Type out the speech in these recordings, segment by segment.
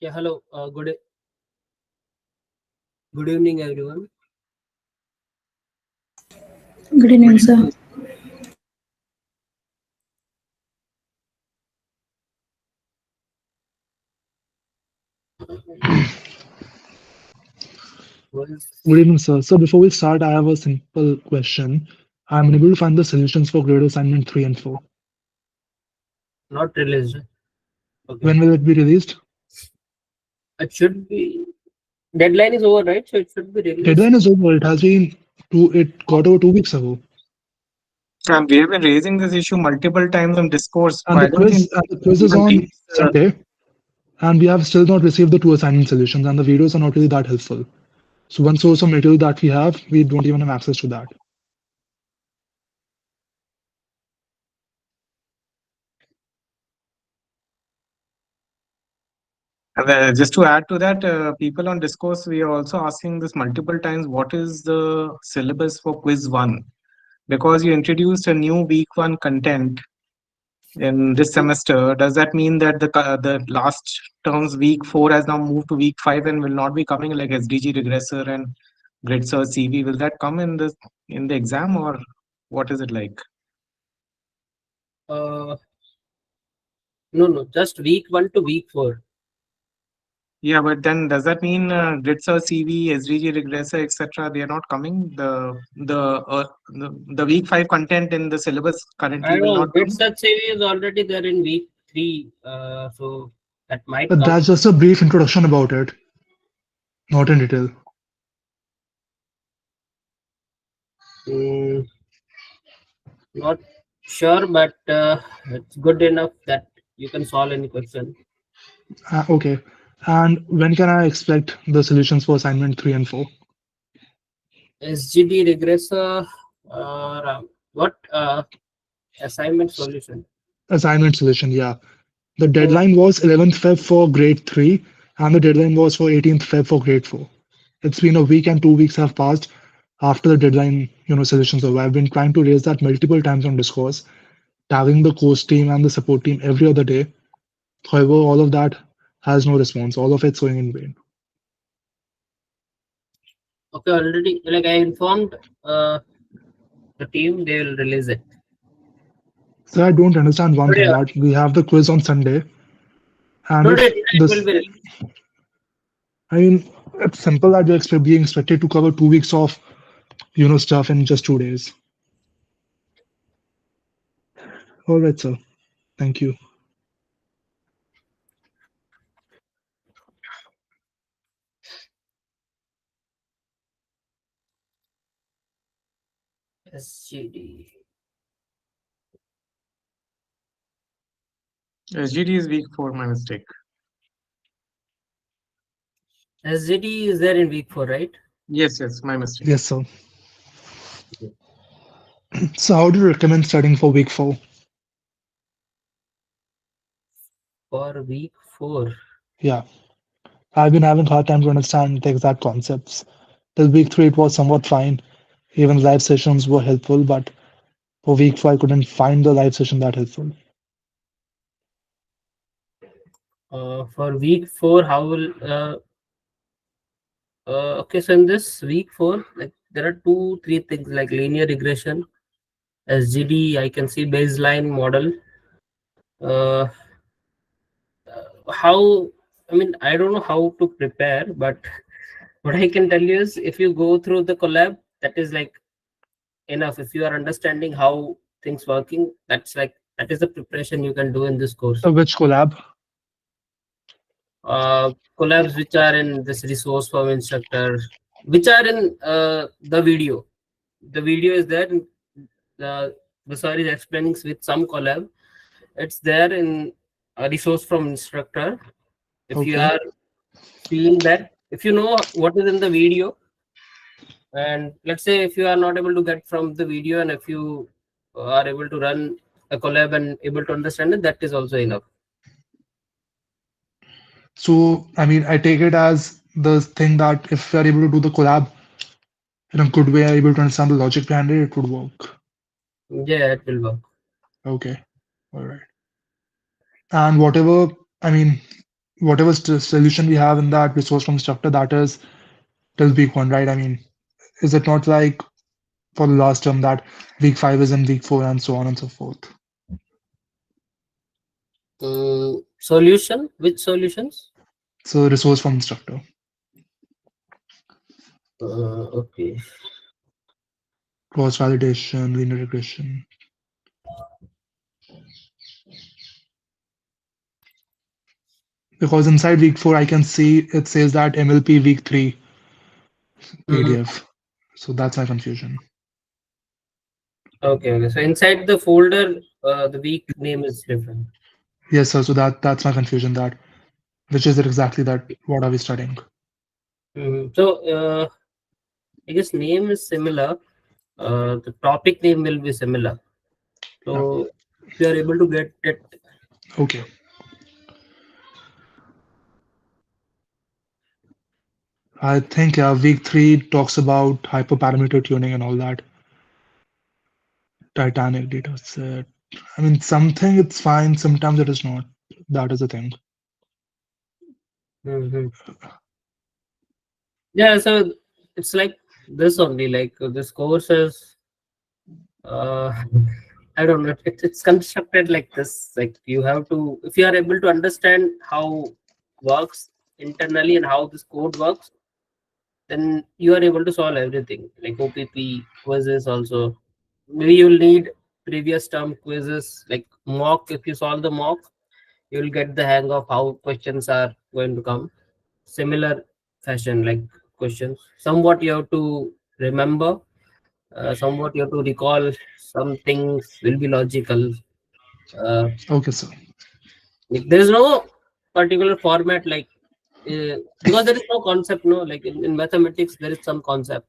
Yeah, hello. Good evening, everyone. Good evening, sir. Good Was evening, sir. So before we start, I have a simple question. I'm unable to find the solutions for grade assignment 3 and 4. not released. Okay, When will it be released? it should be. Deadline is over, right? So it should be released. Deadline is over. It got over 2 weeks ago. And we have been raising this issue multiple times on discourse. And Why don't you the quiz is even on reach Sunday, and we have still not received the two assignment solutions, and the videos are not really that helpful. So one source of material that we have, we don't even have access to that. and just to add to that, people on discourse, we are also asking this multiple times, what is the syllabus for quiz 1? Because you introduced a new week 1 content in this semester. Does that mean that the last term's week 4 has now moved to week 5 and will not be coming, like SDG regressor and grid search CV? Will that come in the exam, or what is it like? Uh, no, just week 1 to week 4. Yeah, but then does that mean grid search CV, SDG regressor, etc. They are not coming? The week 5 content in the syllabus I currently will know not bit come. such CV is already there in week 3. So that might But come. that's just a brief introduction about it, not in detail. Mm, not sure, but it's good enough that you can solve any question. Okay. And when can I expect the solutions for assignment 3 and 4? SGD regressor or what assignment solution? Assignment solution, yeah. The So deadline was 11th Feb for grade 3, and the deadline was for 18th Feb for grade 4. It's been a week and 2 weeks have passed after the deadline, solutions over. I've been trying to raise that multiple times on Discourse, tagging the course team and the support team every other day. However, all of that has no response. All of it's going in vain. okay, already like I informed the team, they will release it. So I don't understand one thing Today, that we have the quiz on Sunday, and today if it will this, be released. I mean, it's simple that being expected to cover 2 weeks of, stuff in just 2 days. All right, sir. Thank you. SGD. SGD is week 4, my mistake. SGD is there in week 4, right? Yes, my mistake. Yes, sir. So how do you recommend studying for week 4? For week 4. Yeah, I've been having a hard time to understand the exact concepts. Till week 3, it was somewhat fine. Even live sessions were helpful, but for week 4, I couldn't find the live session that helpful. For week 4, how will okay, so in this week 4, like there are 3 things like linear regression, SGD, I can see baseline model. Uh, how I mean, I don't know how to prepare, but what I can tell you is if you go through the collab, that is like enough. If you are understanding how things working, that is the preparation you can do in this course. Which collab? Collabs which are in this resource from instructor, which are in the video. The video is there. The sir is explaining with some collab. It's there in a resource from instructor. If you Okay. are seeing that, if you know what is in the video, and let's say if you are not able to get from the video, and if you are able to run a collab and able to understand it, that is also enough. So, I mean, I take it as the thing that if we are able to do the collab in a good way, are able to understand the logic behind it, it would work. Yeah, it will work. Okay. All right. And whatever, I mean, whatever solution we have in that resource from structure, that is till week 1, right? I mean, is it not like for the last term that week 5 is in week 4 and so on and so forth? Solution? Which solutions? So resource from structure. Okay. Cross validation, linear regression. Because inside week 4, I can see it says that MLP week 3 PDF. So that's my confusion. Okay. So inside the folder, the week name is different. Yes, sir. So that's my confusion. That which is it exactly that what are we studying? So I guess name is similar. The topic name will be similar. So if you are able to get it. Okay. I think week 3 talks about hyperparameter tuning and all that. Titanic data set. I mean, something it's fine. Sometimes it is not. That is the thing. Yeah, so it's like this only. Like this course is, I don't know. It's constructed like this. Like you have to, if you are able to understand how works internally and how this code works, then you are able to solve everything. Like OPP quizzes also. Maybe you'll need previous term quizzes like mock. If you solve the mock, you'll get the hang of how questions are going to come. Similar fashion, like questions. Somewhat you have to remember. Somewhat you have to recall. Some things will be logical. Okay, sir. Like, there is no particular format like because there is no concept. No, like in mathematics there is some concept.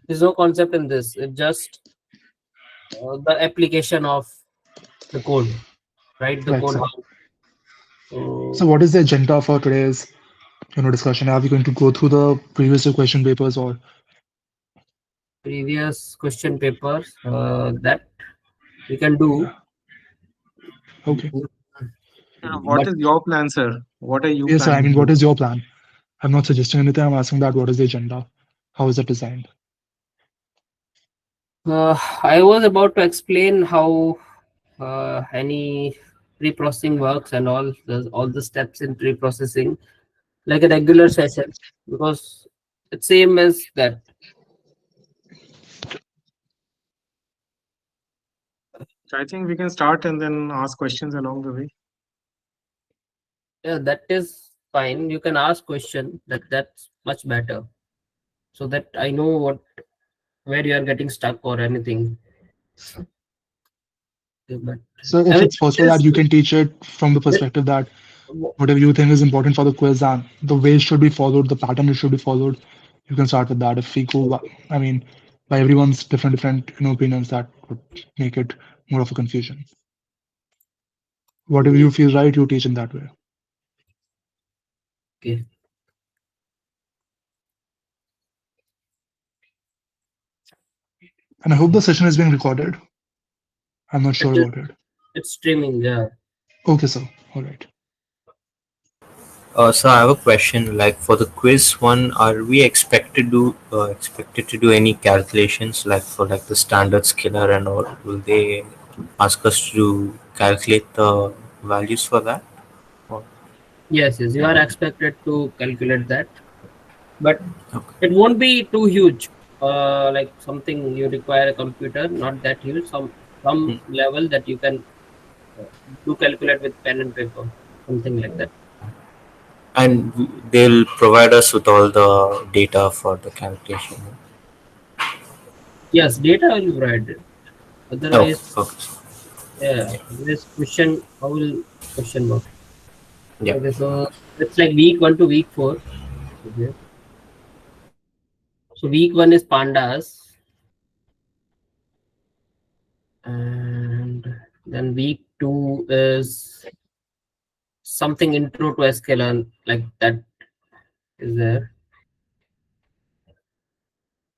There's no concept in this. It's just the application of the code, right? The Right, code. sir. So So what is the agenda for today's discussion? Are we going to go through the previous two question papers or? previous question papers that we can do. Okay. What But is your plan, sir? What are you Yes, sir. I planning mean, to what do? is your plan? I'm not suggesting anything. I'm asking that what is the agenda? How is it designed? I was about to explain how any pre-processing works and all the steps in pre-processing, like a regular session, because it's same as that. So I think we can start and then ask questions along the way. Yeah, that is fine. You can ask question. That's much better, so that I know where you are getting stuck or anything. But So I if mean, it's possible that you can teach it from the perspective that whatever you think is important for the quiz and the way it should be followed, the pattern it should be followed, you can start with that. If we go, I mean, by everyone's different opinions, that would make it more of a confusion. Whatever you feel right, you teach in that way. okay. And I hope the session is being recorded. I'm not sure It is, about it. it's streaming. Yeah. Okay, sir. All right. So I have a question. Like for the quiz 1, are we expected to do any calculations, like for like the standard scalar and all? Will they ask us to calculate the values for that? Or, Yes. You are expected to calculate that, but okay. it won't be too huge. Like something you require a computer, not that huge. Some level that you can do calculate with pen and paper, something like that. And they'll provide us with all the data for the calculation. Yes, data will be provided. Oh, Otherwise, okay. yeah, this question, how will question work? Yeah. Okay, so it's like week 1 to week 4. Okay. So week 1 is pandas, and then week 2 is something intro to SQL, like that is there.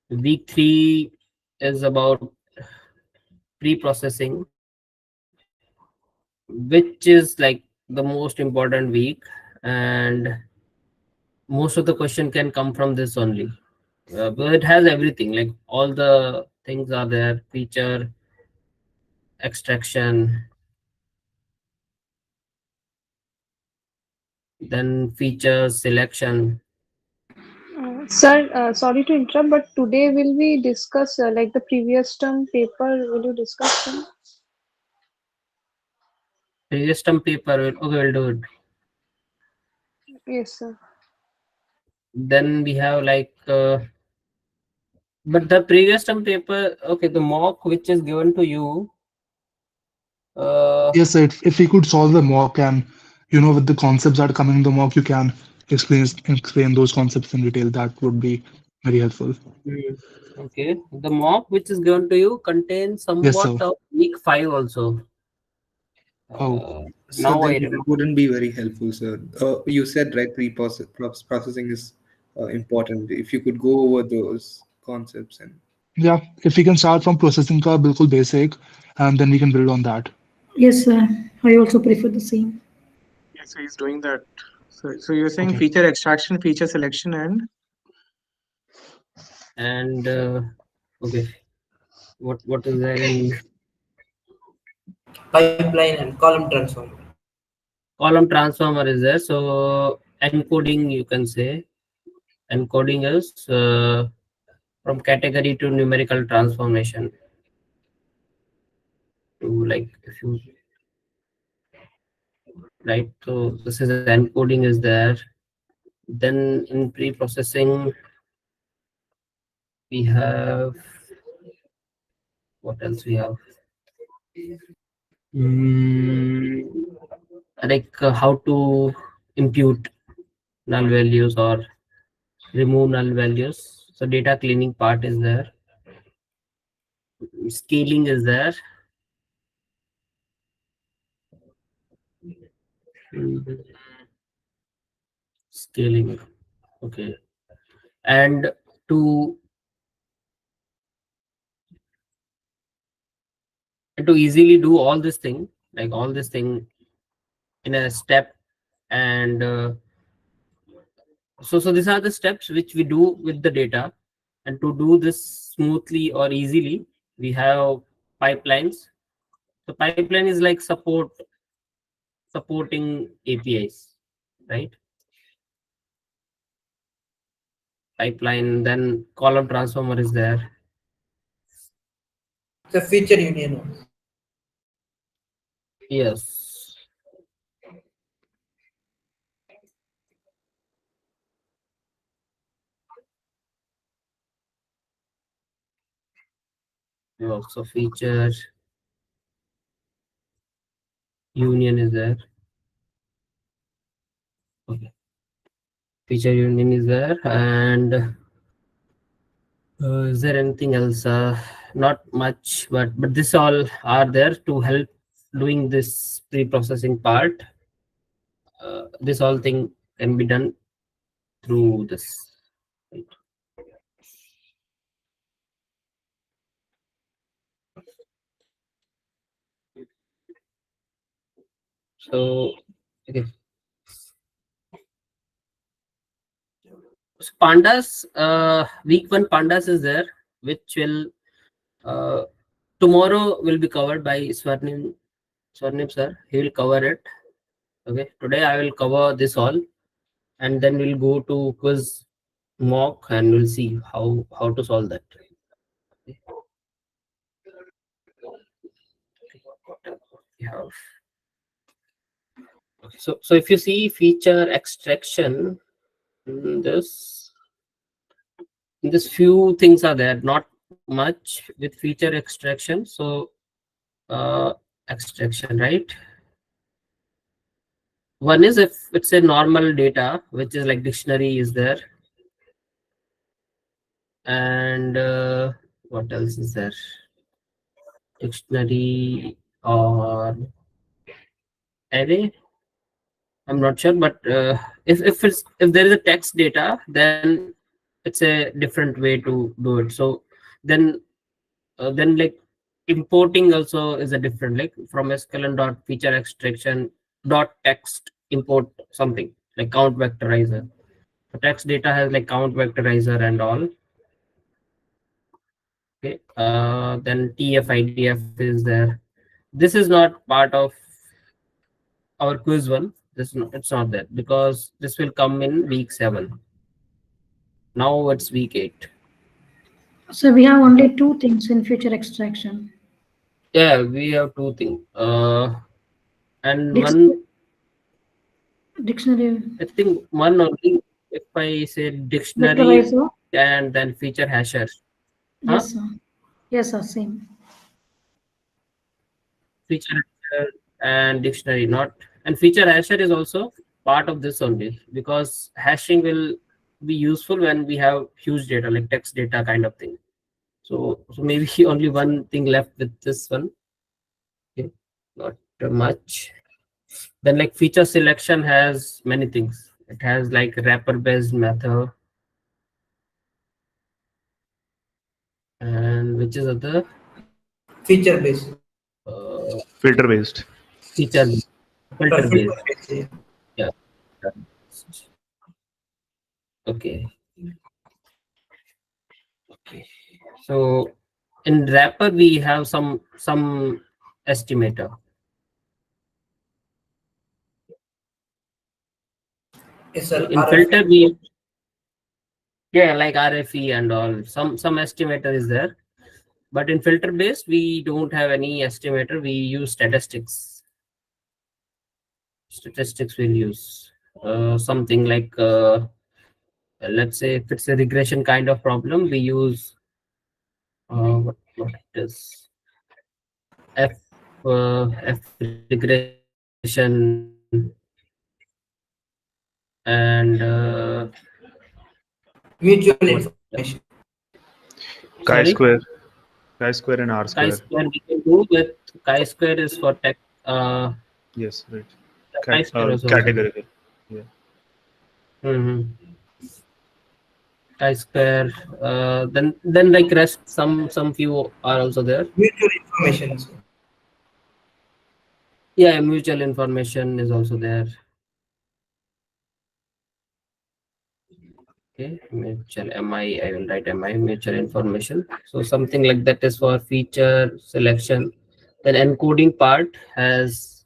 Week 3 is about pre-processing, which is like the most important week. and most of the question can come from this only. But it has everything, like all the things are there: feature extraction, then feature selection. Sir, sorry to interrupt, but today will we discuss like the previous term paper? Will you discuss them? Previous term paper, okay, we'll do it. Yes, sir. Then we have like but the previous term paper, okay, the mock which is given to you, Yes, sir. If we could solve the mock and with the concepts that are coming in the mock, you can explain those concepts in detail. That would be very helpful. okay, the mock which is given to you contains Yes, somewhat sir. of week 5 also. Oh, So Now then I that remember. wouldn't be very helpful, sir. You said right, processing is important. If you could go over those concepts and yeah. If we can start from processing ka bilkul basic, and then we can build on that. Yes, sir. I also prefer the same. Yeah, so he's doing that. So you're saying Okay. feature extraction, feature selection, And okay, what is there in Pipeline and column transformer. column transformer is there? So encoding, you can say encoding is from category to numerical transformation. To like if you right, so this is encoding is there. Then in pre-processing we have, what else we have? Like how to impute null values or remove null values. So data cleaning part is there. Scaling is there. Scaling, okay. And to easily do all this thing, like all this thing in a step, and so these are the steps which we do with the data. And to do this smoothly or easily, we have pipelines. So pipeline is like supporting APIs, right? Pipeline, then column transformer is there. The feature union. Yes. Also feature union is there. Okay. Feature union is there, and is there anything else? Not much, but this all are there to help doing this pre-processing part. This all thing can be done through this. Right? So okay. So pandas, week 1 pandas is there, which will tomorrow will be covered by Swarnim sir. He will cover it. Okay. Today I will cover this all, and then we'll go to quiz mock and we'll see how to solve that. Yeah. Okay. So if you see feature extraction, this few things are there, not much with feature extraction. So extraction, right? One is if it's a normal data, which is like dictionary is there, and what else is there? Dictionary or array, I'm not sure, but if there is a text data, then it's a different way to do it. So then like importing also is a different, like from sklearn dot feature extraction dot text import something. like count vectorizer. So text data has like count vectorizer and all. Okay. Then TF-IDF is there. This is not part of our quiz one. It's not there because this will come in week 7. Now it's week 8. So we have only two things in feature extraction. Yeah, we have 2 things. And Dictionary. one, Dictionary. I think one only. If I say dictionary Vectorizer. and then feature hasher. Yes, sir. Yes, sir. Same. Feature hasher and dictionary, not, and feature hasher is also part of this only, because hashing will be useful when we have huge data like text data kind of thing. So maybe only one thing left with this one. Okay, not much. Then like feature selection has many things. It has like wrapper based method, and which is other Feature based. Filter based. feature filter based. Yeah. Yeah. Okay. Okay. So in wrapper we have some estimator. Yes, sir. In filter we, yeah, like RFE and all, some estimator is there, but in filter based we don't have any estimator. We use statistics. Statistics we'll use something like let's say if it's a regression kind of problem, we use what it is, F regression and Mutual information. Chi-square. Chi-square and R-square. Chi-square we can do with chi-square is for tech. Yes, right. Chi-square also. Categorical. Yeah. Chi-square. Then like rest, some few are also there. Mutual information. Sir. Yeah, mutual information is also there. Okay, mutual MI, I will write MI, mutual information. So something like that is for feature selection. Then encoding part has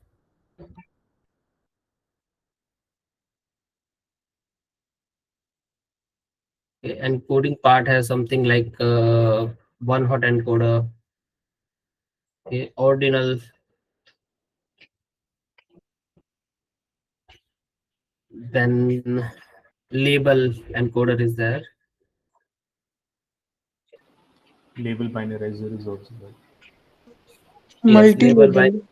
encoding part has something like one hot encoder, okay, ordinal, then label encoder is there. Label binarizer is also there. Yes, label by Multi-label.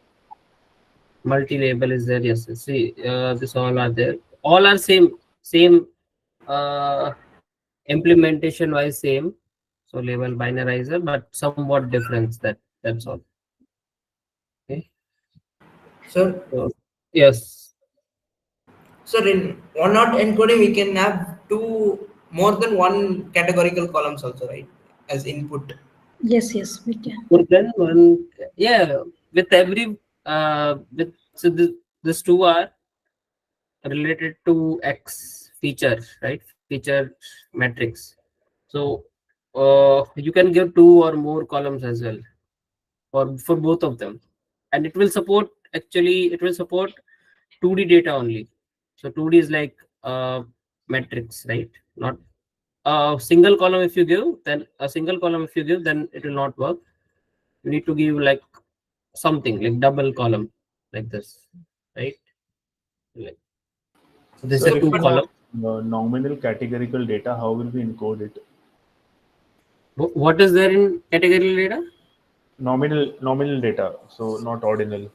multi-label is there. Yes, see, this all are there. All are same implementation wise same. So label binarizer, but somewhat difference. That's all. Okay. Sir, So, yes. sir, in one hot encoding we can have more than one categorical columns also, right? As input. Yes, yes, we can. But then one, yeah, with every with so this two are related to X feature, right? Feature matrix. So you can give 2 or more columns as well for both of them, and it will support, actually it will support 2D data only. So 2D is like matrix, right? Not a single column. If you give, then a single column if you give, then it will not work. You need to give like something like double column like this, right? Like, so this So is 2 column. nominal categorical data, how will we encode it? What is there in categorical data? Nominal data, so not ordinal.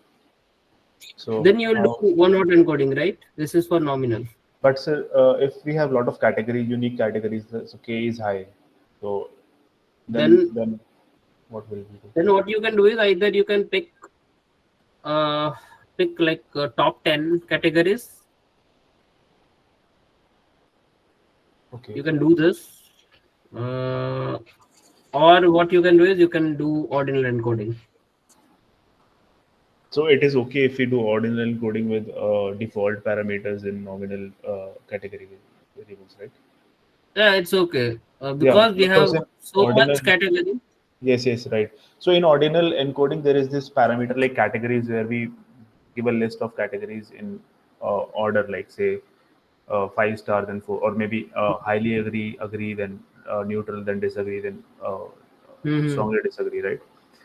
So Then you will do one hot encoding, right? This is for nominal. But sir, if we have a lot of categories, unique categories, so K is high. So then what will we do? Then what you can do is either you can pick like top 10 categories. Okay. You can do this. Or what you can do is you can do ordinal encoding. So it is okay if we do ordinal encoding with default parameters in nominal category variables, right? Yeah, it's okay Yeah, because we because have in so ordinal, much category. yes, right. So in ordinal encoding, there is this parameter like categories where we give a list of categories in order, like say 5 star, then 4, or maybe highly agree, then neutral, then disagree, then Mm-hmm. strongly disagree, right?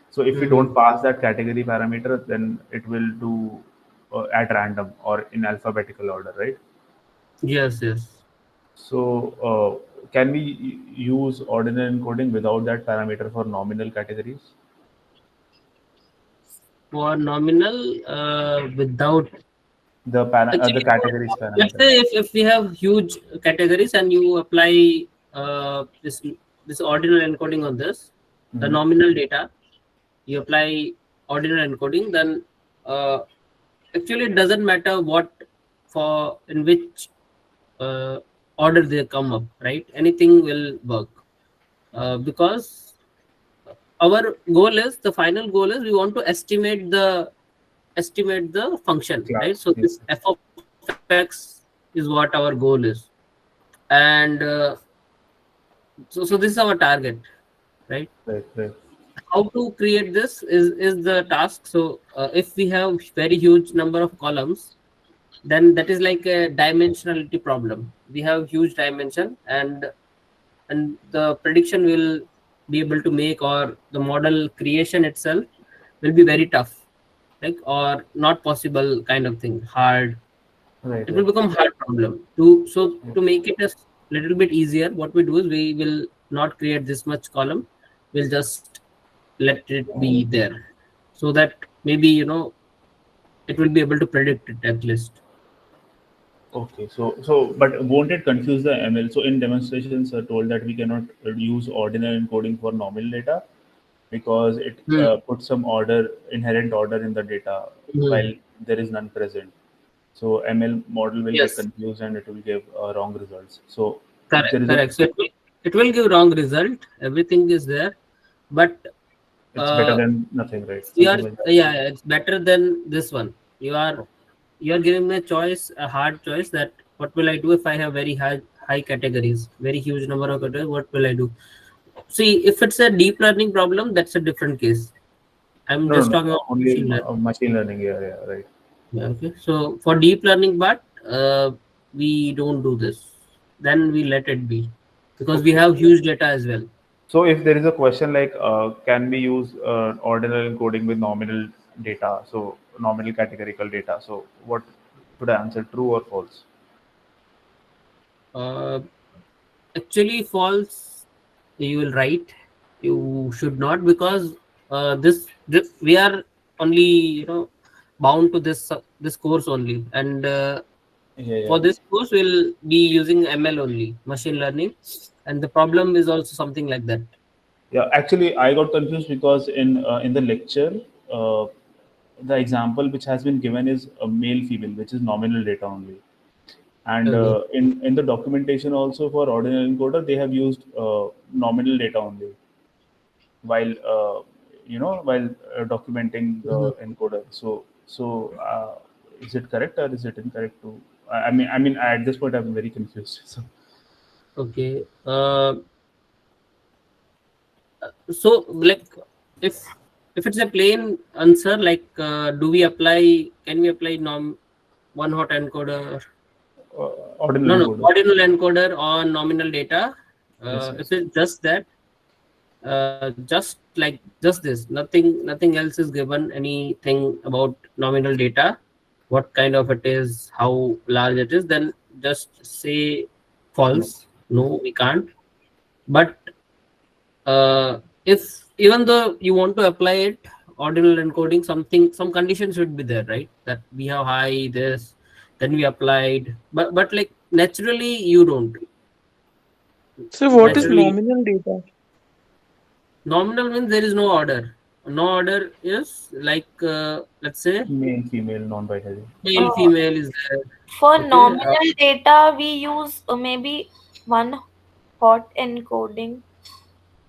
So if we Mm-hmm. don't pass that category parameter, then it will do at random or in alphabetical order, right? Yes, yes. So can we use ordinal encoding without that parameter for nominal categories? For nominal, without The actually, categories let's parameter. say if we have huge categories and you apply this ordinal encoding on this, the Mhm. nominal data, you apply ordinal encoding, then uh, actually it doesn't matter what for in which uh, order they come up, right? Anything will work because our goal is the final goal is we want to estimate the function, right? Class. So Yes. this f of x is what our goal is, and so this is our target, right? Right. How to create this is the task. So if we have very huge number of columns, then that is like a dimensionality problem. We have huge dimension, and the prediction will be able to make, or the model creation itself will be very tough, like, or not possible kind of thing, hard. Right. It will become hard problem to make it a little bit easier. What we do is we will not create this much column, we'll just let it be there, so that maybe it will be able to predict it at least. Okay, but won't it confuse the ML? So in demonstrations, are told that we cannot use ordinal encoding for nominal data because it Hmm. puts some inherent order in the data Hmm. while there is none present. So ML model will get Yes, confused and it will give wrong results. So if correct, there is a, correct. So it will give wrong result. Everything is there, but it's better uh, than nothing, right? you are, Something like that. yeah, it's better than this one. You are giving me a choice, a hard choice, that what will I do if I have very high categories, very huge number of categories? What will I do? See, if it's a deep learning problem, that's a different case. I'm No, just talking about only machine learning. machine learning. Yeah, right. Yeah, okay. So for deep learning part, we don't do this. Then we let it be because we Okay. have huge data as well. So if there is a question like, can we use ordinal encoding with nominal data, so nominal categorical data? So what should I answer, true or false? Uh, Actually, false. You will write. You should not, because this we are only bound to this course only, and Yeah. for this course we'll be using ML only, machine learning, and the problem is also something like that. Yeah, actually, I got confused because in the lecture, uh, the example which has been given is a male female, which is nominal data only. And Okay. in the documentation also for ordinal encoder, they have used nominal data only while while documenting Mhm. the encoder. So is it correct or is it incorrect? I mean, at this point, I'm very confused. So Okay. So, like, if if it's a plain answer, like, do we apply? Can we apply norm one hot encoder? ordinal No, no, encoder. ordinal encoder on nominal data. If Yes. it's just that, just this, nothing else is given. Anything about nominal data, what kind of it is, how large it is, then just say No. false. No, we can't. But if even though you want to apply it, ordinal encoding, some conditions should be there, right? That we have high this, then we applied, but like naturally you don't. So what is Naturally, nominal data? nominal means there is no order. No order is like, let's say Male, female, non-binary. male, Uh, female is there. for Okay. nominal data, we use maybe one hot encoding.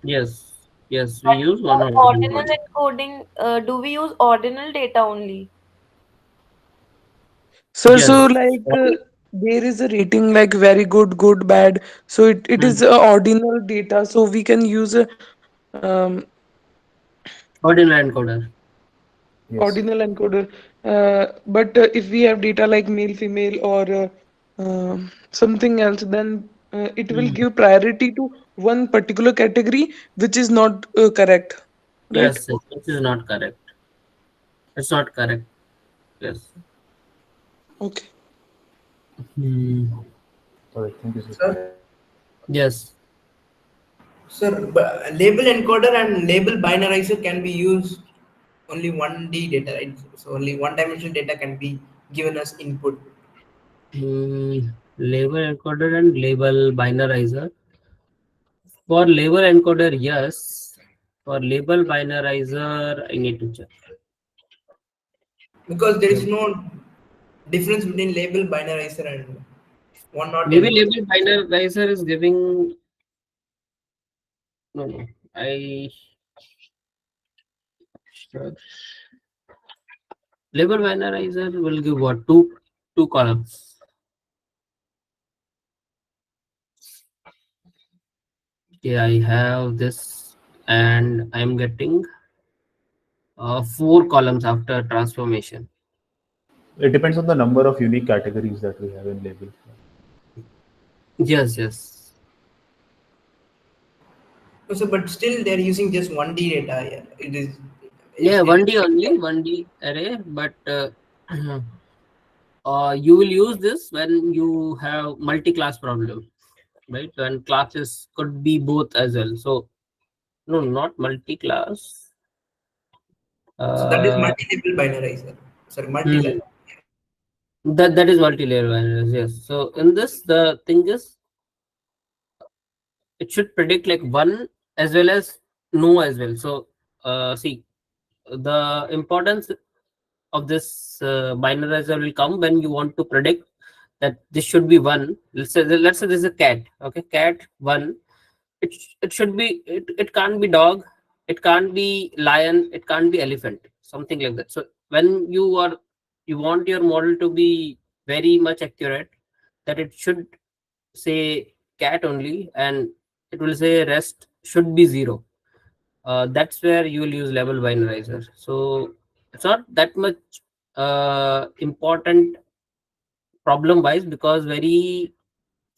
Yes. Yes, we But use one for hot ordinal encoding. encoding, do we use ordinal data only? So Yes. like there is a rating like very good, good, bad. So it Hmm. is ordinal data. So we can use um, Ordinal encoder. Yes. ordinal encoder. But if we have data like male, female, or something else, then it will Hmm. give priority to one particular category, which is not correct, right? Yes, yes, this is not correct. It's not correct. Yes. Okay. Hmm. All right. Thank you, sir. Sir, Yes. sir, label encoder and label binarizer can be used only 1D data, right? So only one dimensional data can be given as input. Label encoder and label binarizer. For label encoder, yes. For label binarizer, I need to check. Because there is Lab- no difference between label binarizer and one not Maybe encoder. label binarizer is giving. No, no. I. Sure. Label binarizer will give what? Two columns. Okay, I have this, and I'm getting 4 columns after transformation. It depends on the number of unique categories that we have in label. Yes, yes. No, sir, but still they're using just 1D data here. It is. Yeah, It 1D only, 1D array, but you will use this when you have multi-class problem, right? When classes could be both as well. So no, not multi-class. so that is Uh, multi-label binarizer. Sorry, hmm, multi-level. that is multi-layer binaries. Yes. So in this, the thing is, it should predict like one as well as no as well. So see, the importance of this binarizer will come when you want to predict that this should be one. Let's say this is a cat. Okay, cat one. It should be, it can't be dog, it can't be lion, it can't be elephant, something like that. So when you want your model to be very much accurate, that it should say cat only, and it will say rest should be 0. That's where you will use label binarizer. So it's not that much important problem wise, because very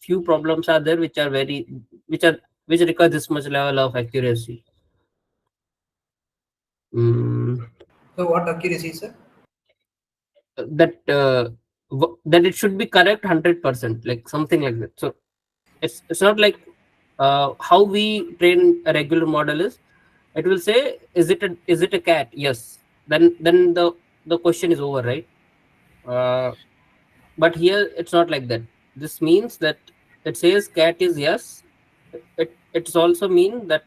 few problems are there which are very which are which require this much level of accuracy. Mm, So what accuracy, sir? that that it should be correct 100%, like something like that. So it's not like how we train a regular model is. It will say, is it a cat? Yes. Then the question is over, right? But here it's not like that. This means that it says cat is yes. It's also mean that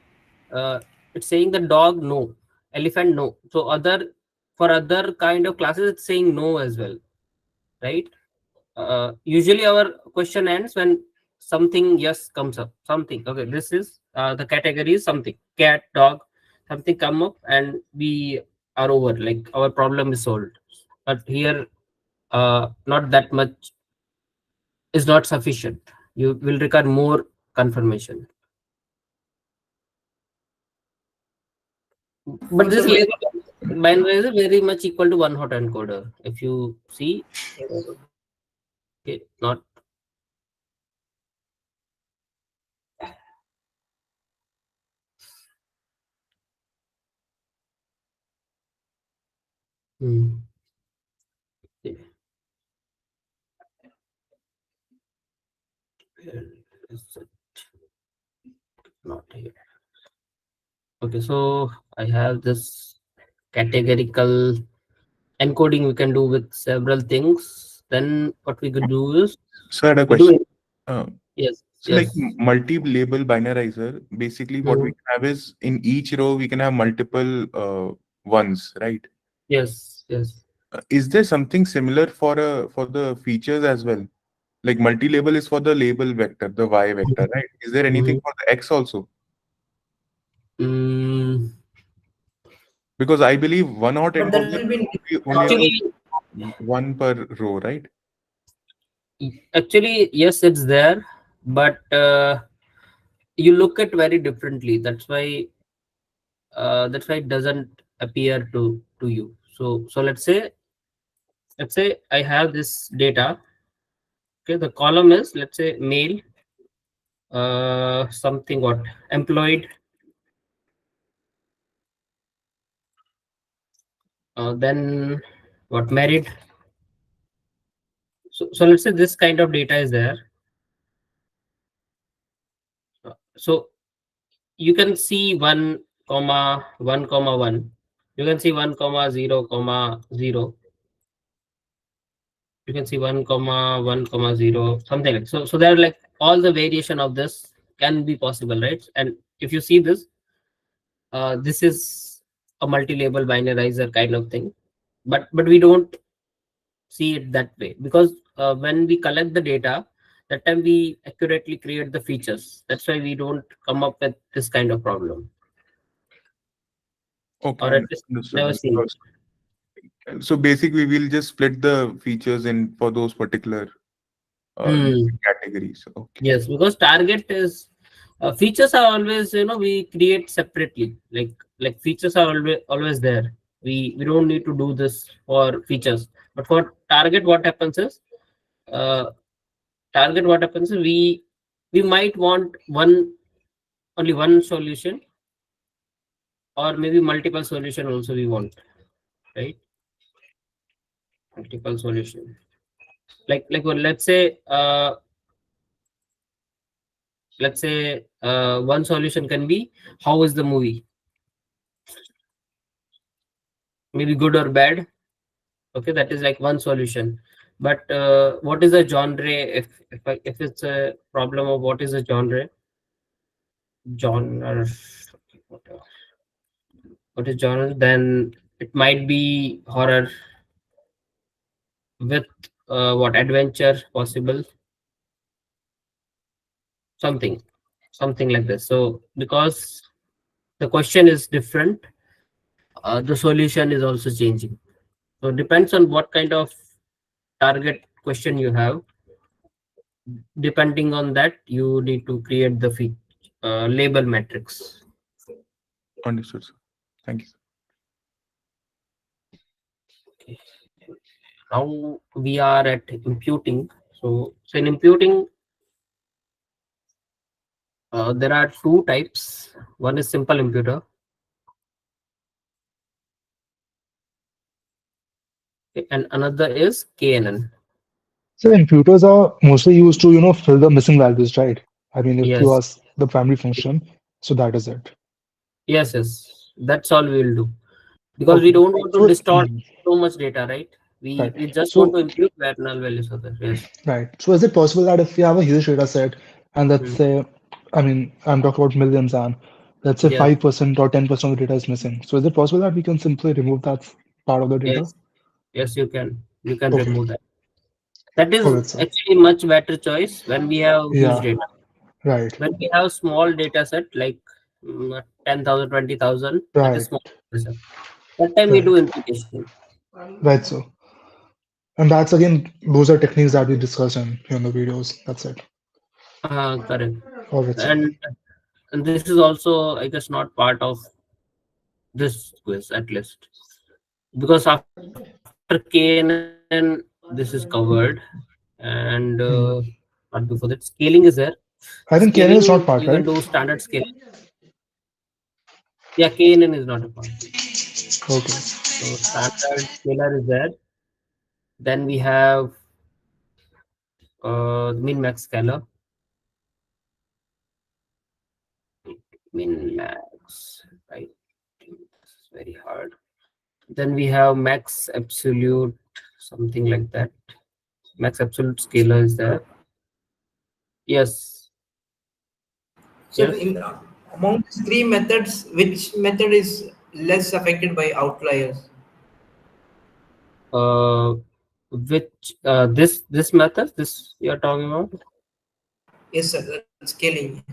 uh, it's saying the dog no, elephant no. So for other kind of classes it's saying no as well, right? Usually our question ends when something yes comes up. Something, okay, this is the category is something, cat, dog, something come up, and we are over. Like our problem is solved. But here, not that much is not sufficient. You will require more confirmation. But Also, this label binary is very much equal to one hot encoder. If you see, yes. okay, not. Hmm. Okay. Where is it? Not here. Okay, so I have this categorical encoding we can do with several things. Then what we could do is So I had a we do question. it. Uh, Yes, so like yes. multi-label binarizer, basically what we Hmm. have is in each row we can have multiple ones, right? Yes, yes. Is there something similar for the features as well? Like multi-label is for the label vector, the y vector, right? Is there anything Mhm. for the x also? Mm, Because I believe one hot But that encoder will be only actually, allows one per row, right? actually, yes, it's there, but you look at very differently. That's why it doesn't appear to you. So let's say I have this data. Okay, the column is, let's say, male, something, what, employed, then what, married. So let's say this kind of data is there. So you can see 1, 1, 1. You can see 1, 0, 0. You can see 1, 1, 0, something like so. So there are like all the variation of this can be possible, right? And if you see this, this is a multi-label binarizer kind of thing, but we don't see it that way, because when we collect the data, that time we accurately create the features. That's why we don't come up with this kind of problem, Okay, or at least understood. never seen. So basically, we'll just split the features in for those particular different categories. Okay. Yes, because target is features are always, we create separately. Like features are always there. We don't need to do this for features, but for target, what happens is, uh, we might want only one solution, or maybe multiple solution also we want, right? Multiple solution. Well, let's say one solution can be, how is the movie, maybe good or bad. Okay, that is like one solution. But what is the genre? If it's a problem of what is the genre, what is genre, then it might be horror with what, adventure possible, something something like this. So because the question is different, the solution is also changing. So it depends on what kind of target question you have. Depending on that, you need to create the label matrix. Understood, sir. Thank you, sir. Okay. Now we are at imputing. So in imputing, there are two types. One is simple imputer. Okay, and another is KNN. So imputers are mostly used to, fill the missing values, right? I mean, if you Yes, ask the primary function, so that is it. yes. That's all we will do, because we Okay. don't want to So, distort so much data, right? right. We just want So, to impute where null values are there. Yes. right. So is it possible that if we have a huge data set and let's Hmm. say, I mean, I'm talking about millions and let's say Yes. 5% or 10% of the data is missing. So is it possible that we can simply remove that part of the data? Yes, you can. You can Okay. remove that. That All is right, sir. actually much better choice when we have huge Yeah, data. right, When we have small data set like 10,000, 20,000, that is right, small data set. That time we right, do imputation. right. So, and that's again, those are techniques that we discussed in the videos. That's it. Correct. All right, sir. And this is also, I guess, not part of this quiz at least, because after KNN this is covered, and Hmm. but before that, scaling is there. I think Scaling KNN is not you part, can right? do standard scaling. Yeah, KNN is not a part. Okay. So standard scalar is there. Then we have min max scalar. Min max, right? This is very hard. Then we have max absolute, something like that. Max absolute scalar is there. Yes. So Yes. in among these three methods, which method is less affected by outliers? Which this method, this you're talking about? Yes, sir, scaling.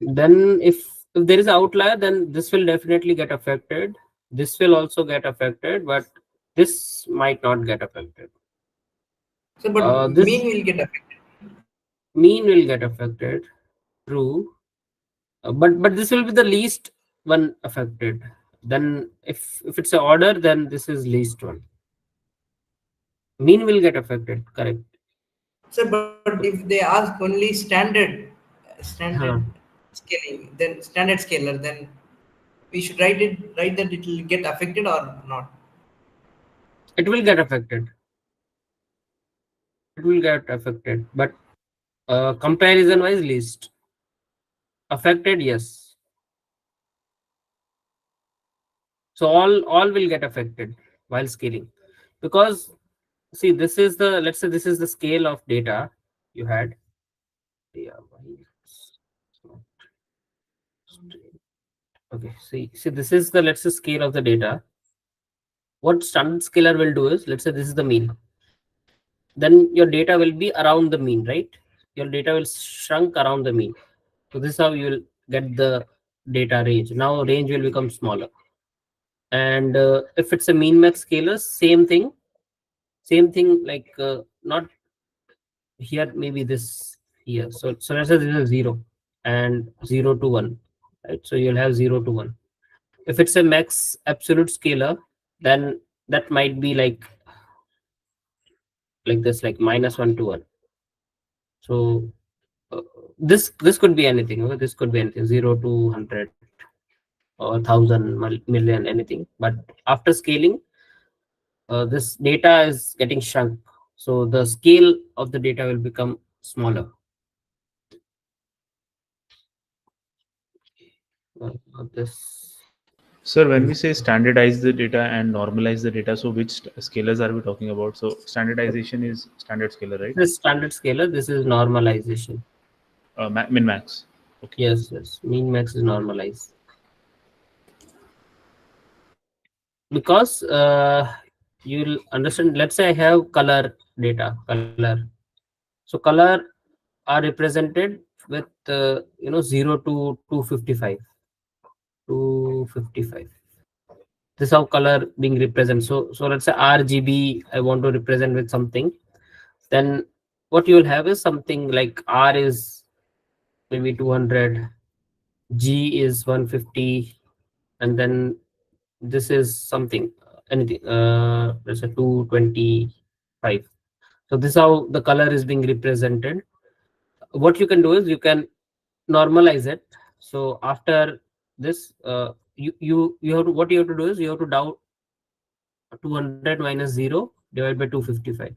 Then if if there is an outlier, then this will definitely get affected. This will also get affected, but this might not get affected. So, but This mean will get affected. mean will get affected. True. But this will be the least one affected. Then if it's an order, then this is least one. Mean will get affected. Correct. So, but if they ask only standard Huh. scaling, then standard scaler, then we should write that it will get affected or not. It will get affected. It will get affected, but comparison wise least affected, yes. So all will get affected while scaling, because see, this is the, let's say this is the scale of data you had. Yeah, okay, see this is the, let's say, scale of the data. What standard scaler will do is, let's say this is the mean, then your data will be around the mean, right? Your data will shrunk around the mean. So this is how you will get the data range. Now range will become smaller. And if it's a mean max scaler, same thing, like not here, maybe this here. So let's say this is 0 and 0 to 1, right? So you'll have 0 to 1. If it's a max absolute scalar, then that might be like this, like -1 to 1. So this could be anything. Okay? This could be anything, 0 to 100 or 1,000 million, anything. But after scaling, this data is getting shrunk, so the scale of the data will become smaller. This. Sir, when we say standardize the data and normalize the data, so which scalars are we talking about? So standardization is standard scalar, right? This is standard scalar. This is normalization. Min max. Okay. Yes. Mean max is normalized. Because you'll understand, let's say I have color data, so color are represented with 0 to 255. This is how color being represented. So let's say RGB I want to represent with something, then what you will have is something like R is maybe 200, G is 150, and then this is something, anything, let's say 225. So this is how the color is being represented. What you can do is you can normalize it. So after this, you have to, what you have to do is you have to down 200 minus 0 divided by 255.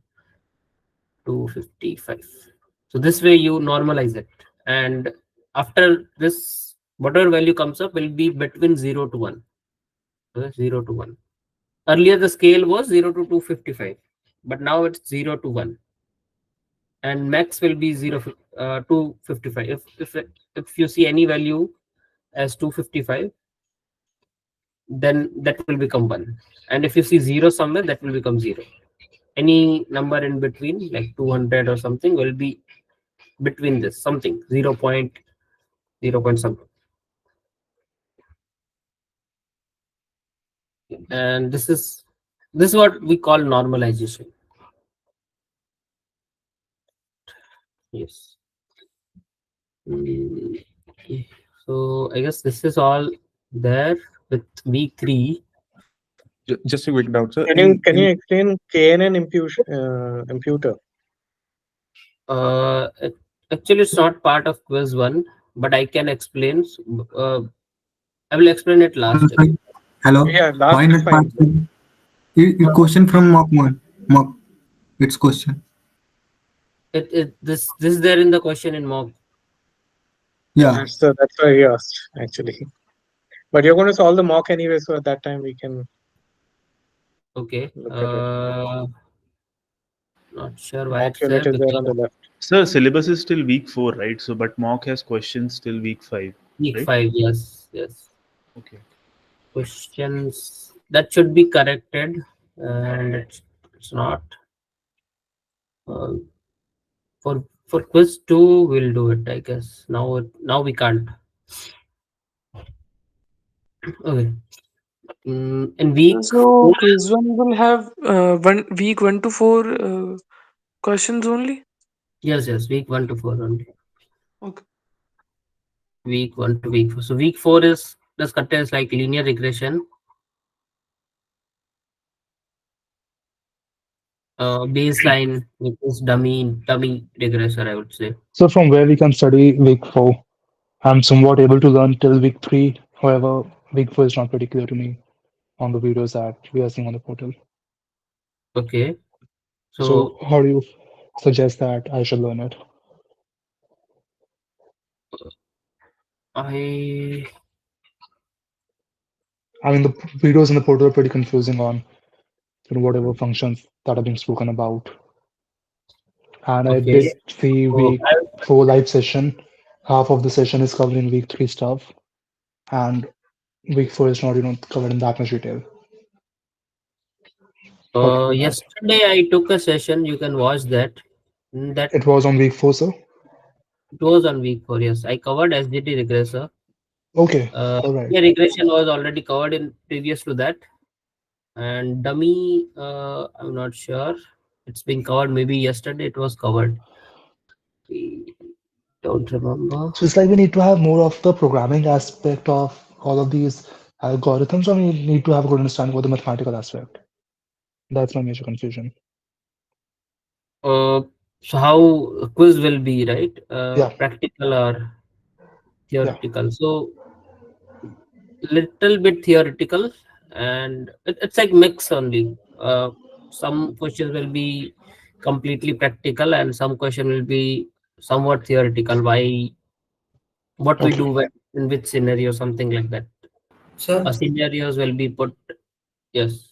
So this way you normalize it, and after this, whatever value comes up will be between 0 to 1. 0 to 1. Earlier the scale was 0 to 255, but now it's 0 to 1, and max will be 255. If you see any value as 255, then that will become 1, and if you see 0 somewhere, that will become 0. Any number in between, like 200 or something, will be between this, something 0 point something. And this is what we call normalization. Yes. Okay. So I guess this is all there with week 3. Just a quick doubt, sir. Can you explain KNN imputer? Actually, it's not part of quiz 1, but I can explain. I will explain it last. Hello. Yeah, last Why is not fine. part? Question from mock 1. Mock. It's question. This is there in the question in mock. Yeah. That's why he asked, actually. But you're going to solve the mock anyway, so at that time we can. Okay. Look at it. Not sure why Mock it's there. unit is there on the left. Sir, syllabus is still week 4, right? So, but mock has questions till week 5. Week right? 5, yes. Okay. Questions that should be corrected, and it's not. For quiz 2, we'll do it, I guess. Now we can't. Okay. In week So 4, Quiz1 will have week 1 to 4 questions only. yes, week 1 to 4 only. Okay. Week 1 to week 4. So week 4 is this contains like linear regression, baseline, which is dummy regressor, I would say. So from where we can study week 4, I'm somewhat able to learn till week 3. However, week 4 is not pretty clear to me on the videos that we are seeing on the portal. Okay. So So how do you suggest that I should learn it? I I mean, the videos in the portal are pretty confusing on whatever functions that are being spoken about. And I okay. did see So week 4 live session. Half of the session is covering week 3 stuff, and week 4 is not covered in that much detail. What do you think? yesterday I took a session. You can watch that. That It was on week 4, sir. it was on week 4. Yes, I covered SGT regressor. Okay, all right. Yeah, regression was already covered in previous to that, and dummy. I'm not sure. It's been covered. Maybe yesterday it was covered. Don't remember. So it's like we need to have more of the programming aspect of all of these algorithms, or we need to have a good understanding of the mathematical aspect. That's my major confusion. So how quiz will be, right? Yeah, Practical or yeah. theoretical? So little bit theoretical, and it's like mix only. Some questions will be completely practical, and some question will be somewhat theoretical. Why? What we Okay. do in which scenario? Something like that. Sir, Scenarios will be put. Yes.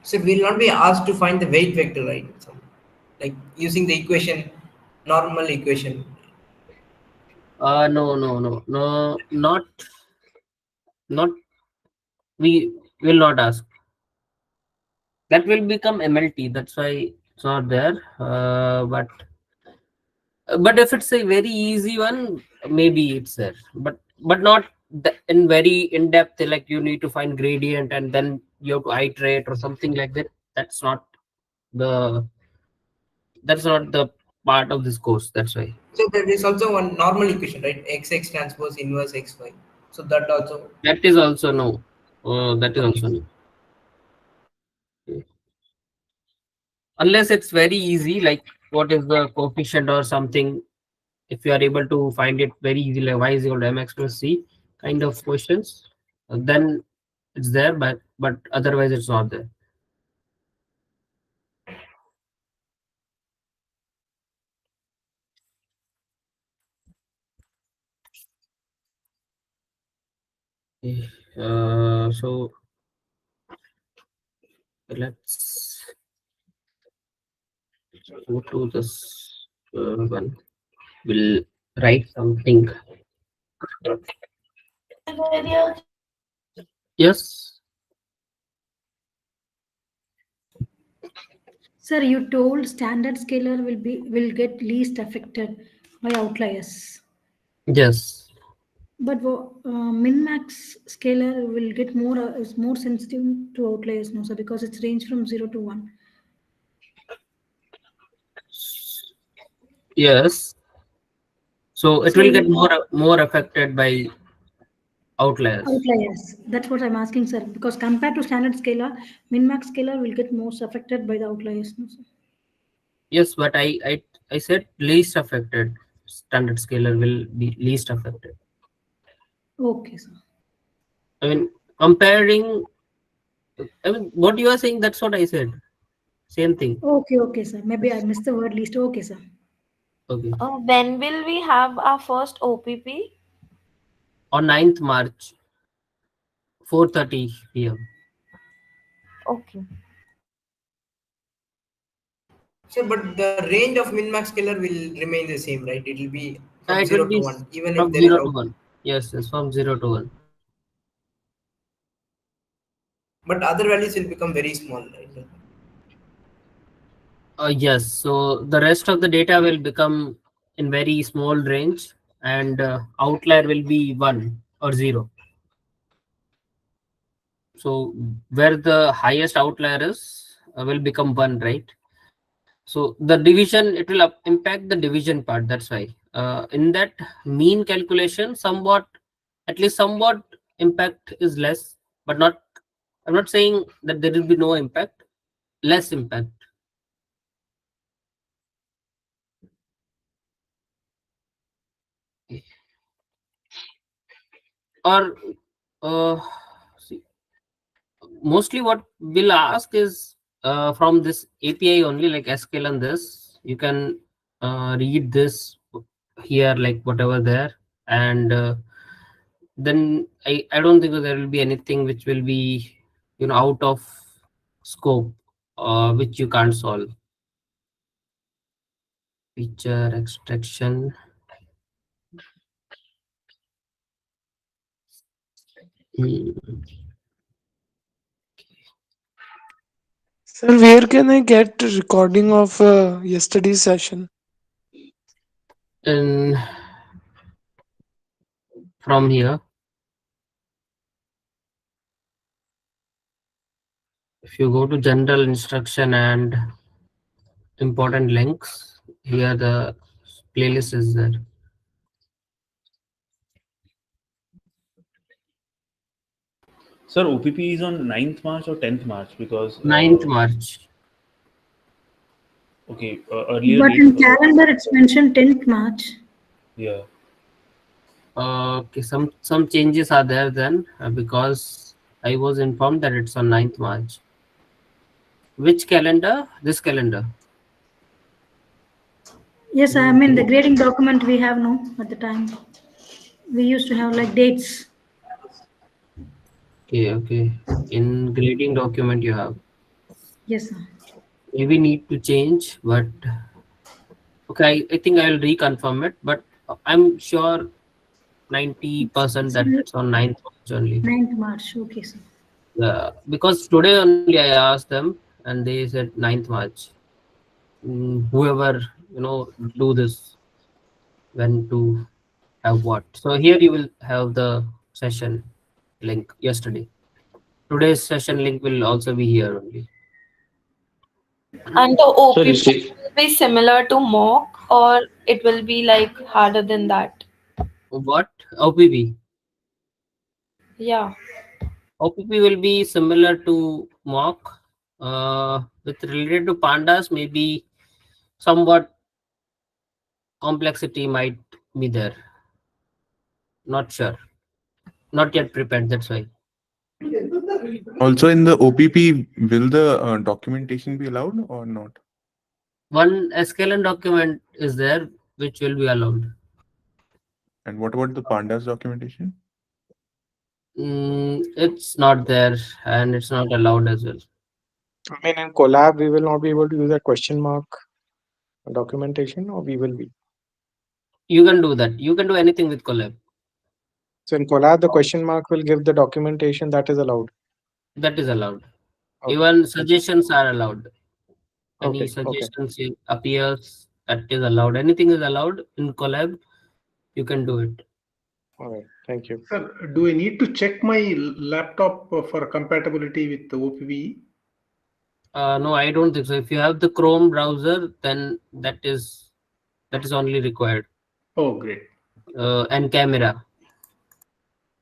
so we'll not be asked to find the weight vector, right? So, like using the equation, normal equation. No. Not. We will not ask. That will become MLT. That's why it's not there. But if it's a very easy one, maybe it's there. But not in very in depth. Like you need to find gradient and then you have to iterate or something like that. The that's not the part of this course. That's why. So there is also one normal equation, right? X transpose inverse XY. So that also. That is also no. That is Okay. also no. Unless it's very easy, like what is the coefficient or something. If you are able to find it very easily, like y is equal to mx plus c kind of questions, then it's there, but otherwise it's not there. So let's go to this one. We'll write something. Yes. Sir, you told standard scalar will get least affected by outliers. Yes. But min-max scalar will get more is more sensitive to outliers, no, sir, because it's range from 0 to 1. Yes. So it will get more affected by outliers. Outliers. That's what I'm asking, sir. Because compared to standard scalar, min-max scalar will get most affected by the outliers, no, sir. Yes, but I said least affected. Standard scalar will be least affected. Okay, sir. I mean, comparing. I mean, what you are saying, that's what I said. Same thing. Okay, sir. Maybe I missed the word least. Okay, sir. Okay. When will we have our first OPP? On 9th March, 4:30 p.m. Okay. So, but the range of min-max scalar will remain the same, right? It will be from It 0 will to be 1, even if from there is 0 to out. 1. Yes, from 0 to 1. But other values will become very small, right? Yes, so the rest of the data will become in very small range, and outlier will be 1 or 0. So where the highest outlier is will become 1, right? So the division, it will impact the division part. That's why in that mean calculation, somewhat, at least somewhat impact is less, but not, I'm not saying that there will be no impact, less impact. Or see, mostly what we'll ask is from this API only, like SQL and this, you can read this here, like whatever there, and then I don't think that there will be anything which will be, you know, out of scope, which you can't solve. Feature extraction. Sir, where can I get a recording of yesterday's session? And from here, if you go to general instruction and important links, here the playlist is there. Sir, OPP is on 9th March or 10th March? Because 9th March. Okay, earlier But date. in calendar, it's mentioned 10th March. Yeah. Okay, some changes are there then, because I was informed that it's on 9th March. Which calendar? This calendar. Yes, I mean the grading document we have now at the time. We used to have like dates. Okay. In grading document you have. Yes, sir. Maybe need to change, but okay, I think I'll reconfirm it, but I'm sure 90% that it's on 9th March only. 9th March, okay, sir. Because today only I asked them and they said 9th March. Whoever, you know, do this, when to have what. So here you will have the session link yesterday. Today's session link will also be here only. And the OPP is it will be similar to mock, or it will be like harder than that? What? OPP? Yeah. OPP will be similar to mock. With related to pandas, maybe somewhat complexity might be there. Not sure. Not yet prepared, that's why. Also in the OPP, will the documentation be allowed or not? One SKLN document is there which will be allowed. And what about the pandas documentation? It's not there and it's not allowed as well. I mean, in collab, we will not be able to use a question mark documentation, or we will be. You can do that. You can do anything with collab. So in collab, the question mark will give the documentation that is allowed. That is allowed. Okay. Even suggestions are allowed. Any Okay. suggestions appears, that is allowed. Anything is allowed in collab. You can do it. All right. Thank you. Sir, do I need to check my laptop for compatibility with the OPV? No, I don't think so. If you have the Chrome browser, then that is only required. Oh, great. And camera.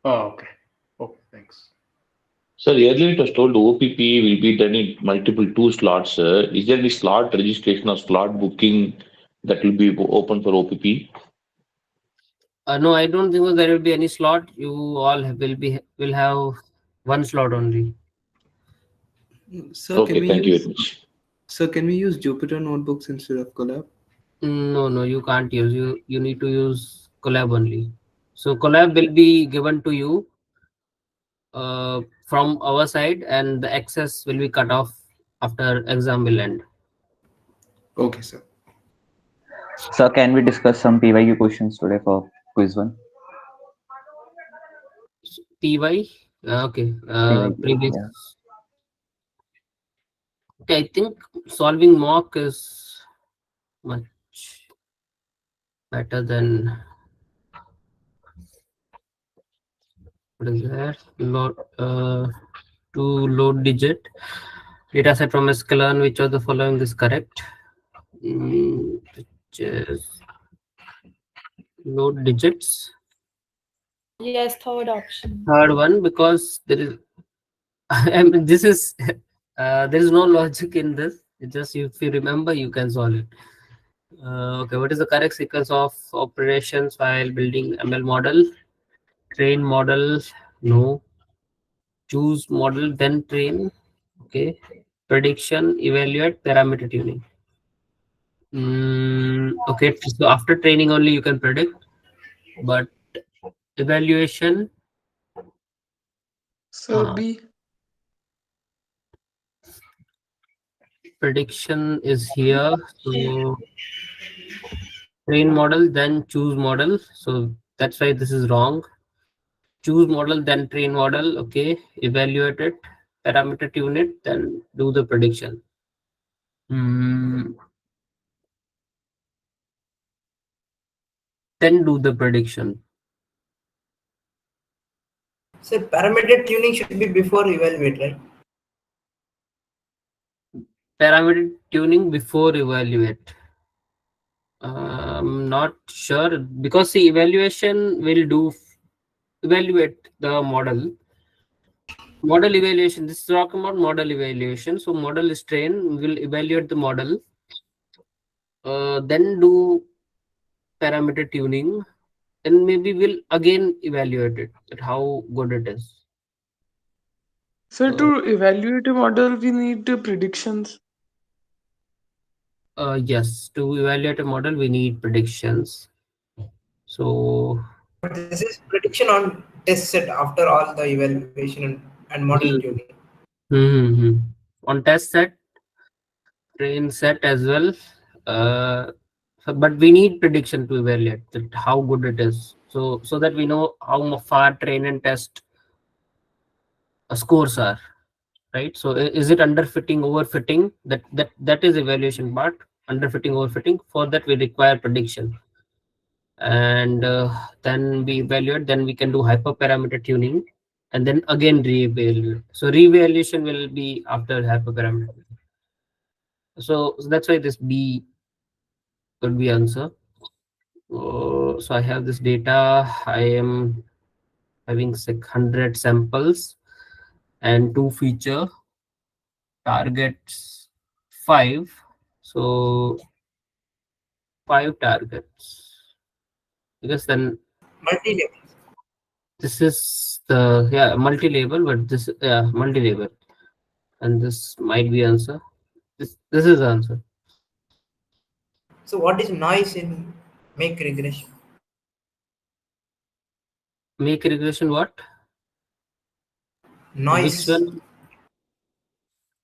Oh, okay. Okay, thanks. Sir, earlier it was told OPP will be done in multiple 2 slots. Is there any slot registration or slot booking that will be open for OPP? No, I don't think there will be any slot. You all will have one slot only. Sir, Okay, thank you very much. Sir, can we use Jupyter notebooks instead of collab? No, you can't use. You need to use collab only. So collab will be given to you from our side, and the access will be cut off after exam will end. Okay, sir. Sir, can we discuss some PYQ questions today for quiz 1? PY? Okay. PYQ, Previous. yeah. Okay, I think solving mock is much better than what is that? Load to load digit data set from sklearn. Which of the following is correct? Which is load digits. Yes, third option. Third one, because there is I mean, this is there is no logic in this. It's just if you remember, you can solve it. Okay, what is the correct sequence of operations while building ML model? Train model, no. Choose model, then train. Okay. Prediction, evaluate, parameter tuning. Okay, so after training only you can predict, but evaluation. Sir, B. Prediction is here. So train model, then choose model. So that's why this is wrong. Choose model, then train model. Okay, evaluate it, parameter tune it, then do the prediction. Then do the prediction. So parameter tuning should be before evaluate, right? Parameter tuning before evaluate. I'm not sure, because the evaluation will evaluate the model. Model evaluation. This is talking about model evaluation. So model is trained, will evaluate the model. Then do parameter tuning, and maybe we'll again evaluate it, that how good it is. So to evaluate a model, we need predictions. Yes, to evaluate a model, we need predictions. So But this is prediction on test set after all the evaluation and model tuning. On test set, train set as well. But we need prediction to evaluate that how good it is. So that we know how far train and test scores are, right? So is it underfitting, overfitting? That is evaluation part. Underfitting, overfitting. For that we require prediction, and then we evaluate. Then we can do hyperparameter tuning, and then again re-evaluate. So re-evaluation will be after hyperparameter. So that's why this B could be answer. So I have this data. I am having 600 samples and 2 feature targets 5. So 5 targets, because then multi-label. This is the multi-label, but this multi-label, and this might be answer. This is the answer. So what is noise in make regression? Make regression what? Noise. Which one?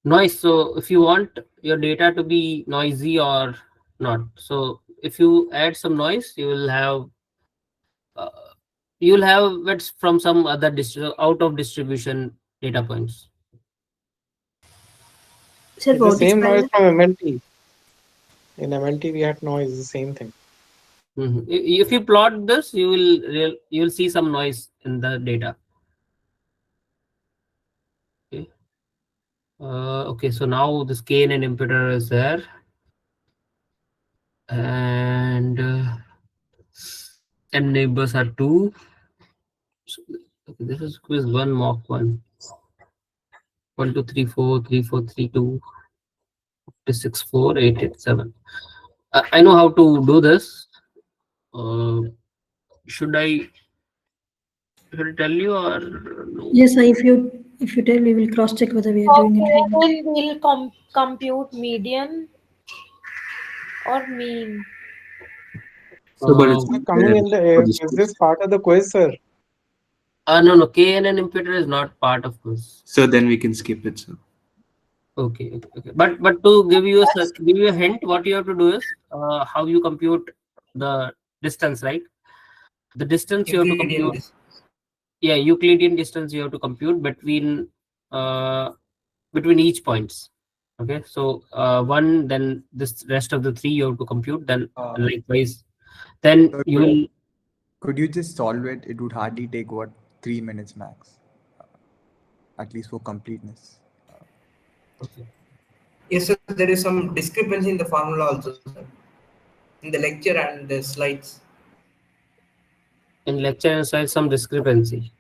Noise. So if you want your data to be noisy or not, so if you add some noise, you will have it's from some other out of distribution data points. It's the same noise from MLP. In MLT, we had noise, the same thing. If you plot this, you will see some noise in the data. Okay. Okay. So now this KNN impeller is there, and M neighbors are 2. So, okay, this is quiz 1 mock 1. 1 2 3 4 3 4 3 2 6 4 8 8 7. I know how to do this. Should I tell you or no? Yes, sir, if you tell, we will cross check whether we are doing it right. Then we'll compute median or mean. So, but it's coming in is this part of the quiz, sir? No, KNN impeller is not part of quiz. So then we can skip it, sir. Okay. But to give you a hint, what you have to do is how you compute the distance, right? The distance you have to compute. Yeah, Euclidean distance you have to compute between each points. Okay, so 1, then this rest of the 3 you have to compute. Then likewise, then you will. Could you just solve it? It would hardly take what, 3 minutes max, at least for completeness. Yes, sir. There is some discrepancy in the formula also, sir. In the lecture and the slides. In lecture and slides, some discrepancy.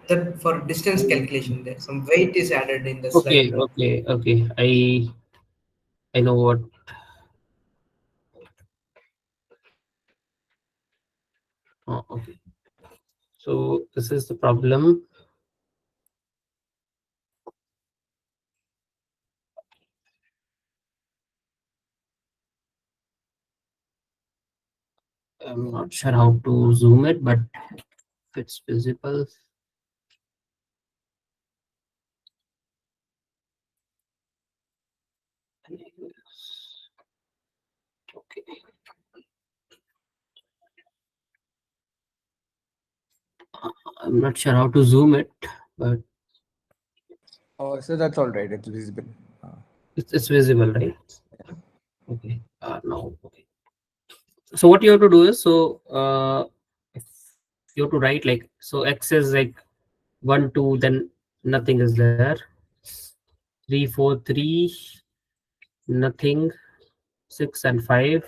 That for distance calculation, there some weight is added in the Okay, slide. okay. I know what. Oh, okay. So this is the problem. I'm not sure how to zoom it, but if it's visible. Okay. I'm not sure how to zoom it, but Oh, so that's all right. It's visible. it's visible, right? Okay. No. Okay. So what you have to do is, if you have to write like, so x is like 1 2, then nothing is there. 3 4 3, nothing. 6 and 5,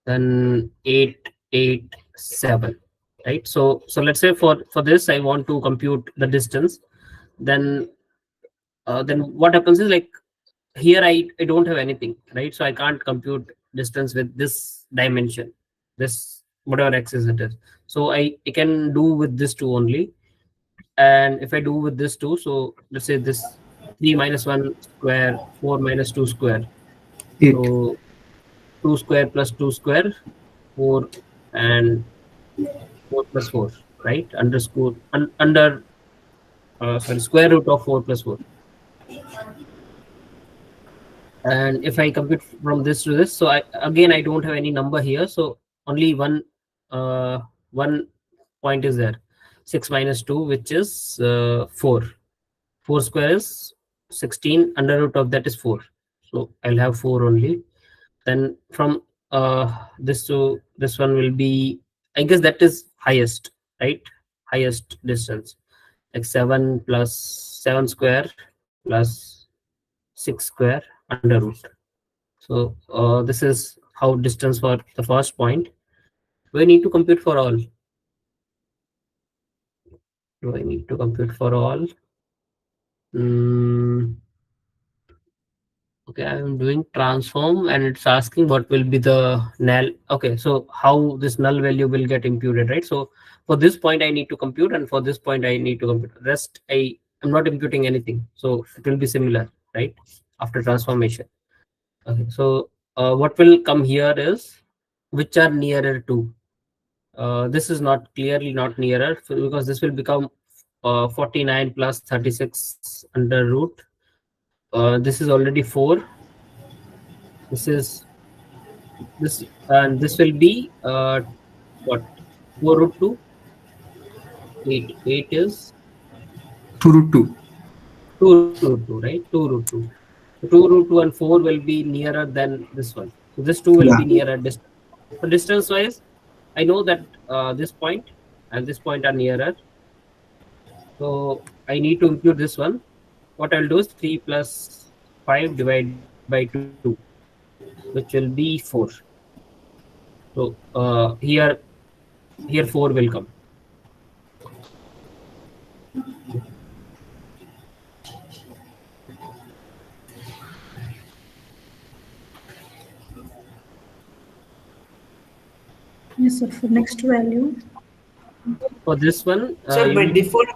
then 8 8 7, right? So let's say for this I want to compute the distance. Then what happens is, like, here I don't have anything, right? So I can't compute distance with this dimension, this whatever x is it is. So I can do with this two only. And if I do with this two, so let's say this 3 minus 1 square, 4 minus 2 square. 8. So 2 square plus 2 square, 4, and 4 plus 4, right? Underscore under sorry, square root of 4 plus 4. And if I compute from this to this, so I don't have any number here, so only one point is there. 6 minus 2, which is 4. 4 square is 16, under root of that is 4, so I'll have 4 only. Then from this to this one will be, I guess that is highest, right? Highest distance, like 7 plus 7 square plus 6 square under root. So this is how distance for the first point. Do I need to compute for all? Do I need to compute for all? Okay, I'm doing transform and it's asking what will be the null. Okay, so how this null value will get imputed, right? So for this point I need to compute, and for this point I need to compute. Rest I am not imputing anything, so it will be similar, right? After transformation. Okay, so what will come here is which are nearer to. This is not clearly not nearer, because this will become 49 plus 36 under root. This is already 4. This is this, and this will be what, 4 root 2. 8 is 2 root 2. 2 root 2, right? 2 root 2. So 2 root 2 and 4 will be nearer than this one. So this 2 will be nearer distance. So distance wise, I know that this point and this point are nearer. So I need to impute this one. What I'll do is 3 plus 5 divided by 2, which will be 4. So here 4 will come. Yes, sir. For next value. For this one, So by default,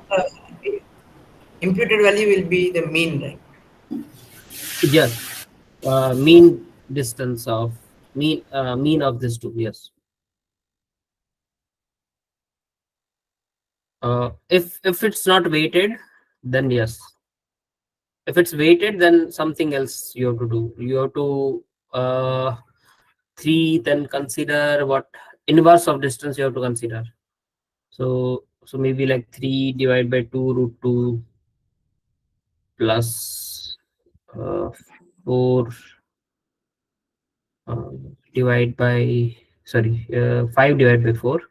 imputed value will be the mean, right? yes, mean distance of mean of this two. Yes. If it's not weighted, then yes. If it's weighted, then something else you have to do. You have to 3, then consider what inverse of distance you have to consider. So maybe like 3 divided by 2 root 2 plus 4 divide by 5 divided by 4,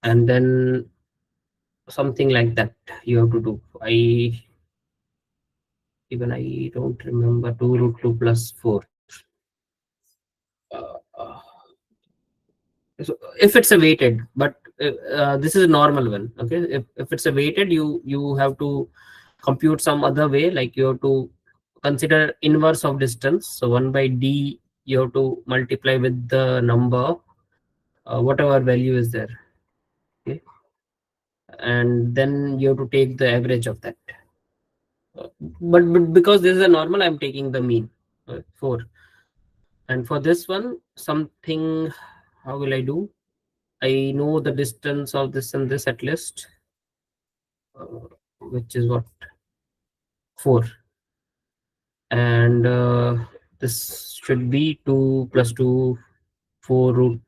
and then something like that you have to do. I don't remember. 2 root 2 plus 4. So if it's a weighted, but this is a normal one. Okay, if it's a weighted, you have to compute some other way, like you have to consider inverse of distance. So 1 by d you have to multiply with the number, whatever value is there. Okay, and then you have to take the average of that. But because this is a normal, I'm taking the mean, 4. And for this one, something, how will I do? I know the distance of this and this at least, which is what, 4. And this should be 2 plus 2, 4 root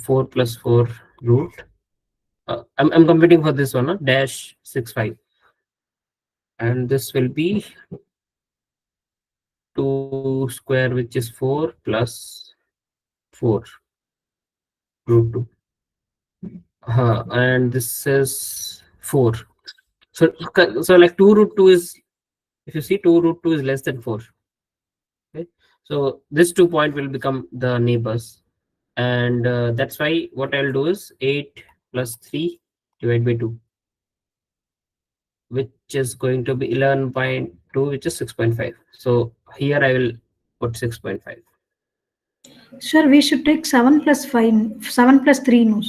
4 plus 4 root. I'm computing for this one, dash 65. And this will be 2 square, which is 4 plus 4 root 2. And this is 4. So like 2 root 2 is, if you see, 2 root 2 is less than 4. Okay, so this 2 point will become the neighbors, and that's why what I'll do is 8 plus 3 divided by 2, which is going to be 11.2, which is 6.5. So here I will put 6.5. Sure, we should take 7 plus 5, 7 plus 3, no,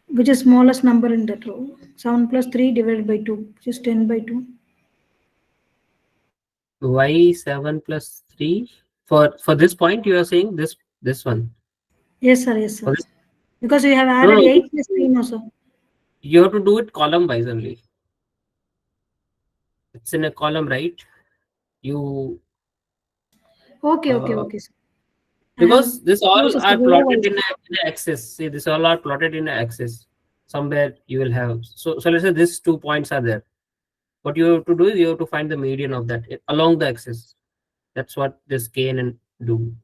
which is smallest number in that row. 7 plus 3 divided by 2, which is 10 by 2. Why 7 plus 3? For this point, you are saying this one? Yes, sir. Yes, sir. Because we have added 8 plus 3, no, sir. You have to do it column wise only. It's in a column, right? You. Okay, okay, sir. Because this all are plotted in an axis. See, this all are plotted in an axis. Somewhere you will have. So let's say these 2 points are there. What you have to do is you have to find the median of that along the axis. That's what this gain and do.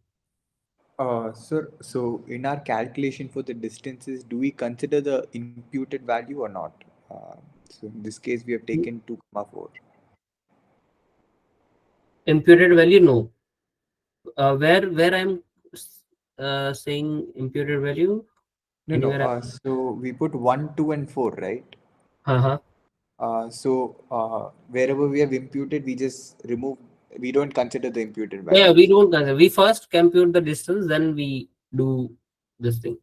Sir, so in our calculation for the distances, do we consider the imputed value or not? So in this case, we have taken 2,4. Imputed value, no. Where I'm saying imputed value? No. So we put 1, 2, and 4, right? So wherever we have imputed, we just remove. We don't consider the imputed value. Yeah, we don't consider. We first compute the distance, then we do this thing.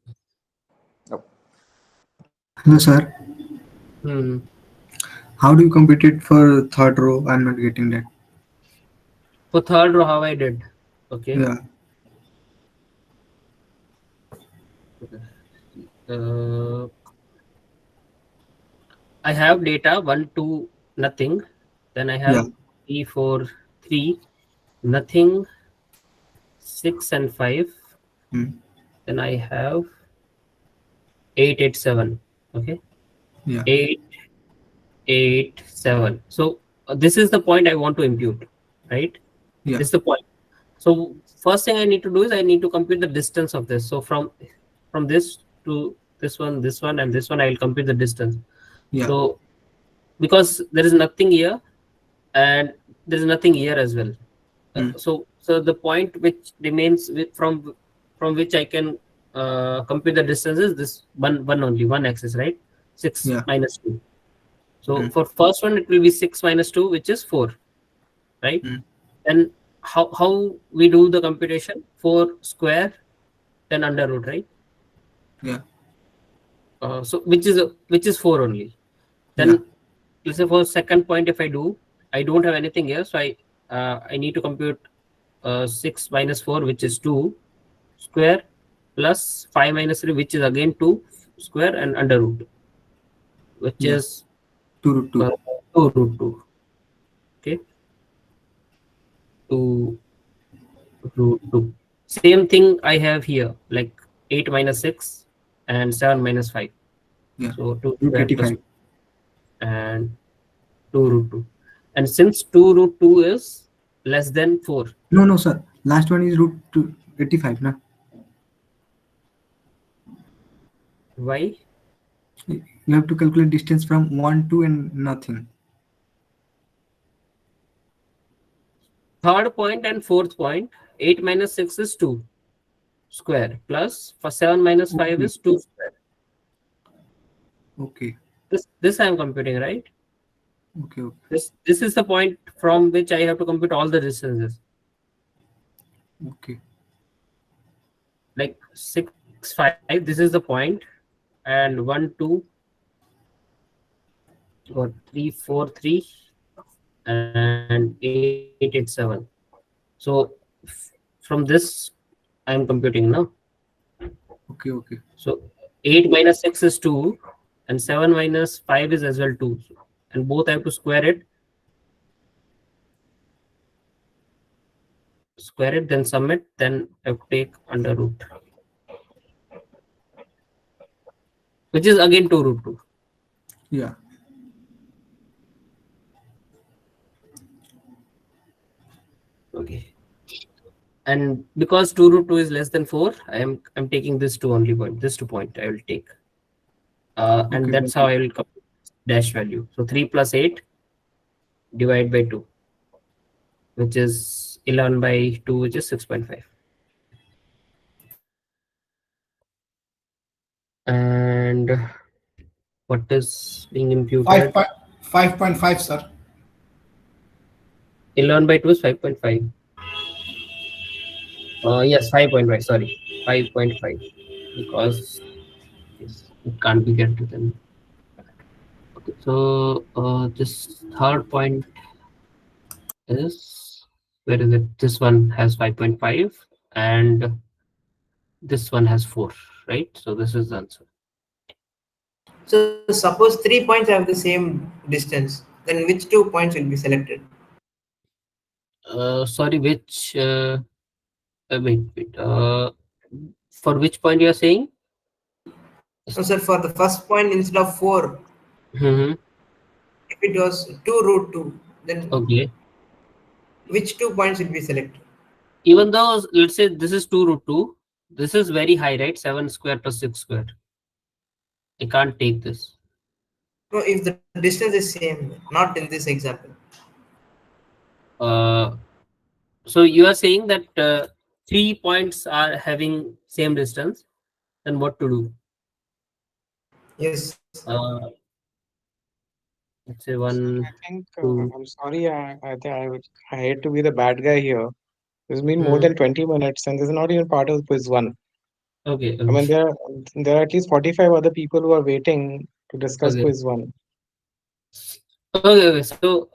Hello, sir. How do you compute it for third row? I'm not getting that. For third row, how I did? Okay. Yeah. I have data 1, 2, nothing. Then I have 3, 4, 3, nothing, 6 and 5. Then I have 8, 8, 7. Okay. Yeah. 8, 8, 7. So this is the point I want to impute, right? Yeah. This is the point. So first thing I need to do is I need to compute the distance of this. So from this to this one, and this one, I will compute the distance. Yeah. So because there is nothing here and there is nothing here as well. So the point which remains from which I can compute the distance is this one axis, right? 6 minus 2. So for first one, it will be 6 minus 2, which is 4, right? And how we do the computation? 4 square, then under root, right? Yeah. So which is 4 only. Then let's say for second point, if I don't have anything here, so I need to compute 6 minus 4, which is 2 square, plus 5 minus 3, which is again 2 square, and under root, which is 2 root 2. 2 root 2. Okay. 2 root 2. Same thing I have here, like 8 minus 6 and 7 minus 5. Yeah. So 2 root square 85. plus and 2 root 2. And since 2 root 2 is less than 4. No, sir. Last one is root 85, na? Why? You have to calculate distance from 1 to and nothing. Third point and fourth point, 8 minus 6 is 2 square, plus for 7 minus 5 Okay. is 2 square. Okay. This I am computing, right? Okay. Okay. This is the point from which I have to compute all the distances. Okay. Like 6, 5, this is the point, and 1, 2, or 3, 4, 3, and 8, 8, 7. So from this I am computing now. Okay. Okay. So 8 minus 6 is 2, and 7 minus 5 is as well 2, and both I have to square it, then sum it, then I have to take under root, which is again 2 root 2. Yeah. Okay. And because 2 root 2 is less than 4, I'm taking this 2 only point. This 2 point I will take. And Okay, that's how I will compute dash value. So 3 plus 8 divided by 2, which is 11 by 2, which is 6.5. And what is being imputed? 5.5, sir. 11 by 2 is 5.5. Yes, 5.5. Sorry, 5.5, because it can't be get to them. Okay, so this third point is, where is it? This one has 5.5 and this one has 4, right? So this is the answer. So suppose 3 points have the same distance, then which 2 points will be selected? Sorry, which wait, for which point you are saying? So sir, for the first point, instead of 4, Mm-hmm. if it was 2 root 2, then Okay. which 2 points will be selected? Even though, let's say this is 2 root 2, this is very high, right? 7 square plus 6 square. I can't take this. No, if the distance is same, not in this example. So you are saying that 3 points are having same distance, then what to do? Yes. Let's say 1, I think 2. I'm sorry. I hate to be the bad guy here. It's been more than 20 minutes, and this is not even part of quiz 1. Okay. I mean, there are at least 45 other people who are waiting to discuss Okay. quiz 1. Okay. So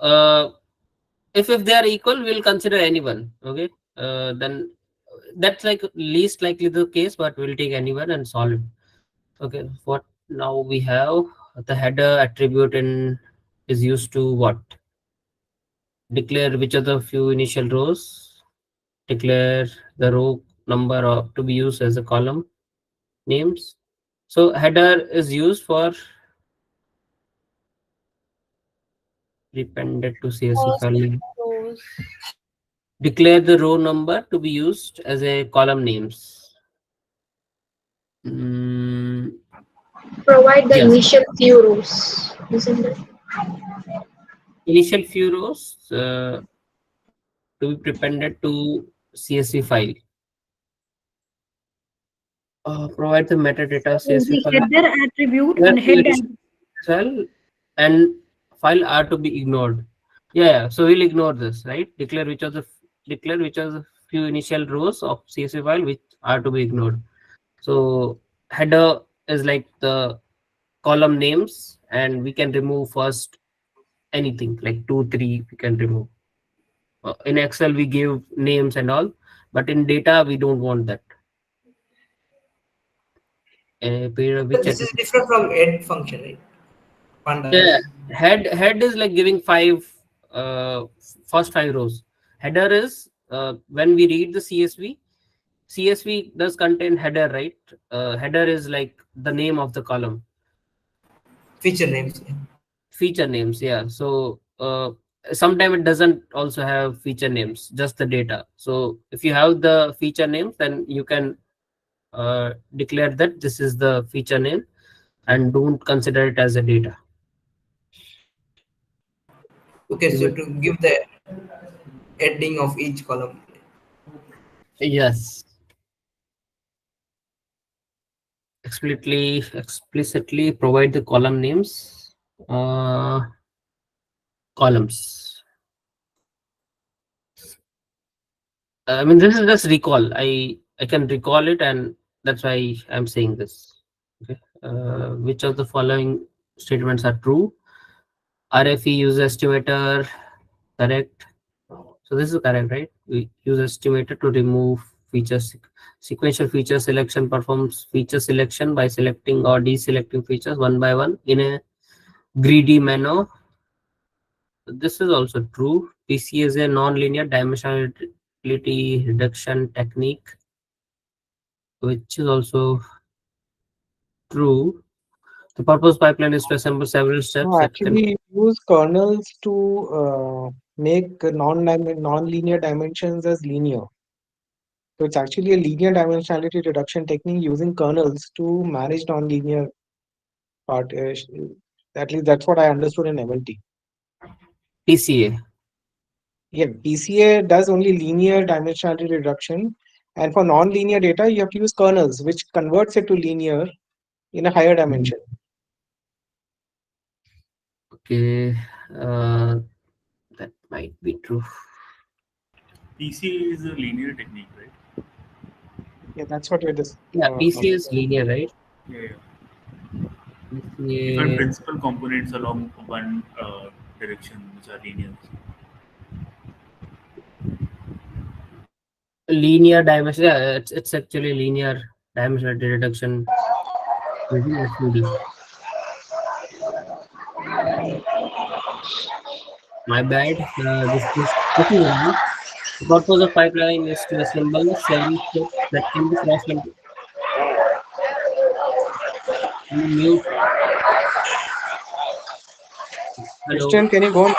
if they are equal, we'll consider anyone. Okay. Then that's like least likely the case, but we'll take anyone and solve it. Okay. What now we have? The header attribute is used to what? Declare which of the few initial rows. Declare the row number to be used as a column names. So header is used for appended to CSV file name. Declare the row number to be used as a column names. Provide the Yes. initial few rows, isn't it? Initial few rows to be appended to CSV file. Provide the metadata CSV The file. header attribute Where and head the cell and file are to be ignored. Yeah. So we'll ignore this, right? Declare which of the few initial rows of CSV file which are to be ignored. So header is like the column names, and we can remove first anything like 2, 3. We can remove. In Excel we give names and all, but in data we don't want that. This is different from head function, right? Yeah, Pandas. head is like giving first 5 rows. Header is when we read the CSV does contain header, right? Header is like the name of the column. Feature names. Yeah. Feature names, yeah. So sometimes it doesn't also have feature names, just the data. So if you have the feature names, then you can declare that this is the feature name. and don't consider it as a data. Okay, so to give the heading of each column. Yes. Explicitly provide the column names. Columns. I mean, this is just recall. I can recall it, and that's why I'm saying this. Okay. Which of the following statements are true? RFE use estimator, correct. So this is correct, right? We use estimator to remove features. Sequential feature selection performs feature selection by selecting or deselecting features one by one in a greedy manner. This is also true. PC is a non-linear dimensionality reduction technique, which is also true. The purpose pipeline is to assemble several steps No, that can. actually, use kernels to make non-linear dimensions as linear. So it's actually a linear dimensionality reduction technique using kernels to manage non-linear part. At least that's what I understood in MLT. PCA. Yeah, PCA does only linear dimensionality reduction, and for non-linear data, you have to use kernels, which converts it to linear in a higher dimension. Okay, that might be true. PCA is a linear technique, right? Yeah, that's what it is. Yeah, PCA is linear, right? Yeah. PCA. Different principal components along one direction, which are linear. Linear dimension. Yeah, it's actually linear dimensionality reduction using SVD. My bad. This is wrong. The purpose of pipeline is to assemble several steps that can be cross-linked. Mute. Hello. Christian, can you go on?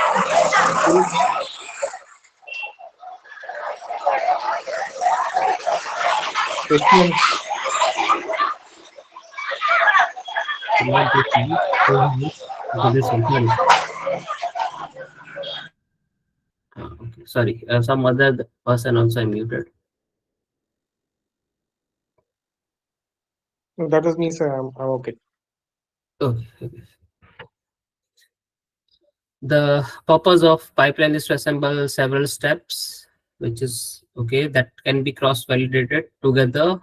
Christian. Not this one. Okay, this one. Sorry. Okay, sorry. Some other person also I muted. No, that was me, sir. I'm okay. Okay. The purpose of pipeline is to assemble several steps, which is okay, that can be cross-validated together,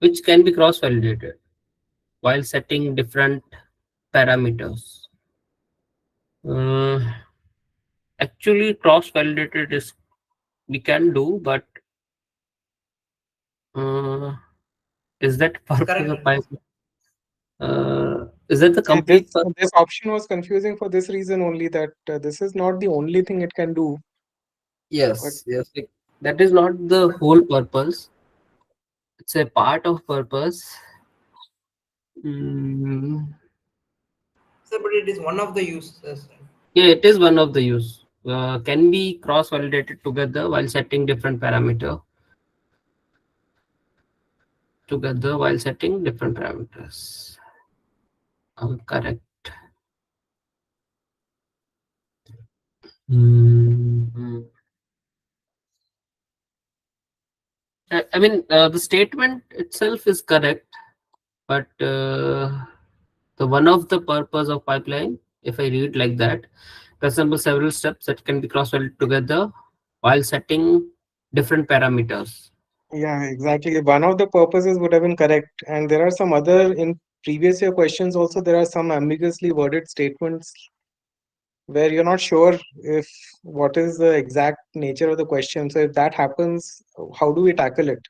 which can be cross-validated while setting different parameters. Actually, cross-validated is we can do, but is that purpose of pipeline? Is that the complete purpose? This option was confusing for this reason only, that this is not the only thing it can do. Yes, yes. That is not the whole purpose. It's a part of purpose. So, but it is one of the uses. Yeah, it is one of the use. Can be cross-validated together while setting different parameter. Together while setting different parameters. Correct. I mean, the statement itself is correct, but the one of the purpose of pipeline, if I read like that, to assemble several steps that can be cross-validated together while setting different parameters. Yeah, exactly. One of the purposes would have been correct. And there are some other, in previous year questions also, there are some ambiguously worded statements where you're not sure if what is the exact nature of the question. So if that happens, how do we tackle it?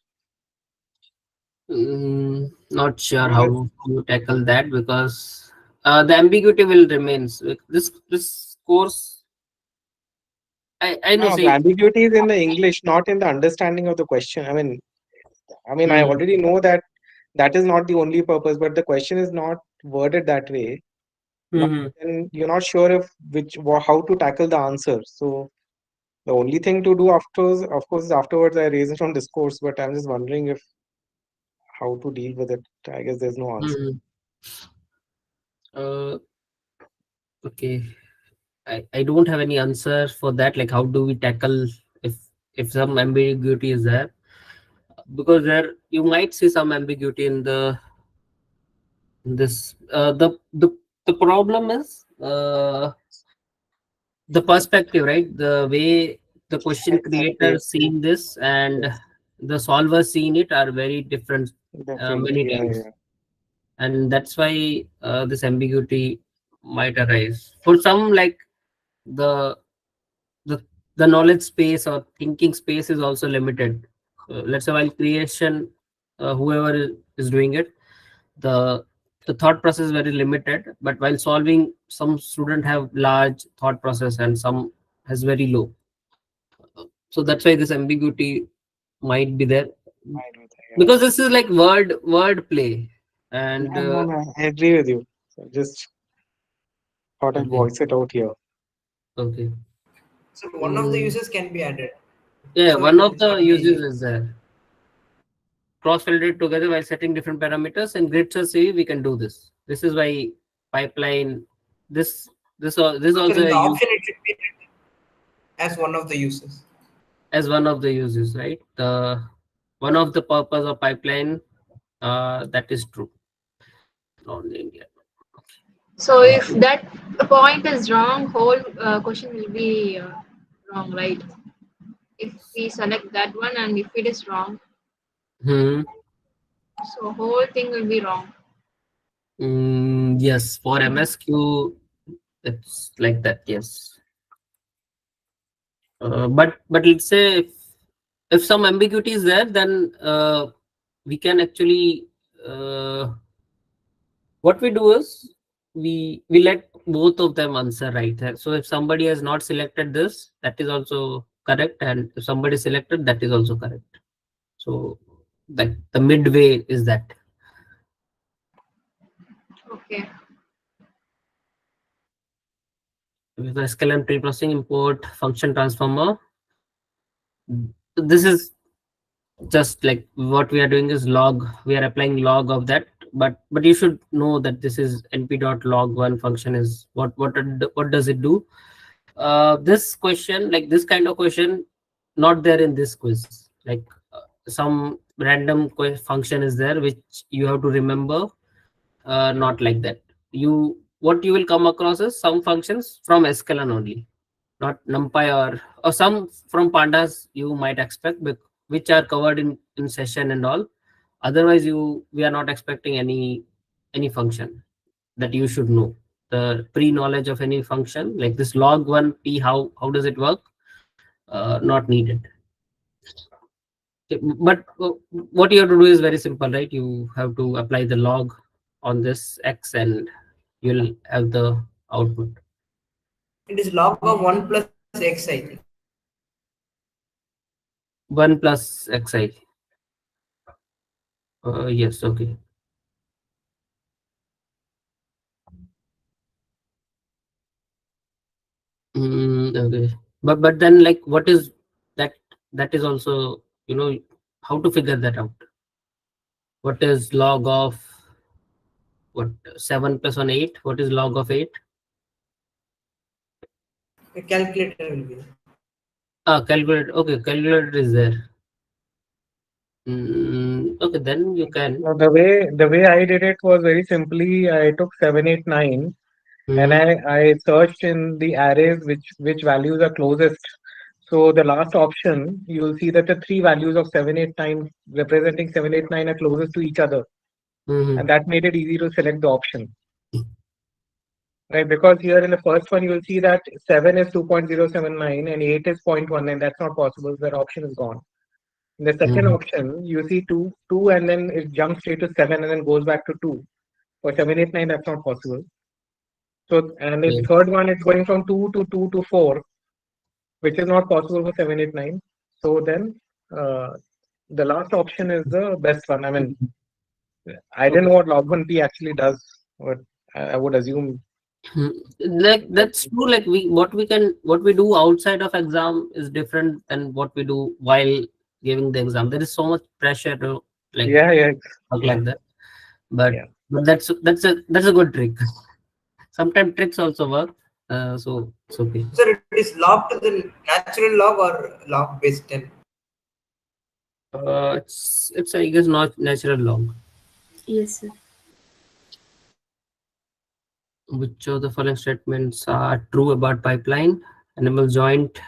Not sure how to tackle that, because the ambiguity will remain. So this course, I know. No, the See, ambiguity is in the English, not in the understanding of the question. I mean, I already know that that is not the only purpose, but the question is not worded that way. But then you're not sure if how to tackle the answer. So the only thing to do afterwards, of course, is afterwards I raise it on discourse. But I'm just wondering if how to deal with it. I guess there's no answer. Okay, I don't have any answer for that. Like, how do we tackle if some ambiguity is there? Because there you might see some ambiguity in this. The problem is the perspective, right? The way the question creator seen this and the solver seen it are very different many times, and that's why this ambiguity might arise for some. Like the the the knowledge space or thinking space is also limited. Let's say while creation, whoever is doing it, the thought process is very limited, but while solving, some student have large thought process and some has very low. So that's why this ambiguity might be there, because this is like word play. And I agree with you. So just thought I'd okay, voice it out here. okay. So one of the uses can be added. Yeah, So one of it's the not uses easy. is there. Cross-filtered together while setting different parameters and grid search CV, we can do this. This is why pipeline. This So also in the a use option, it should be written as one of the uses. as one of the uses, right? The one of the purpose of pipeline. That is true. Non-linear. So if that point is wrong, whole question will be wrong, right? If we select that one and if it is wrong, so whole thing will be wrong. Yes, for MSQ, it's like that. Yes. But let's say if some ambiguity is there, then we can actually what we do is we let both of them answer right. So if somebody has not selected this, that is also correct, and if somebody selected, that is also correct. So that the midway is that. Okay. With the sklearn pre-processing import function transformer, this is just like what we are doing is log. We are applying log of that, but you should know that this is np.log1 function is what does it do. This question, like this kind of question, not there in this quiz. Like some random function is there which you have to remember. Not like that. What you will come across is some functions from sklearn only, not numpy or some from pandas you might expect, which are covered in session and all. Otherwise we are not expecting any function that you should know. The pre-knowledge of any function like this log1 p, how does it work, not needed. Okay, but what you have to do is very simple, right? You have to apply the log on this x and you'll have the output. It is log of 1 plus x, I think. 1 plus xi. Yes, okay. Okay, but then like what is that? That is also, how to figure that out. What is log of what 7 plus 1 8? What is log of 8? A calculator will be. Calculator. Okay, calculator is there. Okay, then you can. The way I did it was very simply. I took 7, 8, 9, and I searched in the arrays which values are closest. So the last option, you will see that the three values of 7, 8, 9 representing 7, 8, 9 are closest to each other, and that made it easy to select the option. Right, because here in the first one you will see that 7 is 2.079 and 8 is 0.19. That's not possible. That option is gone. In the second option, you see 2, and then it jumps straight to 7 and then goes back to 2. For 7, 8, 9, that's not possible. So, and in the third one, it's going from 2 to 2 to 4, which is not possible for 7, 8, 9. So then the last option is the best one. I mean, I didn't know what log1p actually does, but I would assume. Like that's true. Like what we do outside of exam is different than what we do while giving the exam. There is so much pressure to like talk like that, but But that's a good trick. Sometimes tricks also work. So it's okay. Sir, it is log to the natural log or log base 10? It's I guess not natural log. Yes, sir. Which of the following statements are true about pipeline? Enable joint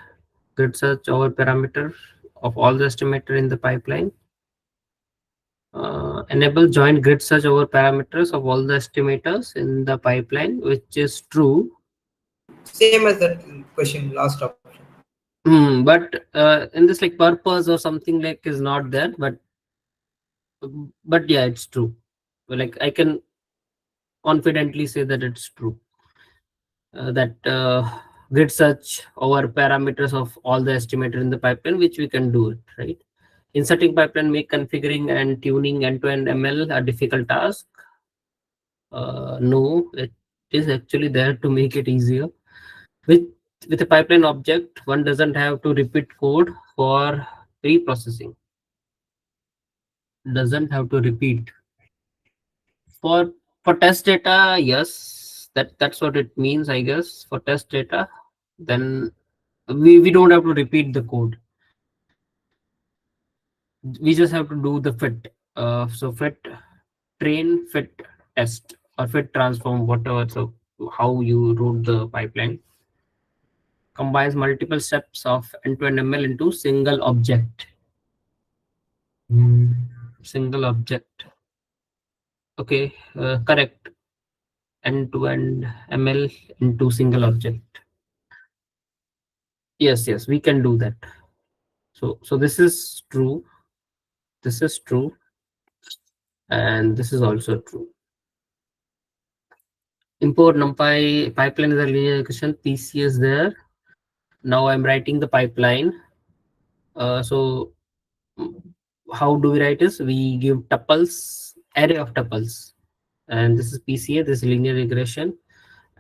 grid search over parameter of all the estimator in the pipeline. Enable joint grid search over parameters of all the estimators in the pipeline, which is true. Same as that question, last option. But in this like purpose or something like is not there, but yeah, it's true. Like I can confidently say that it's true. That grid search over parameters of all the estimator in the pipeline, which we can do it, right? Inserting pipeline make configuring and tuning end-to-end ML a difficult task. No, it is actually there to make it easier. With a pipeline object, one doesn't have to repeat code for pre-processing. Doesn't have to repeat. For test data, yes, that's what it means, I guess. For test data, then we don't have to repeat the code. We just have to do the fit. So fit train, fit test, or fit transform, whatever. So how you wrote the pipeline combines multiple steps of end-to-end ML into single object. Single object. Okay, correct. End-to-end ML into single object. Yes, we can do that. So this is true. This is true. And this is also true. Import NumPy pipeline is a linear regression. PC is there. Now I'm writing the pipeline. So how do we write this? We give tuples, array of tuples, and this is PCA. This is linear regression,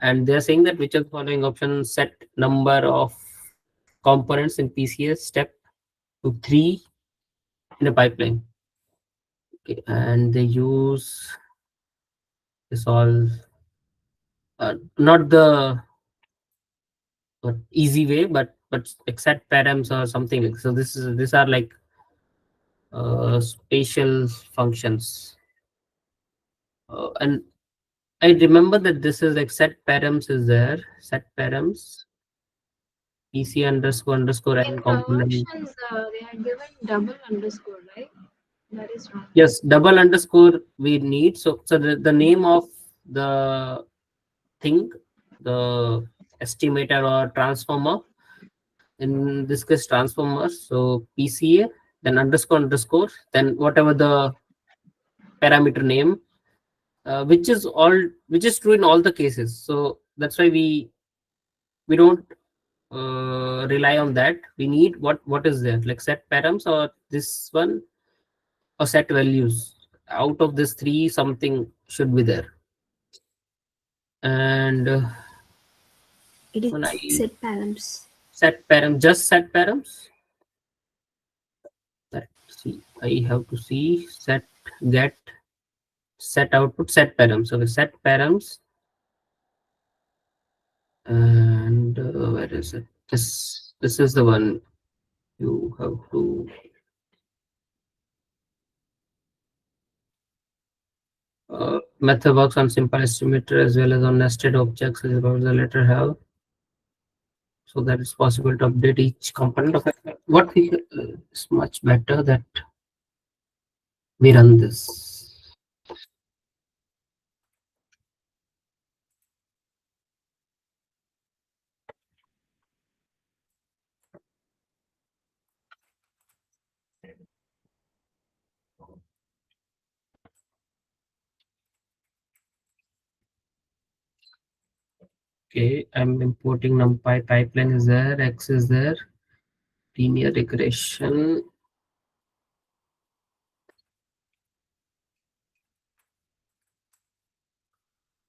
and they're saying that which of the following options set number of components in PCA step to 3 in a pipeline. Okay, and they use this all not the easy way, but set params or something like so. These are like spatial functions, and I remember that this is like set params is there. Set params PC underscore In n component. options, they are given double underscore, right? That is wrong. Yes, double underscore we need. So the name of the thing, the estimator or transformer, in this case transformer. So PCA, then underscore, then whatever the parameter name, which is true in all the cases. So that's why we don't rely on that. We need what is there, like set params or this one, or set values. Out of this 3, something should be there. And It is when I set params. Set param, just set params. Let's see. I have to see set get set output set params. So we set params, and where is it? This is the one you have to. Method works on simple estimator as well as on nested objects as well as the letter have. So that it's possible to update each component of it. What we is much better that we run this. Okay, I'm importing NumPy pipeline is there, X is there, linear regression.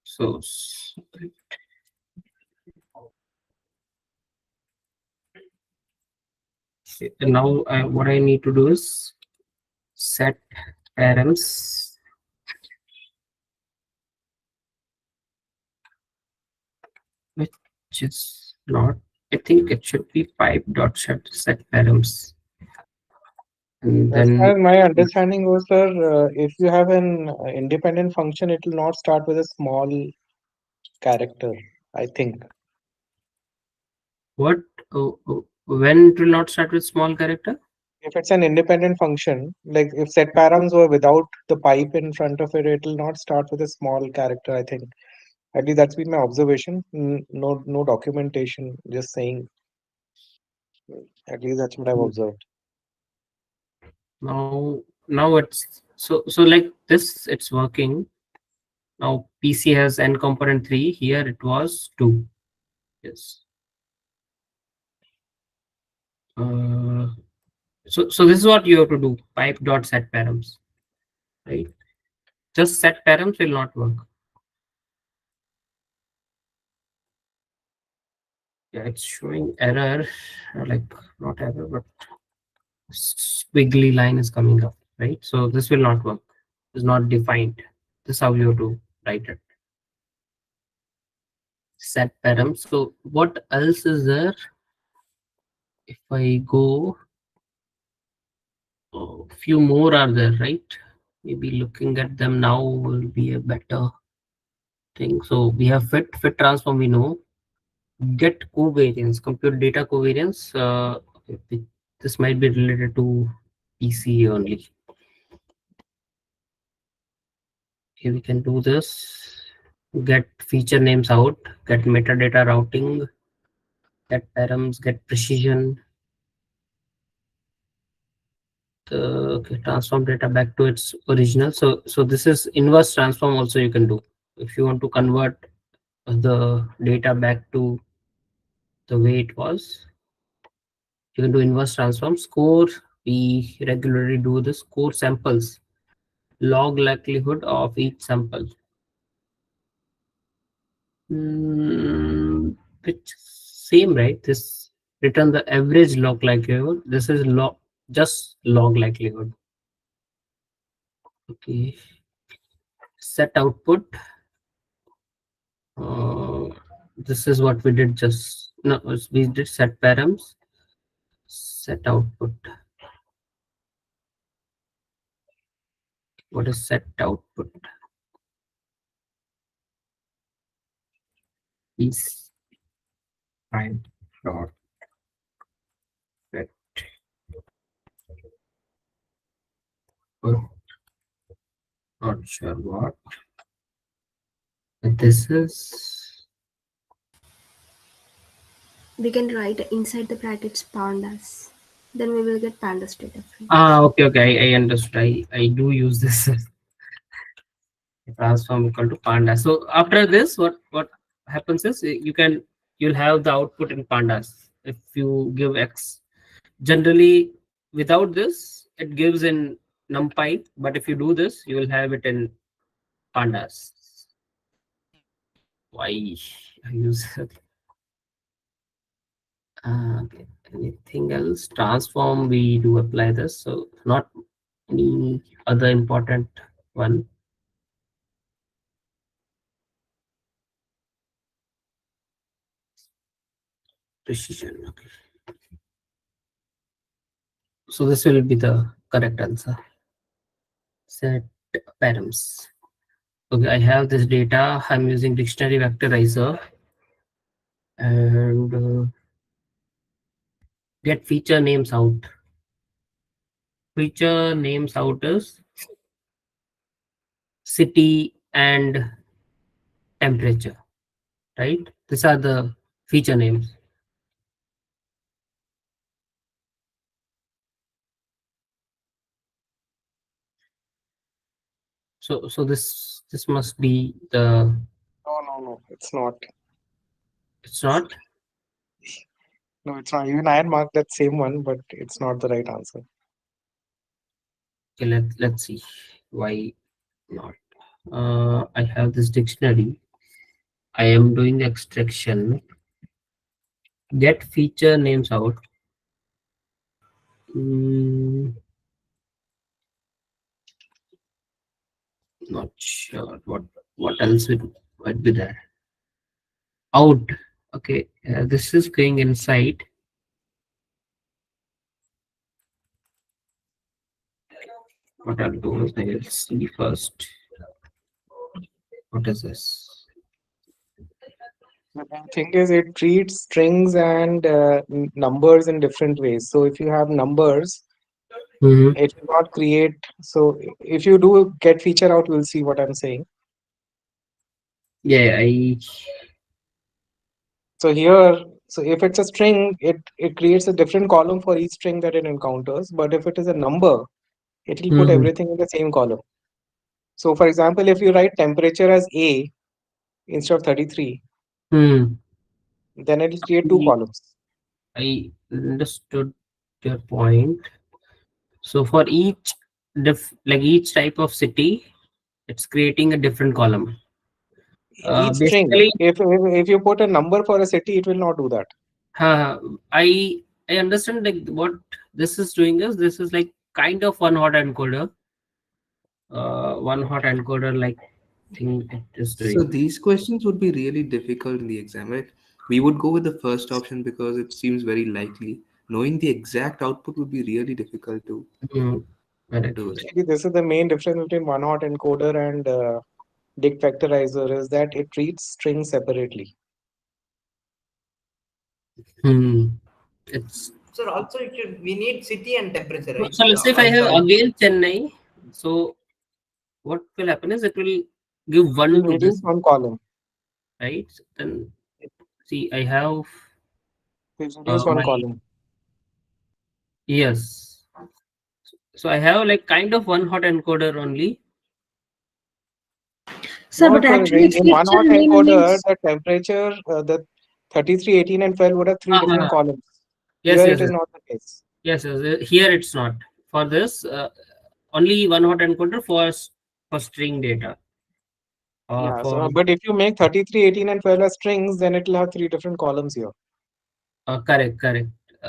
So and now what I need to do is set params which is not. I think it should be pipe dot set params. And As far as then my understanding goes, sir, if you have an independent function, it will not start with a small character, I think. what? When it will not start with small character? If it's an independent function, like if set params were without the pipe in front of it, it will not start with a small character, I think. At least that's been my observation. No documentation, just saying. At least that's what I've observed. Now it's so like this, it's working. Now PC has n component 3. Here it was 2. Yes. So this is what you have to do. Pipe dot set params, right? Just set params will not work. Yeah, it's showing error, like not error, but squiggly line is coming up, right? So this will not work. It's not defined. This is how you have to write it. Set params. So what else is there? If I go, a few more are there, right? Maybe looking at them now will be a better thing. So we have fit transform, we know. Get covariance, compute data covariance. Okay, this might be related to PC only. Okay, we can do this. Get feature names out, get metadata routing, get params, get precision. Okay, transform data back to its original. So this is inverse transform also you can do. If you want to convert the data back to the way it was, you can do inverse transform. Score, we regularly do the score samples, log likelihood of each sample. Which same, right? This return the average log likelihood. This is just log likelihood. Okay. Set output. This is what we did just no, we did set params. Set output. What is set output? Is prime dot set not sure what. But this is We can write inside the brackets pandas. Then we will get pandas data frame. okay. I understood. I do use this transform equal to panda. So after this, what happens is you'll have the output in pandas if you give x. Generally, without this, it gives in numpy, but if you do this, you will have it in pandas. Why I use it? Okay. Anything else? Transform, we do apply this, so not any other important one. Precision. Okay. So this will be the correct answer. Set params. Okay, I have this data. I'm using dictionary vectorizer and get feature names out. Feature names out is city and temperature, right? These are the feature names. So this must be the. No, it's not. It's not. No, it's not. Even I had marked that same one, but it's not the right answer. Okay, let's see why not. I have this dictionary. I am doing extraction. Get feature names out. Not sure what else might be there. Out. Okay, this is going inside. What I'll do is I'll see first. What is this? The thing is, it treats strings and numbers in different ways. So if you have numbers, it will not create. So if you do get feature out, we'll see what I'm saying. Yeah, So here, so if it's a string, it creates a different column for each string that it encounters. But if it is a number, it will put everything in the same column. So for example, if you write temperature as A instead of 33, then it will create two columns. I understood your point. So for each each type of city, it's creating a different column. Each string, Basically, if you put a number for a city, it will not do that. I understand like what this is doing is this is like kind of one hot encoder. One hot encoder like thing it is doing. So these questions would be really difficult in the exam, right? We would go with the first option because it seems very likely. Knowing the exact output would be really difficult to do it. Actually, this is the main difference between one hot encoder and Dick factorizer is that it treats strings separately. It's So also we need city and temperature, right? so let's say if I have again Chennai, so what will happen is it will give one to reduce this one column, right? Then see I have reduce one column. Yes. So I have like kind of one hot encoder only. Sir, Not but for actually in one hot feature name encoder, means the temperature, the 33, 18, and 12 would have three different columns. Yes, Here yes, it is yes. not the case. Yes, here it's not. For this, only one hot encoder for string data. Yeah, so, but if you make 33, 18, and 12 as strings, then it will have three different columns here. Correct.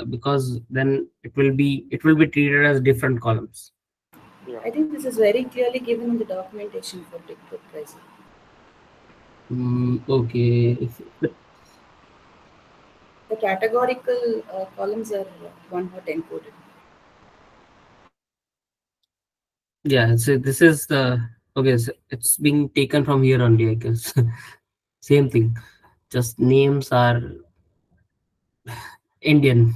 Because then it will be treated as different columns. I think this is very clearly given in the documentation for Dick pricing. Okay. The categorical columns are one hot encoded. Yeah, so this is the okay. So it's being taken from here only, I guess. Same thing, just names are Indian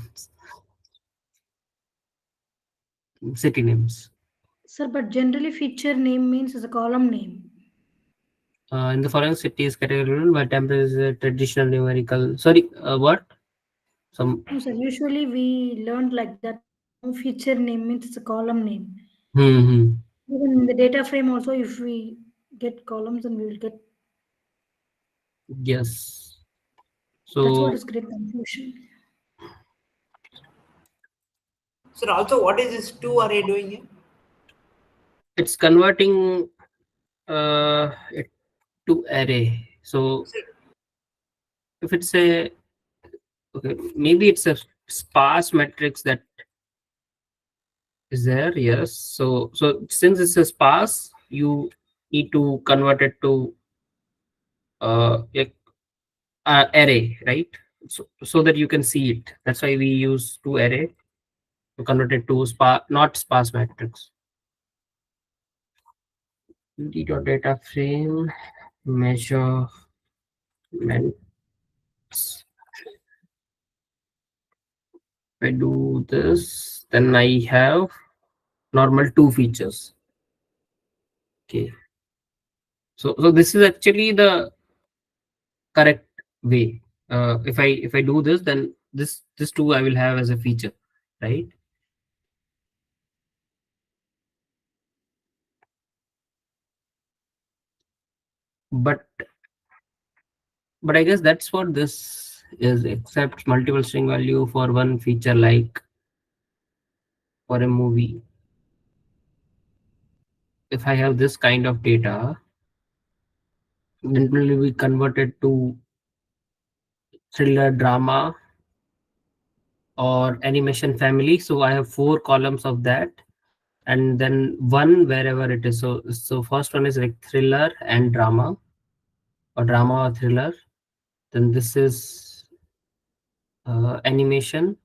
city names. Sir, but generally feature name means is a column name. In the following cities category, by temperature is a traditional numerical. Sorry, what? Some. No, sir. Usually we learned like that. No feature name means it's a column name. Even in the data frame also, if we get columns, then we will get. Yes. That's what So is great confusion. So also, what is this two array doing here? it's converting it to array. So if it's a okay, maybe it's a sparse matrix that is there. Yes. So since it's a sparse, you need to convert it to array, right? So that you can see it. That's why we use to array to convert it to not sparse matrix. Data frame measurements. If I do this, then I have normal two features. Okay. So this is actually the correct way. If I do this, then this two I will have as a feature, right? But I guess that's what this is, except multiple string value for one feature, like for a movie. If I have this kind of data, then it will be converted to thriller, drama, or animation family. So I have 4 columns of that, and then one wherever it is. So first one is like thriller and drama, or drama or thriller. Then this is animation,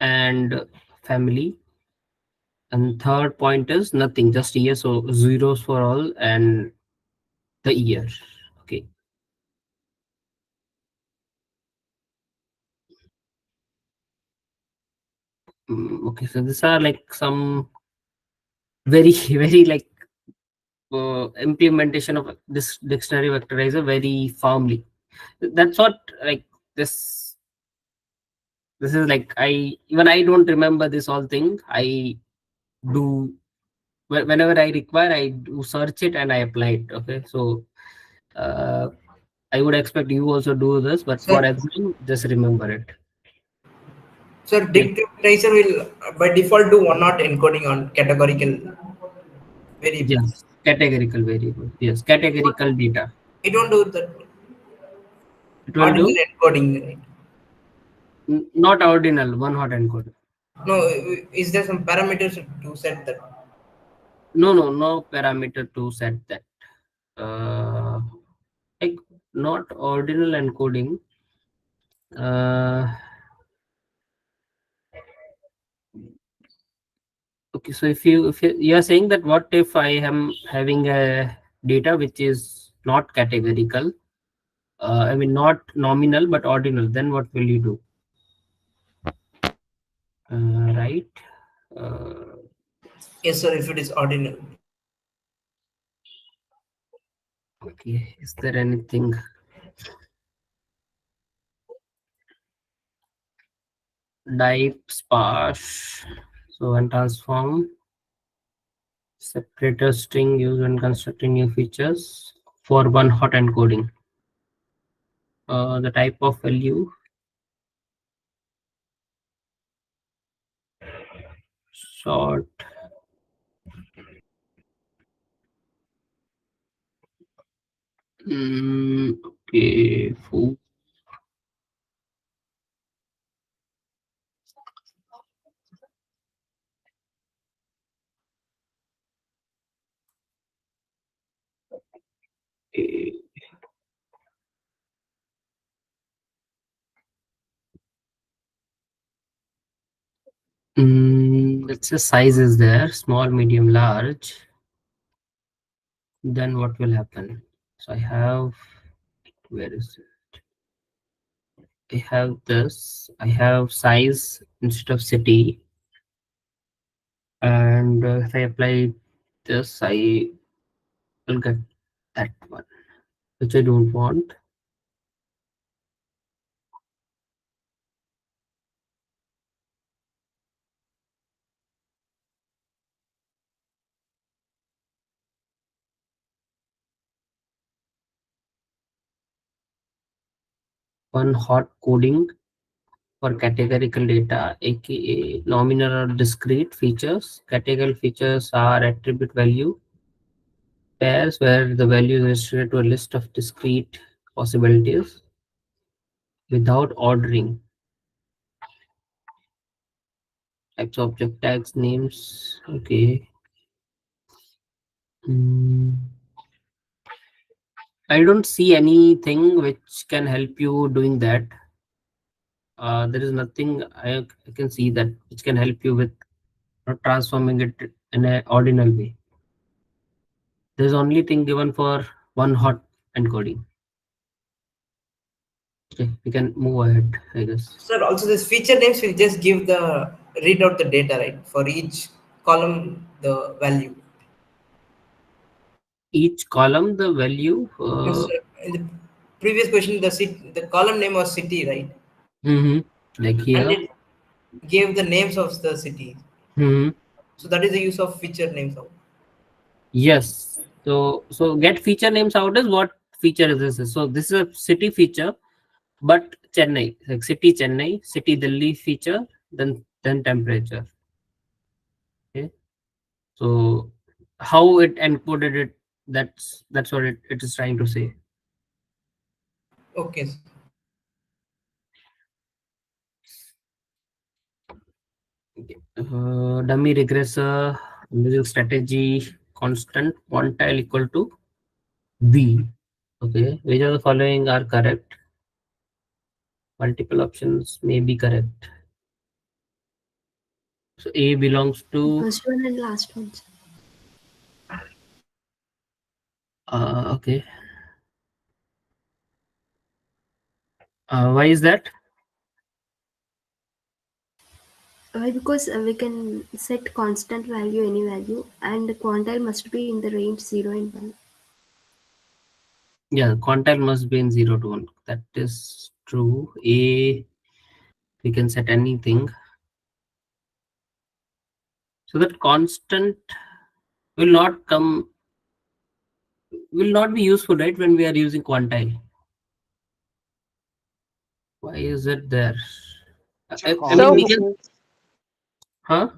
and family. And third point is nothing, just year, so zeros for all and the year. Okay. Okay, so these are like some very very like implementation of this dictionary vectorizer very firmly. That's what like this is like I don't remember this whole thing. I do whenever I require, I do search it and I apply it. Okay, so I would expect you also do this, but for Sir, everything, just remember it. sir, dictator will by default do one not encoding on categorical variables. Yes, categorical variable. Yes, categorical data. It won't do that It will ordinal do encoding, right? not ordinal, one hot encoder. No, is there some parameters to set that? No parameter to set that. Like not ordinal encoding. Okay, so if you are saying that what if I am having a data which is not categorical, I mean not nominal but ordinal, then what will you do? Right? Yes, sir. If it is ordinal. Okay, is there anything? Type sparse. So and transform separator string used when constructing new features for one hot encoding. The type of value short okay full. Let's say size is there, small, medium, large. Then what will happen? So I have, where is it? I have this. I have size instead of city. And if I apply this, I will get that one, which I don't want. One hot coding for categorical data, aka nominal or discrete features. Categorical features are attribute value pairs where the value is restricted to a list of discrete possibilities without ordering. Types of object tags, names. Okay. I don't see anything which can help you doing that. There is nothing I can see that which can help you with transforming it in an ordinal way. There's only thing given for one hot encoding. Okay, we can move ahead, I guess. Sir, also this feature names will just give the read out the data, right? For each column, the value. Each column, the value. Yes, sir. In the previous question, the column name was city, right? Like here. And it gave the names of the city. So that is the use of feature names out. Yes. So get feature names out is what feature is this? So this is a city feature, but Chennai, like city Chennai, city Delhi feature, then temperature. Okay. So how it encoded it, that's what it is trying to say. Okay. Dummy regressor using strategy constant quantile equal to b. Okay, which of the following are correct? Multiple options may be correct. So A belongs to First one and last one. okay. Why is that? Why? Because we can set constant value, any value, and the quantile must be in the range 0 and 1. Yeah, quantile must be in 0 to 1. That is true. A, we can set anything. So that constant will not be useful, right, when we are using quantile. Why is it there? I mean, we can. Huh?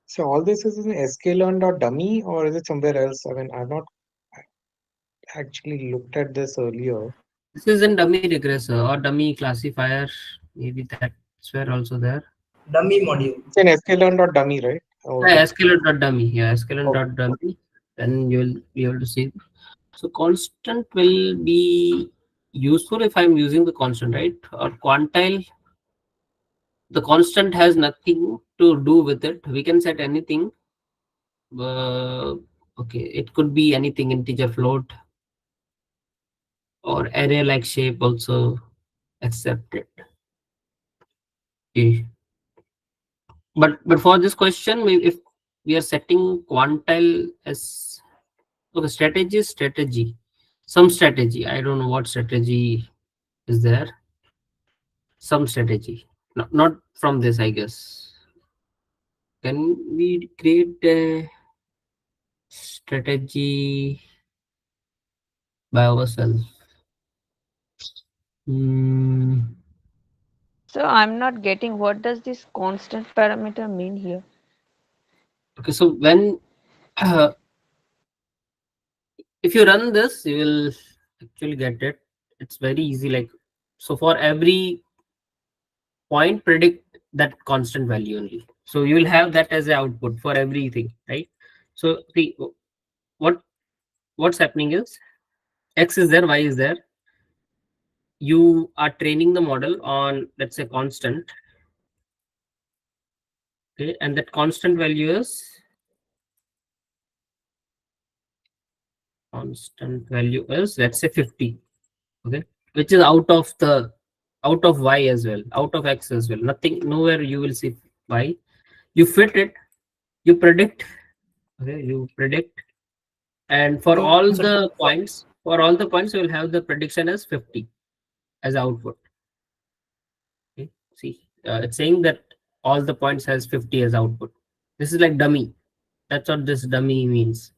So all this is in sklearn.dummy or is it somewhere else? I mean, I've not actually looked at this earlier. This is in dummy regressor or dummy classifier. Maybe that's where also there. Dummy module. It's in sklearn.dummy, right? Yeah, sklearn.dummy. Yeah, sklearn.dummy. Then you will be able to see. So constant will be useful if I'm using the constant, right? Or quantile. The constant has nothing to do with it. We can set anything. Okay, it could be anything, integer, float, or array like shape also accepted. Okay. But for this question, if we are setting quantile as okay, strategy, some strategy. I don't know what strategy is there. Some strategy, not from this, I guess. Can we create a strategy by ourselves? So I'm not getting what does this constant parameter mean here? Okay, so when if you run this, you will actually get it. It's very easy. Like, so for every point, predict that constant value only. So you will have that as an output for everything, right? So see what's happening is x is there, y is there. You are training the model on, let's say, constant. Okay, and that constant value is let's say 50. Okay, which is out of y as well, out of x as well. Nothing, nowhere you will see y. You fit it, you predict. Okay, you predict, and for all the points, you will have the prediction as 50 as output. Okay, see, it's saying that all the points has 50 as output. This is like dummy. That's what this dummy means.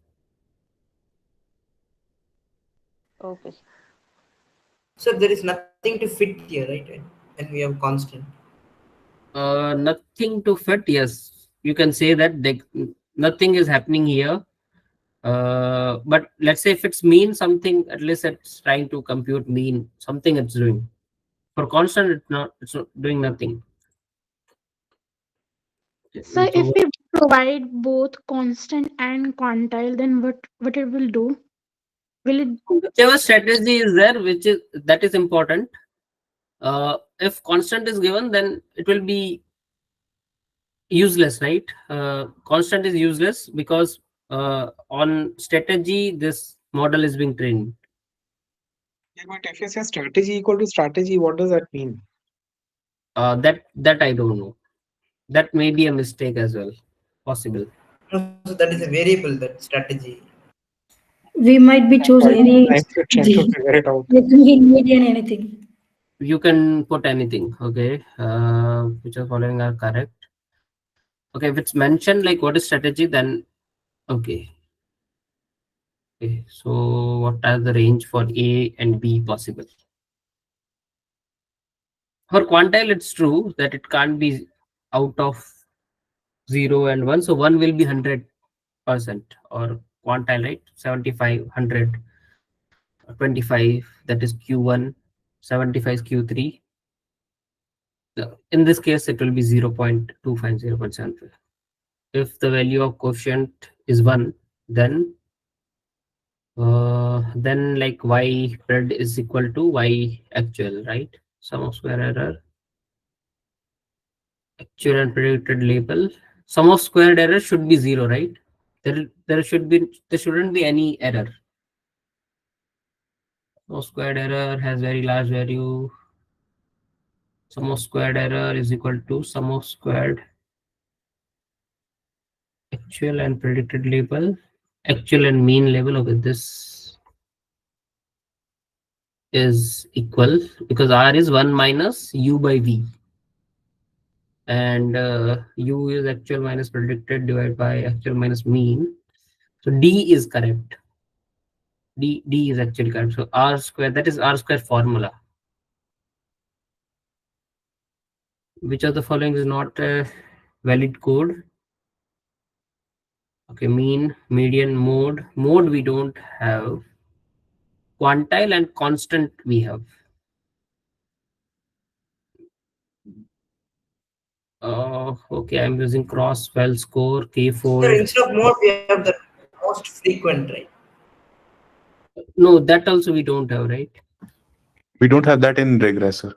Okay. So there is nothing to fit here, right? And we have constant. Nothing to fit. Yes, you can say that nothing is happening here. But let's say if it's mean something, at least it's trying to compute mean something it's doing. For constant, it's not doing nothing. So if we provide both constant and quantile, then what it will do? Will it? Whichever strategy is there, that is important. If constant is given, then it will be useless, right? Constant is useless because on strategy this model is being trained. Yeah, but if you say strategy equal to strategy, what does that mean? That I don't know. That may be a mistake as well, possible. No, so that is a variable, that strategy. We might be choosing any to figure it out. median anything. You can put anything. Okay, which are following are correct. Okay, if it's mentioned like what is strategy, then okay. Okay, so what are the range for A and B possible? For quantile, it's true that it can't be out of 0 and 1. So 1 will be 100%, or quantile, right? 75, 100, 25, that is Q1, 75 is Q3. In this case, it will be 0.25, 0.75. If the value of coefficient is 1, then like y pred is equal to y actual, right? sum of square error, actual and predicted label. Sum of squared error should be 0, right? There shouldn't be any error. So squared error has very large value. Sum of squared error is equal to sum of squared actual and predicted label, actual and mean label. Okay, this is equal because R is 1 minus U by V, and U is actual minus predicted divided by actual minus mean. So D is correct. D is actually correct. So R square, that is R square formula. Which of the following is not a valid code? Okay, mean, median, mode. Mode we don't have. Quantile and constant we have. Okay, I'm using cross-well score, Sir, k-fold. instead of mode, we have the most frequent, right? No, that also we don't have, right? We don't have that in regressor.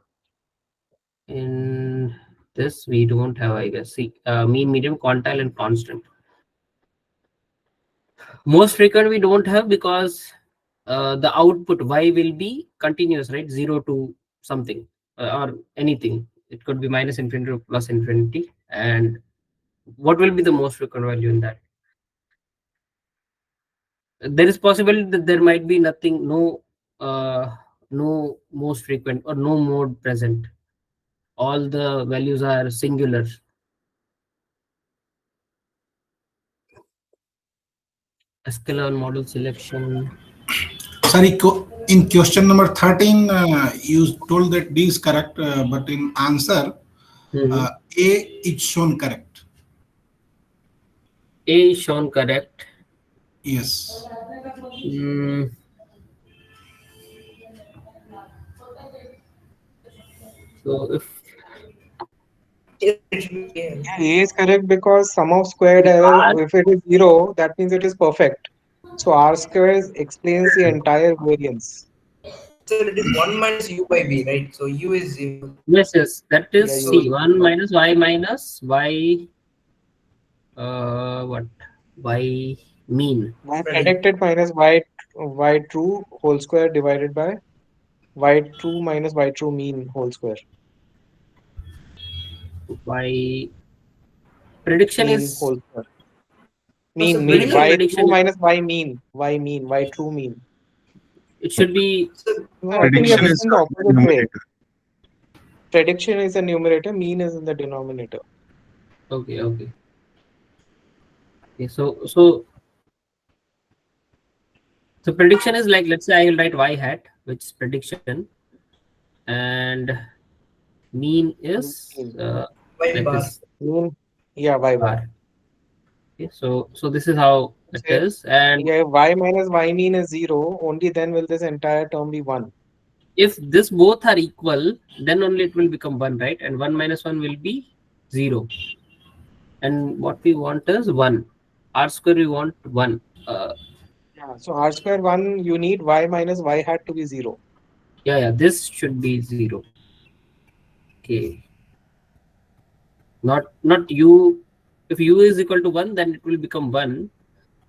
In this, we don't have, I guess. See, mean, median, quantile, and constant. Most frequent we don't have because the output y will be continuous, right? 0 to something or anything. It could be minus infinity or plus infinity. And what will be the most frequent value in that? There is possibility that there might be nothing, no most frequent or no mode present. All the values are singular. SQL model selection. Sorry, in question number 13, you told that D is correct, but in answer, A is shown correct. A is shown correct. Yes. So if Yeah, A is correct because sum of squared error, if it is 0, that means it is perfect. So R square explains the entire variance. So it is 1 minus U by V, right? So U is 0. Yes, that is Yeah, C. 1 minus y what? Y mean. Y predicted minus y true whole square divided by y true minus y true mean whole square. Y prediction mean is whole square. So Mean y prediction true minus y mean y true mean. It should be. No, I think you have written the opposite way. Prediction is the numerator, mean is in the denominator. Okay. Okay. So prediction is like, let's say I will write y hat, which is prediction, and mean is like this. Mean, yeah, y bar. Okay, so this is how it is, and yeah, y minus y mean is 0. Only then will this entire term be 1. If this both are equal, then only it will become 1, right? And 1 minus 1 will be 0. And what we want is 1. R square we want 1. Yeah, so R square 1, you need y minus y hat to be 0. Yeah, this should be 0. Okay. Not u. If u is equal to 1, then it will become 1.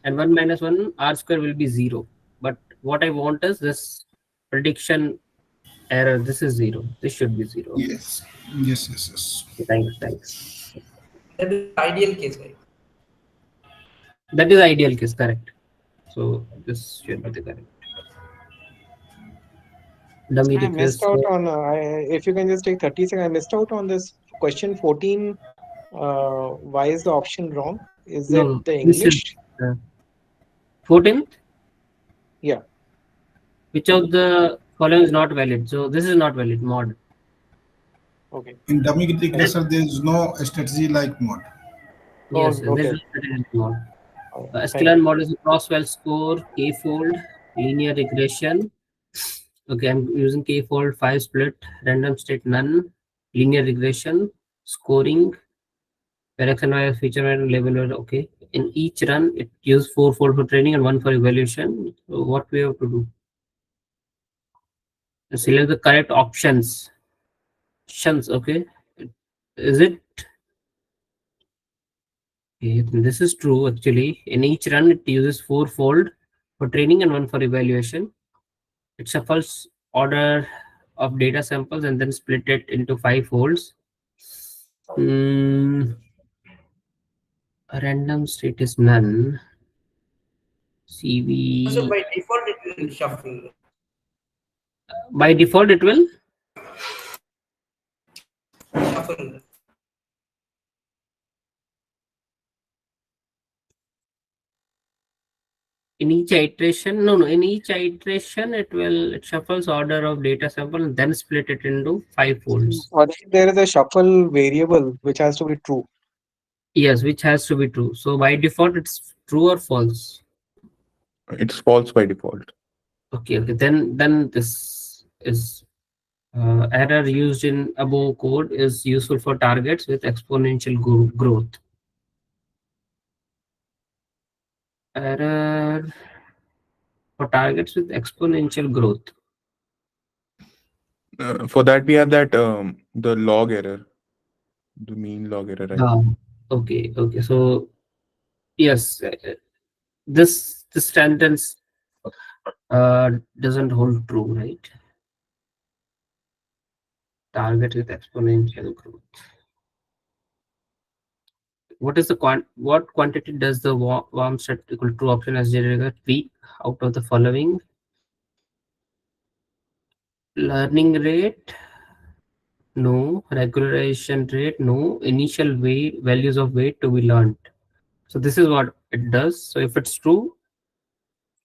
And 1 minus 1, R square will be 0. But what I want is this prediction error. This is 0. This should be 0. Yes. Thanks. That is ideal case, right? That is ideal case, correct. So this should be the correct. Dummy I missed out on, if you can just take 30 seconds, I missed out on this question 14. Why is the option wrong? Is it the English? 14th? Yeah. Which of the following is not valid? So this is not valid, mod. Okay. In dummy regressor, there is no strategy like mod. Yes, okay. this is mod. Session1 mod is a cross-well score, k-fold, linear regression. Okay, I'm using k-fold, 5 split, random state none, linear regression, scoring, where x and y are feature and label. Okay, in each run, it uses 4-fold for training and 1 for evaluation. So what we have to do? Select the correct options. iterations. Okay, is it? Okay, this is true actually. In each run, it uses 4-fold for training and 1 for evaluation. It shuffles order of data samples and then split it into 5 folds. A random state is none. CV. So by default, it will shuffle. By default, it will shuffle. In each iteration, in each iteration, it shuffles order of data sample and then split it into 5 folds. Or there is a shuffle variable which has to be true. Yes, which has to be true. So by default, it's true or false. It's false by default. Okay. Then this is error used in above code is useful for targets with exponential growth. Error for targets with exponential growth. For that, we have that the log error, the mean log error, right? Okay. So yes, this sentence doesn't hold true, right? Target with exponential growth. What is the what quantity does the warm set equal true option as generated? 3 out of the following: learning rate, no; regularization rate, no; initial values of weight to be learned. So this is what it does. So if it's true,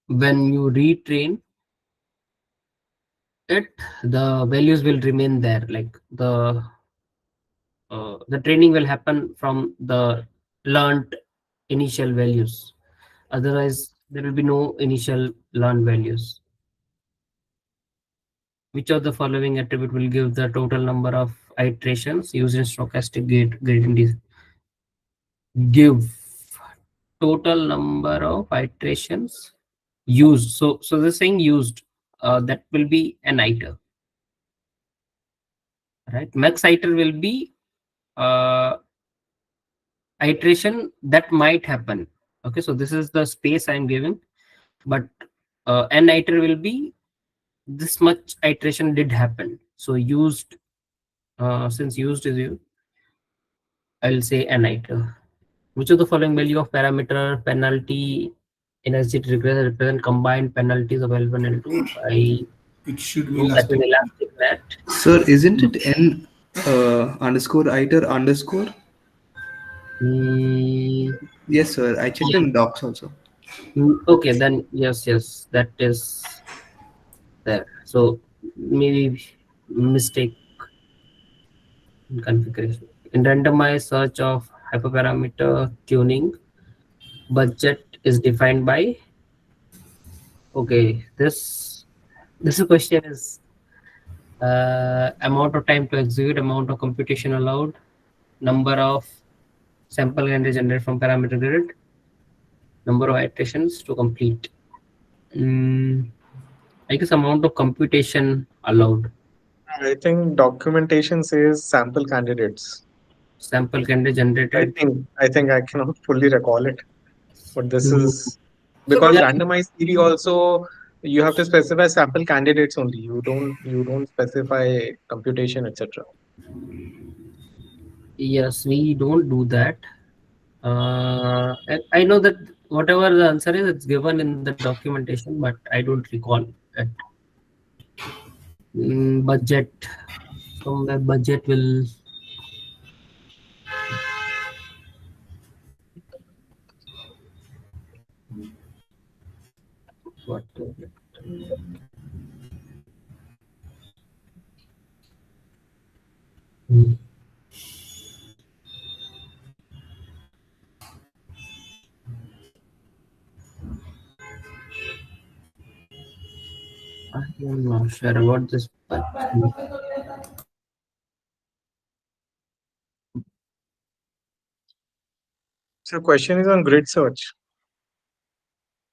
when you retrain it, the values will remain there. Like the training will happen from the learned initial values. Otherwise, there will be no initial learned values. Which of the following attribute will give the total number of iterations used in stochastic gradient? Give total number of iterations used. So the saying used, that will be an iter, right? Max iter will be iteration that might happen. Okay, so this is the space I'm giving, but an iter will be this much iteration did happen. So used, since used is used, I'll say an iter. Which of the following value of parameter, penalty, energy represent combined penalties available into It should be as an elastic. elastic net? Sir, isn't it n underscore iter underscore? Yes, sir. I checked in docs also. Okay, then yes, that is there. So maybe mistake in configuration. In randomized search of hyperparameter tuning, budget is defined by. Okay, this question is amount of time to execute, amount of computation allowed, number of sample candidates generated from parameter grid, number of iterations to complete. I guess amount of computation allowed. I think documentation says sample candidates. Sample candidate generated. I think I cannot fully recall it, but this Mhm. is because randomized theory also you have to specify sample candidates only. You don't specify computation, etc. Yes, we don't do that. I know that whatever the answer is, it's given in the documentation, but I don't recall it. Budget. Somewhere budget will. What? I am not sure about this, but So question is on grid search.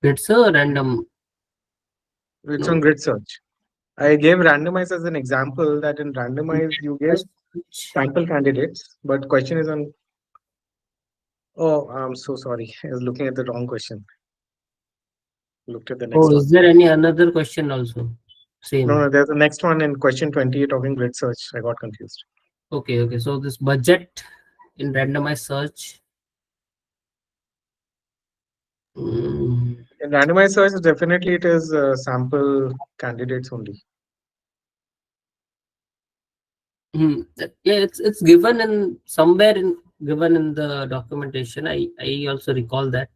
it's a random. It's on grid search. I gave randomize as an example that in randomize you give sample candidates, but question is on. Oh, I'm so sorry. I was looking at the wrong question. Looked at the next Oh, one. is there any another question also? Same. No, there's the next one in question 20. You're talking grid search. I got confused. Okay. So this budget in randomized search. In randomized search, definitely it is sample candidates only. Yeah, it's given in somewhere given in the documentation. I also recall that,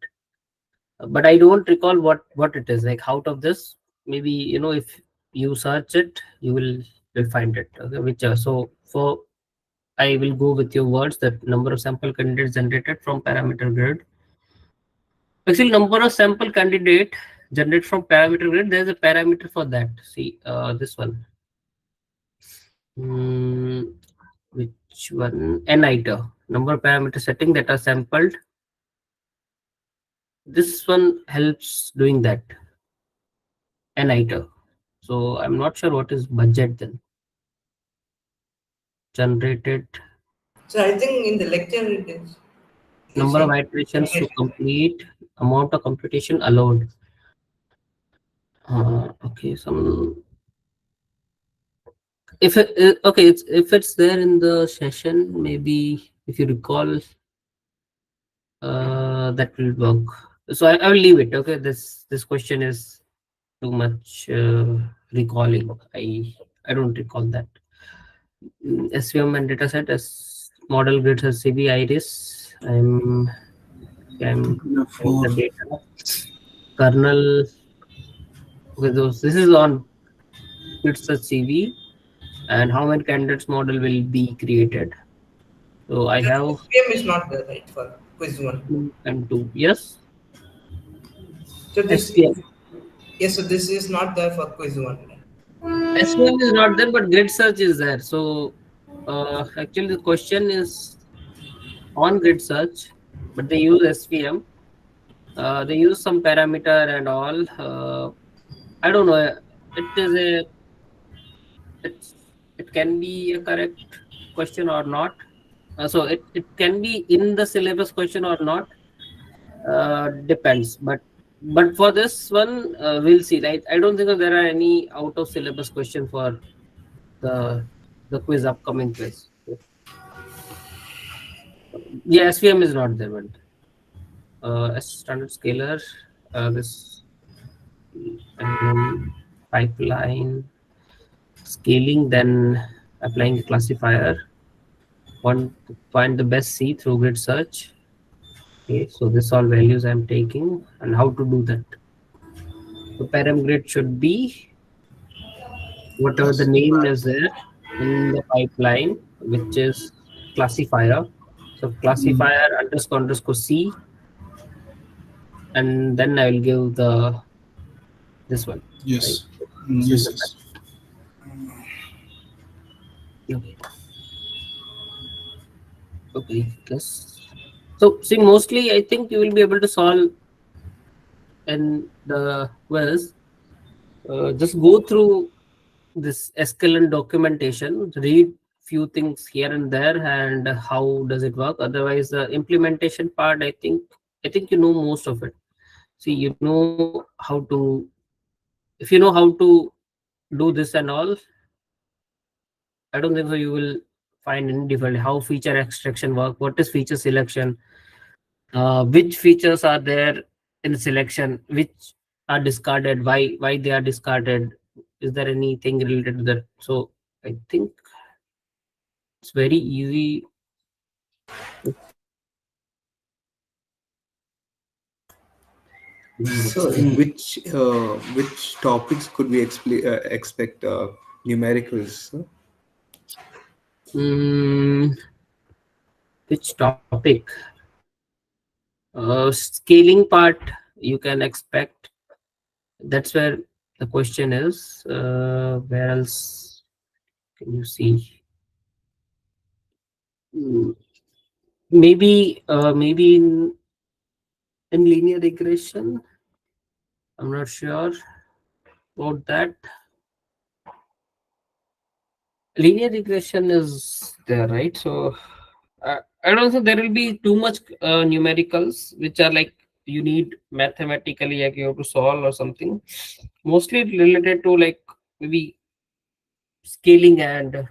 but I don't recall what it is. Like out of this, maybe if you search it, you will find it. Okay, which so for I will go with your words that number of sample candidates generated from parameter grid. Actually, number of sample candidate generated from parameter grid. There's a parameter for that. See, this one. Which one? N iter. Number of parameter setting that are sampled. This one helps doing that. N iter. So I'm not sure what is budget then. Generated. So I think in the lecture it is. Number of iterations to complete. Amount of computation allowed. Okay, some. If it's there in the session, maybe if you recall, that will work. So I will leave it. Okay, this question is too much recalling. I don't recall that. SVM and dataset as model grid has CB iris. I'm the data kernel. Okay, this is on it's a CV, and how many candidates model will be created. So I have SVM is not there, right, for Quiz1. 2 and 2. Yes. So this SVM. Yes, so this is not there for Quiz1. SVM is not there, but grid search is there. So actually the question is on grid search, but they use SVM. They use some parameter and all. I don't know. It can be a correct question or not. So it can be in the syllabus question or not. Depends. But for this one, we'll see. Right? I don't think there are any out of syllabus question for the quiz, upcoming quiz. Yeah, SVM is not there, but as standard scalar, this and pipeline scaling, then applying a classifier. Want to find the best C through grid search. Okay, so this all values I'm taking, and how to do that. The param grid should be whatever the name is there in the pipeline, which is classifier. So classifier underscore C, and then I will give this one. Yes. Right? This is the okay. Okay. So see, mostly I think you will be able to solve in the quiz. Just go through this SQL documentation, read few things here and there, and how does it work. Otherwise, the implementation part, I think you know most of it. See, you know how to, if you know how to do this and all, I don't think so you will find any different. How feature extraction work, what is feature selection, which features are there in selection, which are discarded, why they are discarded, is there anything related to that. So I think it's very easy. So, in which topics could we expect numericals? Which topic? Scaling part you can expect. That's where the question is. Where else can you see? Maybe in linear regression. I'm not sure about that. linear regression is there, right? So I don't think there will be too much numericals which are like you need mathematically like you have to solve or something. Mostly related to like maybe scaling and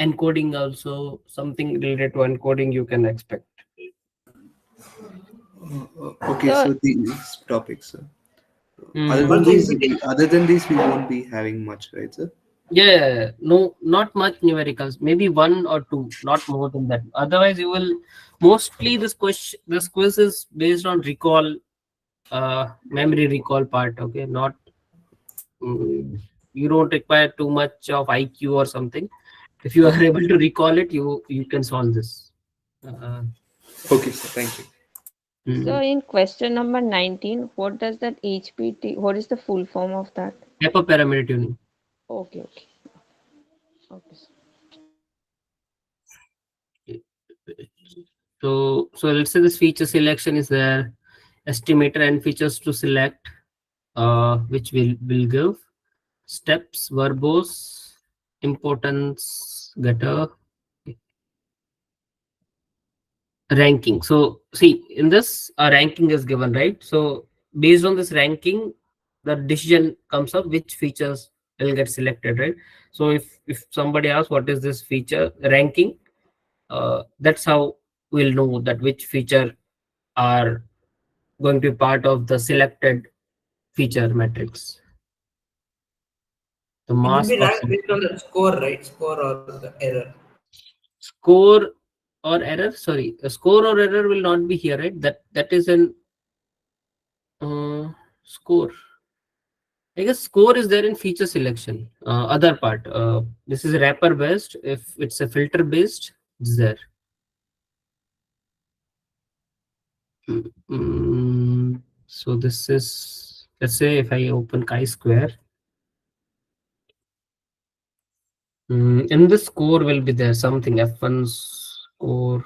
encoding, also something related to encoding you can expect. Okay, So- so these topics, sir. Hmm. Other than these, we won't be having much, right, sir? Yeah, no, not much numericals. Maybe one or two, not more than that. Otherwise, you will mostly this quiz is based on recall, memory recall part. Okay, not you don't require too much of IQ or something. If you are able to recall it, you can solve this. Okay, sir. Thank you. So in question number 19, what does that HPT, what is the full form of that? Hyperparameter tuning. Okay, okay. Okay. So let's say this feature selection is there, estimator and features to select, which will give steps, verbose, importance, getter, ranking. So see, in this a ranking is given, right? So based on this ranking, the decision comes up which features will get selected, right? So if somebody asks what is this feature ranking, that's how we'll know that which feature are going to be part of the selected feature matrix. The It will mask be of ranked based on the score, right? Score or the error. score or error. Sorry, a score or error will not be here, right? That is an score. I guess score is there in feature selection. Other part. This is wrapper based. If it's a filter based, it's there. So this is, let's say if I open chi-square, in the score will be there something f1 score.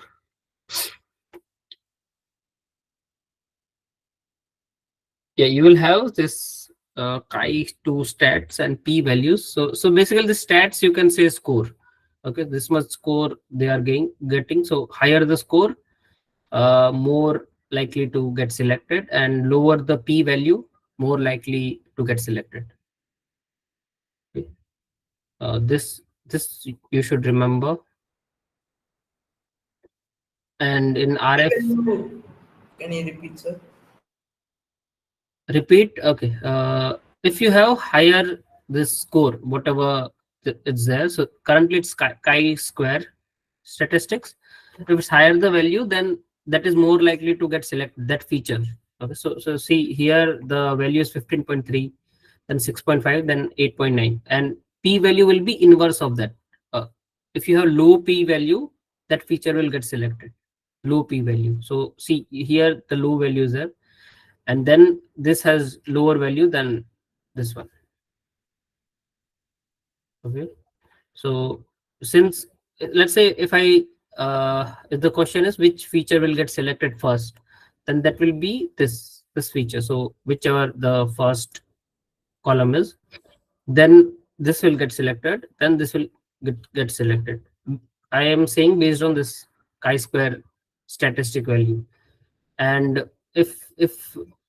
Yeah, you will have this chi2 stats and p values. So basically the stats you can say score. Okay, this much score they are getting. So higher the score, more likely to get selected, and lower the p value, more likely to get selected. Okay. This you should remember. And in RF, Can you repeat, sir? repeat. Okay. If you have higher this score, whatever it's there. So currently it's chi-square statistics. If it's higher the value, then that is more likely to get selected that feature. Okay. So see here the value is 15.3, then 6.5, then 8.9, and p value will be inverse of that. If you have low p value, that feature will get selected. Low p value. So see here the low value is there, and then this has lower value than this one. Okay, so since let's say if the question is which feature will get selected first, then that will be this feature. So whichever the first column is, then this will get selected, then this will get selected. I am saying based on this chi-square statistic value. And if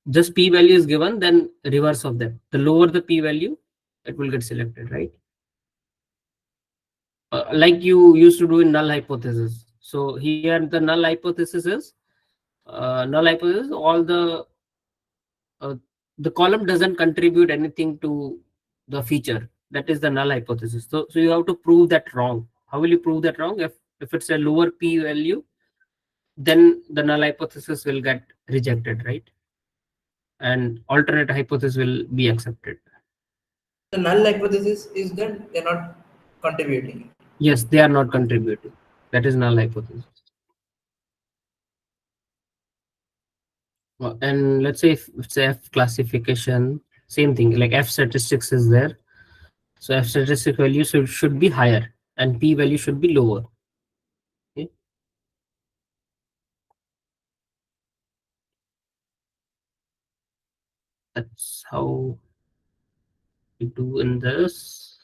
just p value is given, then reverse of that, the lower the p value, it will get selected, right? Like you used to do in null hypothesis. So here the null hypothesis is all the column doesn't contribute anything to the feature. That is the null hypothesis. So you have to prove that wrong. How will you prove that wrong? If it's a lower p value, then the null hypothesis will get rejected, right? And alternate hypothesis will be accepted. The null hypothesis is that they're not contributing. Yes, they are not contributing. That is null hypothesis. And let's say if it's F classification, same thing, like F statistics is there. So F statistic value should be higher and P value should be lower. Okay. That's how we do in this.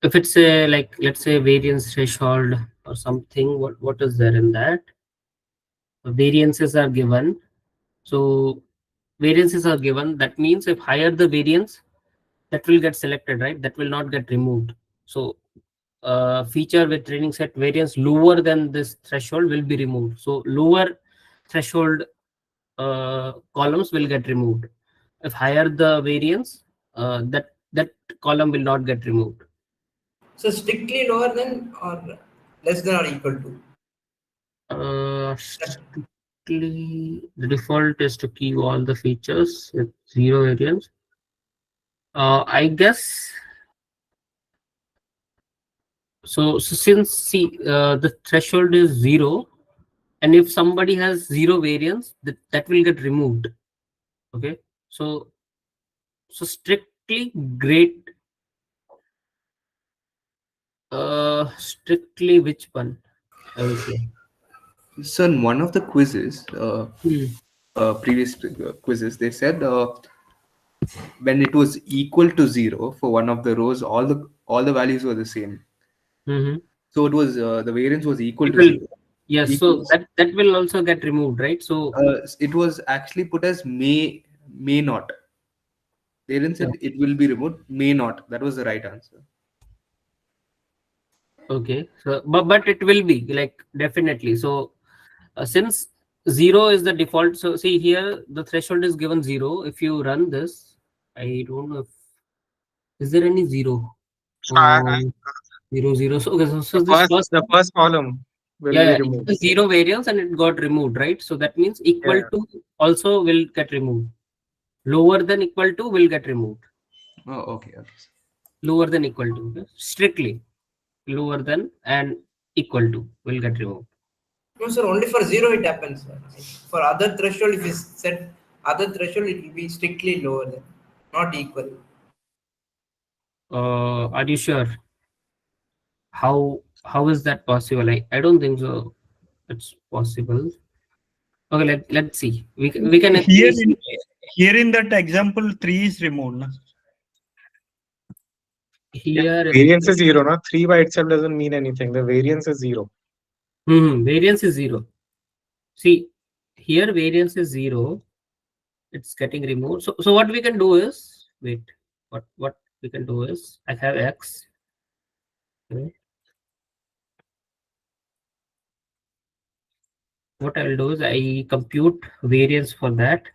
if it's a like, let's say variance threshold or something, what is there in that? Variances are given. So variances are given. That means if higher the variance, that will get selected, right? That will not get removed. So feature with training set variance lower than this threshold will be removed. So lower threshold columns will get removed. If higher the variance, that column will not get removed. So strictly lower than or less than or equal to? Strictly, the default is to keep all the features with zero variance. I guess so. So since the threshold is 0, and if somebody has 0 variance, that will get removed. Okay, so strictly great. Strictly which one? I will say. So in one of the quizzes, previous quizzes, they said when it was equal to 0 for one of the rows, all the values were the same. So it was the variance was equal to 0. Yes, so that will also get removed, right? So it was actually put as may not. They didn't say it will be removed, may not. That was the right answer. okay, so but it will be like definitely. So since 0 is the default, so see here the threshold is given 0. If you run this, I don't know if is there any 0. 0 0. So, okay, so this the first column will be it removed. was 0 variance and it got removed, right? So that means equal to also will get removed. Lower than equal to will get removed. Oh, okay. Lower than equal to, okay? Strictly lower than and equal to will get removed. No, sir, only for 0 it happens. Sir. For other threshold, if you set other threshold, it will be strictly lower than, not equal. Are you sure? How is that possible? I don't think so. It's possible. Okay, let's see. We can here in that example 3 is removed. Na? Here variance is 0, no? 3 by itself doesn't mean anything. The variance is 0. Variance is 0. See, here variance is 0. It's getting removed. So what we can do is, wait, what we can do is, I have X. Okay. What I'll do is I compute variance for that.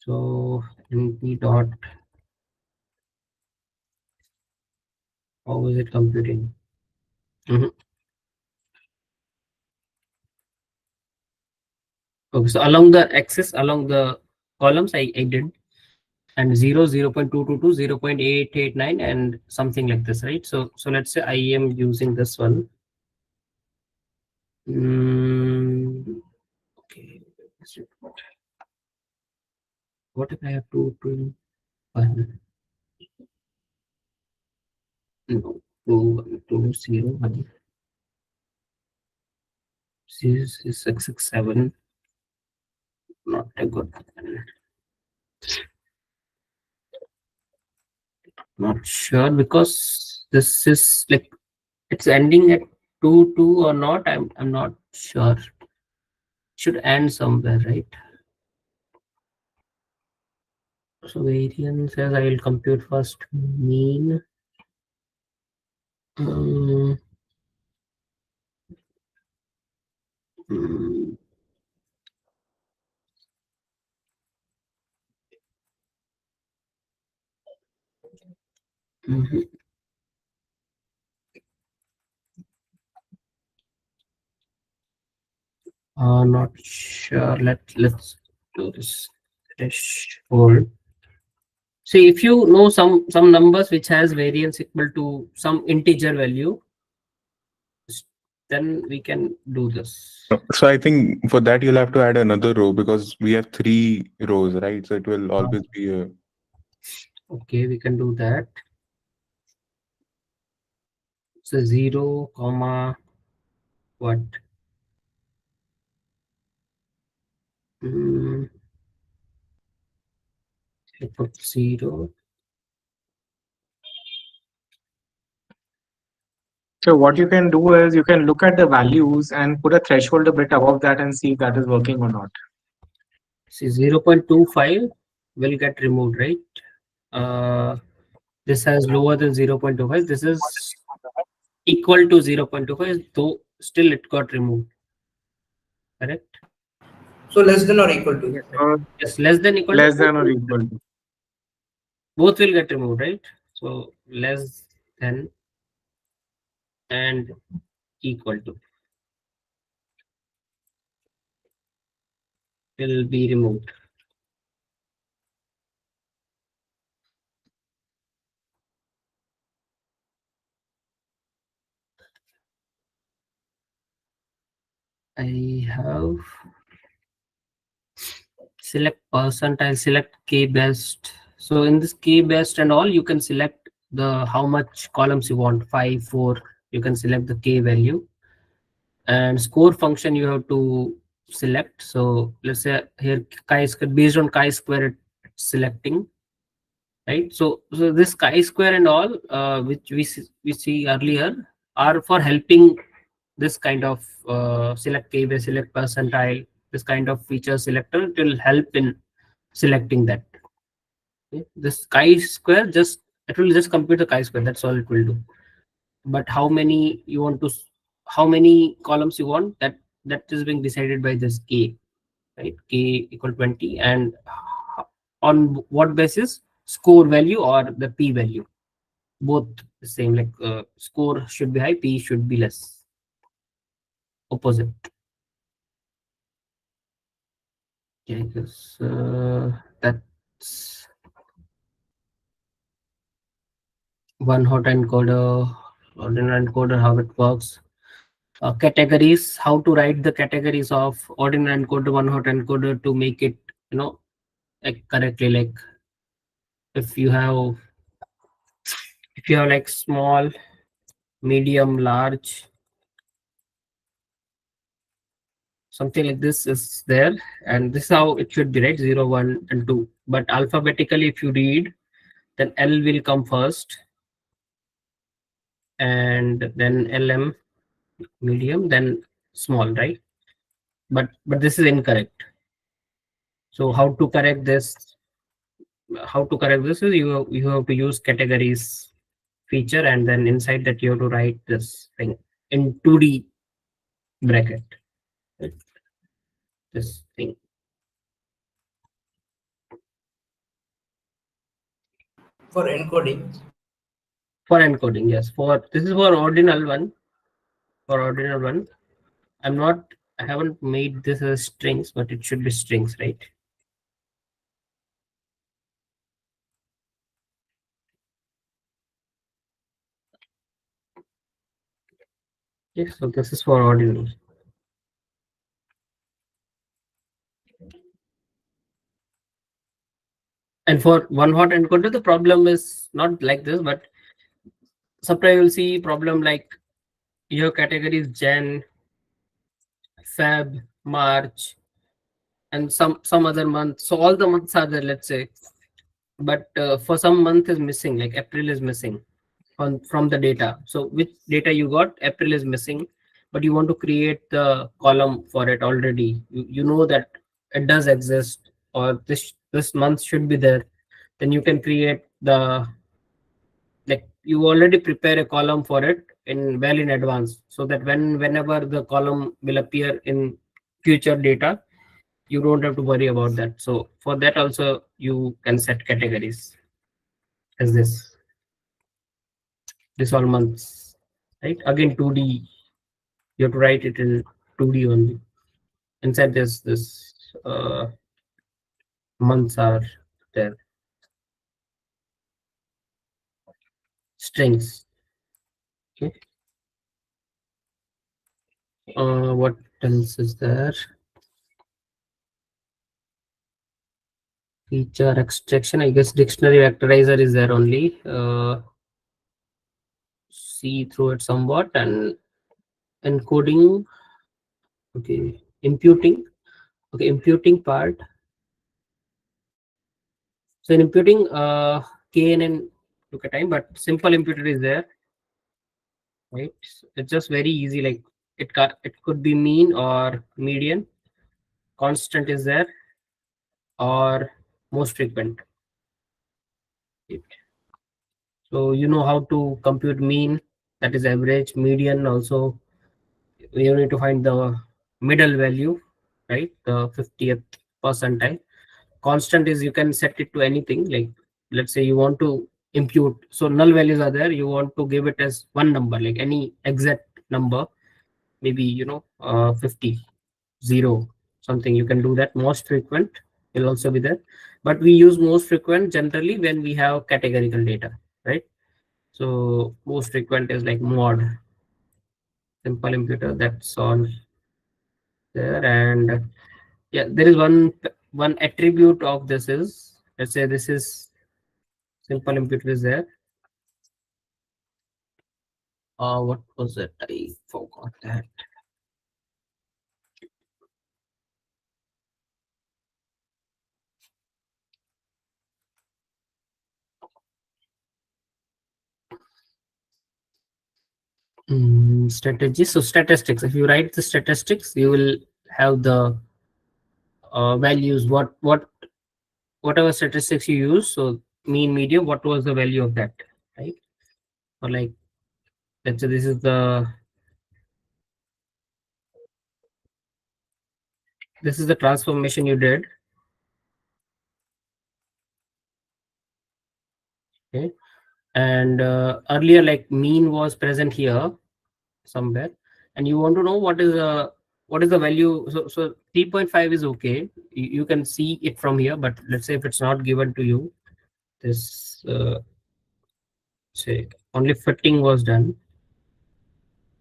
So NP dot, how is it computing? Okay, so along the axis, along the columns, I did, and 0, 0 0.222, 0 0.889, and something like this, right? So let's say I am using this one. Okay. What if I have 221? No, 201. This is 667. Not a good one. Not sure because this is like it's ending at 2 or not. I'm not sure. Should end somewhere, right? So variance says I will compute first mean. Not sure. Let's do this threshold. See, if you know some numbers which has variance equal to some integer value, then we can do this. So I think for that you'll have to add another row because we have 3 rows, right? So it will always be a. Okay, we can do that. So 0, comma, what? I put 0. So what you can do is you can look at the values and put a threshold a bit above that and see if that is working or not. See, 0.25 will get removed, right? This has lower than 0.25. This is equal to 0.25, though still it got removed. Correct? So less than or equal to? Yes, less than equal Less to. than or equal to. Both will get removed, right? So less than and equal to will be removed. I have select percentile, select k best. So in this k best and all, you can select the how much columns you want, 5, 4. You can select the k value, and score function you have to select. So let's say here chi-square, based on chi-square selecting, right? So this chi-square and all, which we see earlier, are for helping this kind of select k base, select percentile, this kind of feature selector. It will help in selecting that. Okay? This chi-square it will just compute the chi-square. That's all it will do. But how many you want to, how many columns you want, that is being decided by this k, right? K equal 20, and on what basis? Score value or the p value. Both the same, like score should be high, p should be less. Opposite. Okay, because that's one hot encoder, ordinal encoder, how it works. Categories, how to write the categories of ordinal encoder, one hot encoder to make it, like correctly. Like if you have like small, medium, large, something like this is there, and this is how it should be, right? 0, 1 and 2. But alphabetically if you read, then L will come first, and then LM medium, then small, right? But this is incorrect. So how to correct this? Is you have to use categories feature, and then inside that you have to write this thing in 2D bracket, right? This thing. For encoding. For encoding, yes. This is for ordinal one. For ordinal one, I haven't made this as strings, but it should be strings, right? Yes, so this is for ordinal. And for one hot encoder, the problem is not like this, but sometimes you'll see problem like your categories Jan, Feb, March, and some other month. So all the months are there, let's say, but for some month is missing, like April is missing from the data. So which data you got? April is missing, but you want to create the column for it already. You know that it does exist, or this month should be there. Then you can create the, like, you already prepare a column for it in advance, so that whenever the column will appear in future data, you don't have to worry about that. So for that also you can set categories as this all months, right? Again 2D, you have to write it in 2D only. Inside this months are there, strings. Okay. What else is there? Feature extraction, I guess dictionary vectorizer is there only. See through it somewhat. And encoding, okay. Imputing, okay. Imputing part. So in imputing, KNN took a time, but simple imputer is there. right? It's just very easy. Like it could be mean or median, constant is there, or most frequent. Right? So you know how to compute mean, that is average, median. Also, you need to find the middle value, right? The 50th percentile. Constant is you can set it to anything. Like let's say you want to impute, so null values are there. You want to give it as one number, like any exact number, maybe 50, 0, something. You can do that. Most frequent will also be there, but we use most frequent generally when we have categorical data, right? So most frequent is like mod, simple imputer. That's all there. And yeah, there is one attribute of this is, let's say this is simple imputer is there. What was it? I forgot that. Strategy. So statistics. If you write the statistics, you will have the values. Whatever statistics you use. So mean, median. What was the value of that, right? Or like, let's say this is the transformation you did. Okay, and earlier like mean was present here somewhere, and you want to know what is the value. So 3.5 is okay. You can see it from here, but let's say if it's not given to you, this say only fitting was done.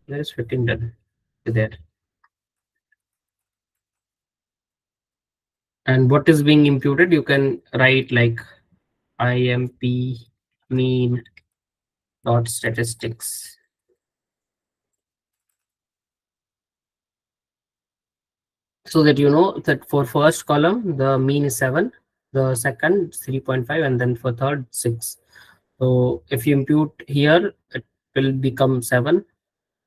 There is fitting done there, and what is being imputed, you can write like IMP mean dot statistics. So that you know that for first column the mean is 7, the second 3.5, and then for third 6. So if you impute here, it will become 7,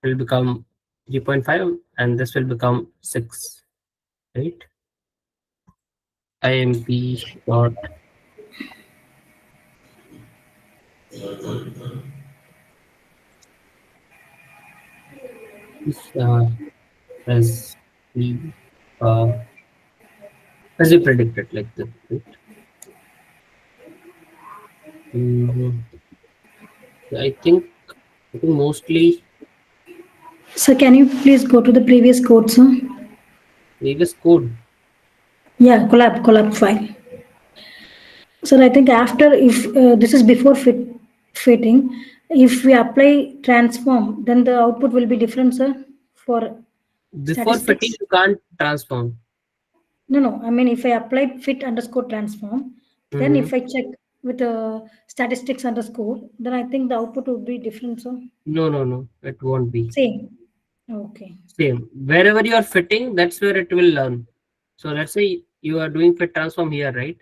it will become 3.5, and this will become 6, right? IMP dot as we predicted, like that, right? I think mostly. So can you please go to the previous code, sir? Previous code? Yeah, collab file. So I think after, if this is before fitting, if we apply transform, then the output will be different, sir, for Before statistics. fitting, you can't transform. No. I mean, if I apply fit underscore transform, then if I check with statistics underscore, then I think the output would be different, sir. No, it won't be. Same. Okay. Same. Wherever you are fitting, that's where it will learn. So let's say you are doing fit transform here, right?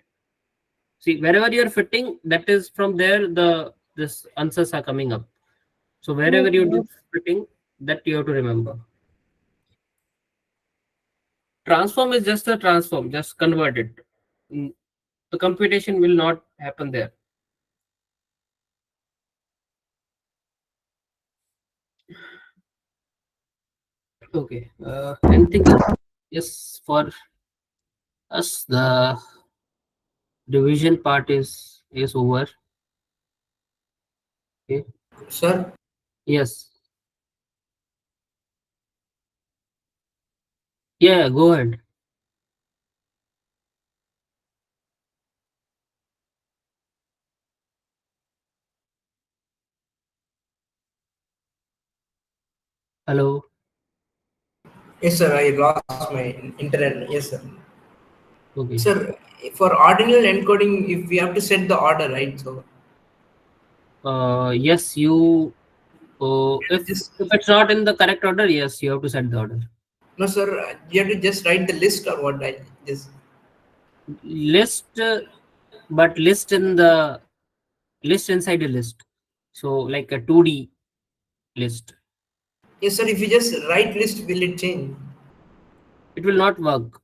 See, wherever you are fitting, that is from there this answers are coming up. So wherever you do fitting, that you have to remember. Transform is just a transform, just convert it. The computation will not happen there. Okay. Anything else? Yes, for us the division part is over. Okay. Sir? Yes. Yeah, go ahead. Hello. Yes, sir. I lost my internet. Yes, sir. Okay. Sir, for ordinal encoding, if we have to set the order, right? So. Yes, you. If it's not in the correct order, yes, you have to set the order. No, sir. You have to just write the list or what? I just list, but list in the list inside a list. So like a 2D list. Yes, sir. If you just write list, will it change? It will not work.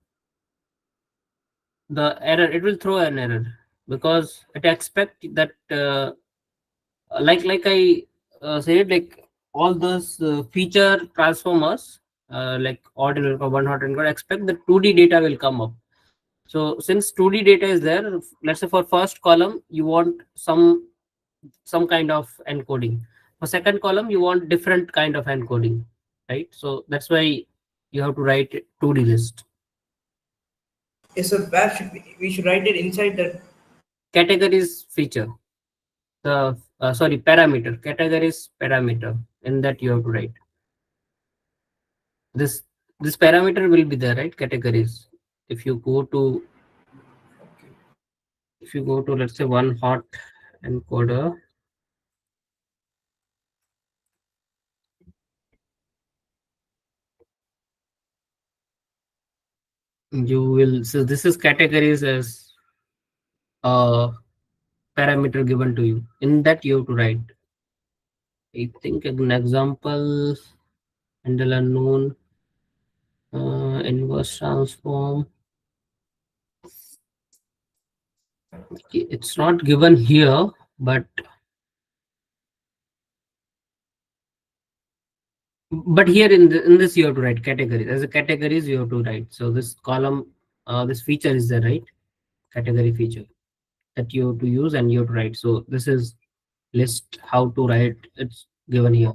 The error, it will throw an error because it expect that like I said, like all those feature transformers like ordinal or one hot encode expect the 2D data will come up. So since 2D data is there, let's say for first column you want some kind of encoding. For second column you want different kind of encoding, right? So that's why you have to write 2D list. Yes, sir. Where should we should write it inside the Categories feature. The sorry, parameter. Categories parameter. In that you have to write. This parameter will be there, right? Categories. If you go to let's say one hot encoder, you will, so this is categories as a parameter given to you. In that you have to write. I think an example, handle unknown, inverse transform. Okay, it's not given here, but here in this you have to write categories. As a categories you have to write. So this column, this feature is there, right? Category feature that you have to use and you have to write. So this is list how to write. It's given here.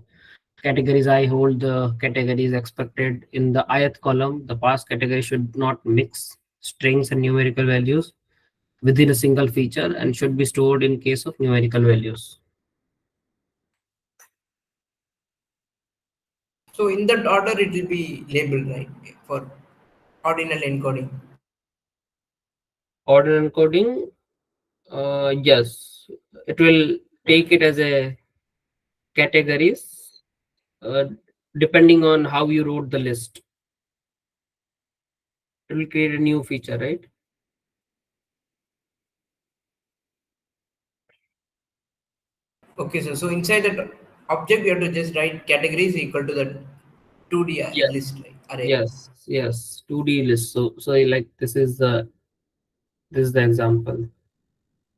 Categories, I hold the categories expected in the ith column. The pass category should not mix strings and numerical values within a single feature and should be stored in case of numerical values. So in that order, it will be labeled, right, for ordinal encoding. Ordinal encoding, yes, it will take it as a categories depending on how you wrote the list. It will create a new feature, right? Okay, sir. So inside that object, we have to just write categories equal to the 2D list, like array. Yes, 2D list. So like this is the example.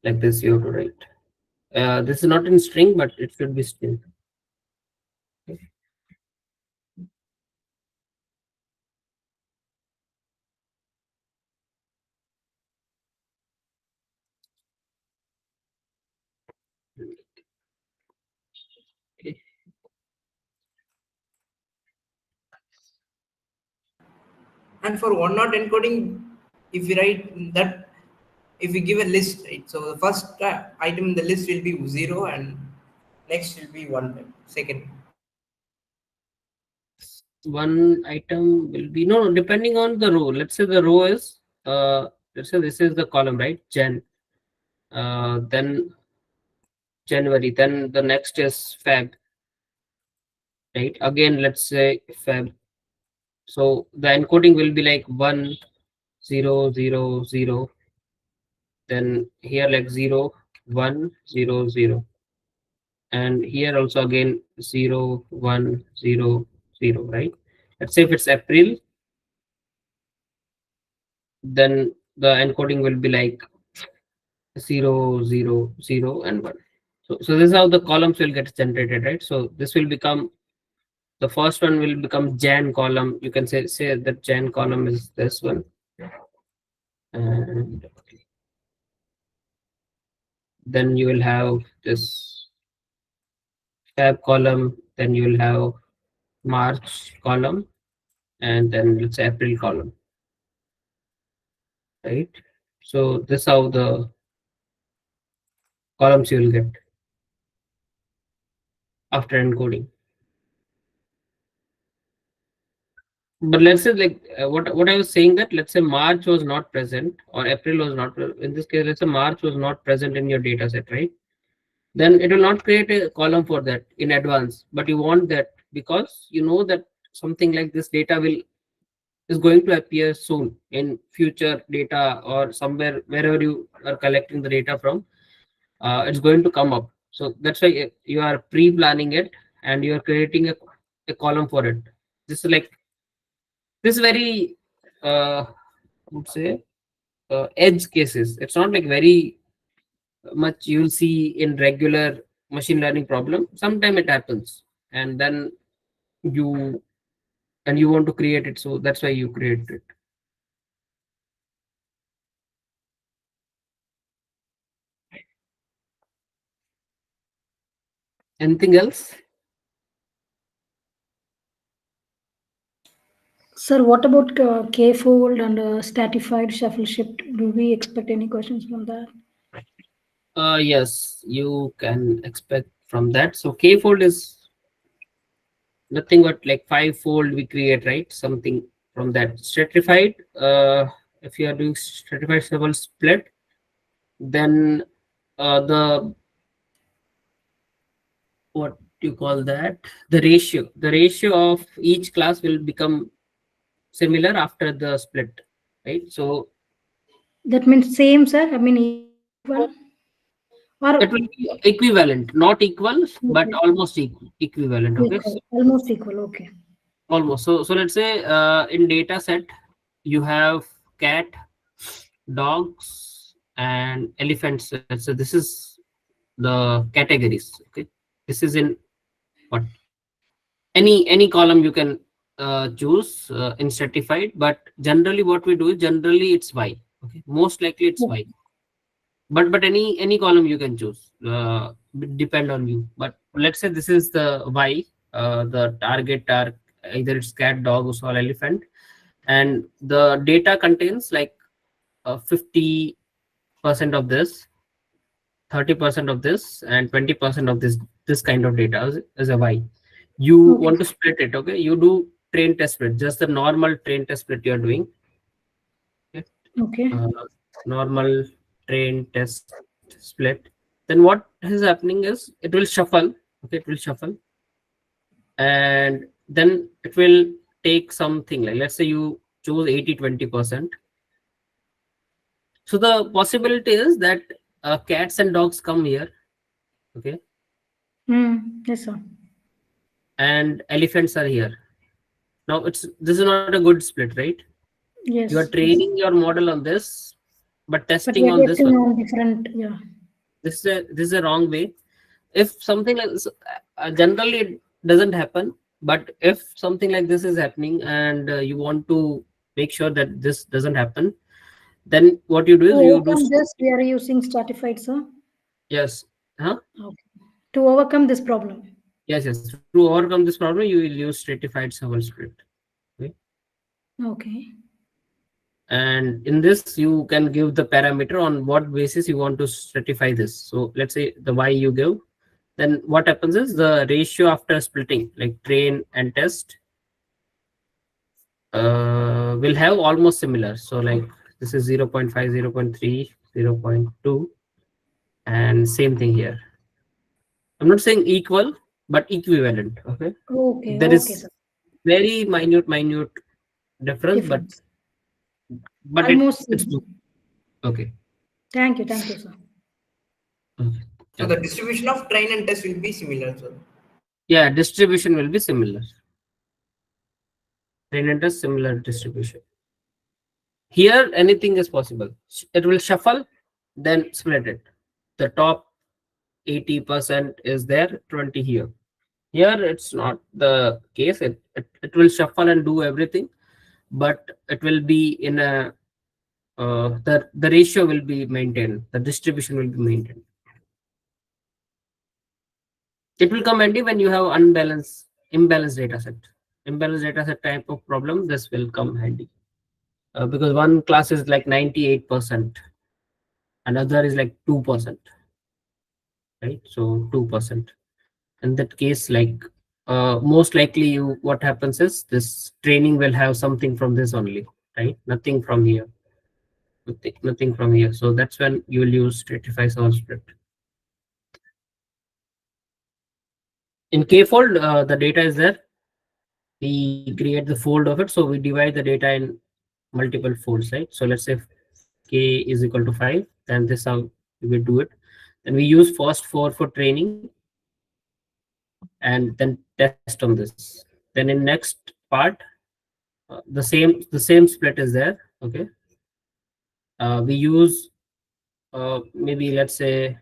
Like this you have to write. This is not in string, but it should be string. Okay. And for one not encoding, if we write that, if we give a list, right? So the first item in the list will be 0 and next will be 1. Second. One item will be no, depending on the row. Let's say the row is let's say this is the column, right? Jan. Then January. Then the next is Feb. Right. Again, let's say Feb. So the encoding will be like 1 0 0 0. Then here like 0 1 0 0. And here also again 0 1 0 0, right? Let's say if it's April, then the encoding will be like 0 0 0 and 1. So this is how the columns will get generated, right? So this will become, the first one will become Jan column. You can say that Jan column is this one, and then you will have this Feb column, then you will have March column, and then let's say April column, right? So this is how the columns you will get after encoding. But let's say like what I was saying, that let's say March was not present or April was not, in this case let's say March was not present in your data set, right? Then it will not create a column for that in advance, but you want that because you know that something like this data is going to appear soon in future data or somewhere wherever you are collecting the data from. It's going to come up. So that's why you are pre-planning it and you are creating a column for it. This is like this very I would say edge cases. It's not like very much you'll see in regular machine learning problem. Sometime it happens, and then you want to create it, so that's why you create it. Anything else? Sir, what about K-fold and stratified shuffle shift? Do we expect any questions from that? Yes, you can expect from that. So K-fold is nothing but like 5-fold we create, right? Something from that. Stratified, if you are doing stratified shuffle split, then the what do you call that? The ratio of each class will become similar after the split, right? So That means same, sir? I mean, equal? Or it will be equivalent, not equal, but okay. almost equivalent. Okay, Equal, so almost equal. Okay. almost. So let's say in data set you have cat, dogs, and elephants. So this is the categories. Okay, this is in what any column you can choose in stratified, but generally what we do is generally it's y. Okay, most likely it's y, but any column you can choose, depend on you. But let's say this is the y, the target are either it's cat, dogs, or elephant, and the data contains like 50% of this, 30% of this, and 20% of this kind of data is a y. You Okay. want to split it. Okay, you do train test split, just the normal train test split you are doing. Okay. Normal train test split. Then what is happening is it will shuffle. Okay, it will shuffle, and then it will take something like, let's say you choose 80-20%. So the possibility is that cats and dogs come here. Okay, Yes, sir. and elephants are here. Now this is not a good split, right? Yes. You are training your model on this, but But testing we are on this testing one. on different, yeah. This is a wrong way. If something like this, generally it doesn't happen, but if something like this is happening and you want to make sure that this doesn't happen, then what you do To is you do overcome this, we are using stratified, sir. yes, Okay. To overcome this problem. yes. To overcome this problem, you will use stratified shuffle split. Okay. Okay. And in this you can give the parameter on what basis you want to stratify this. So let's say the y you give, then what happens is the ratio after splitting, like train and test, will have almost similar. So like this is 0.5, 0.3, 0.2, and same thing here. I'm not saying equal, but equivalent. Okay, Okay. there Okay, is sir. very minute difference, Difference. but Almost it's same. okay. Thank you, sir. So the distribution of train and test will be similar. So Yeah, distribution will be similar. Train and test similar distribution. Here anything is possible. It will shuffle, then split it. The top 80% is there, 20 here. Here it's not the case. It will shuffle and do everything, but it will be in a the ratio will be maintained. The distribution will be maintained. It will come handy when you have imbalanced data set. Imbalanced data set type of problem, this will come handy. Because one class is like 98%, another is like 2%, right? So 2%. In that case, like most likely what happens is this training will have something from this only, right? Nothing from here. Nothing from here. So that's when you will use stratify solve split. In k-fold, the data is there. We create the fold of it. So we divide the data in multiple folds, right? So let's say if k is equal to 5, then this how we do it. Then we use first 4 for training and then test on this. Then in next part, the same split is there. Okay. We use maybe let's say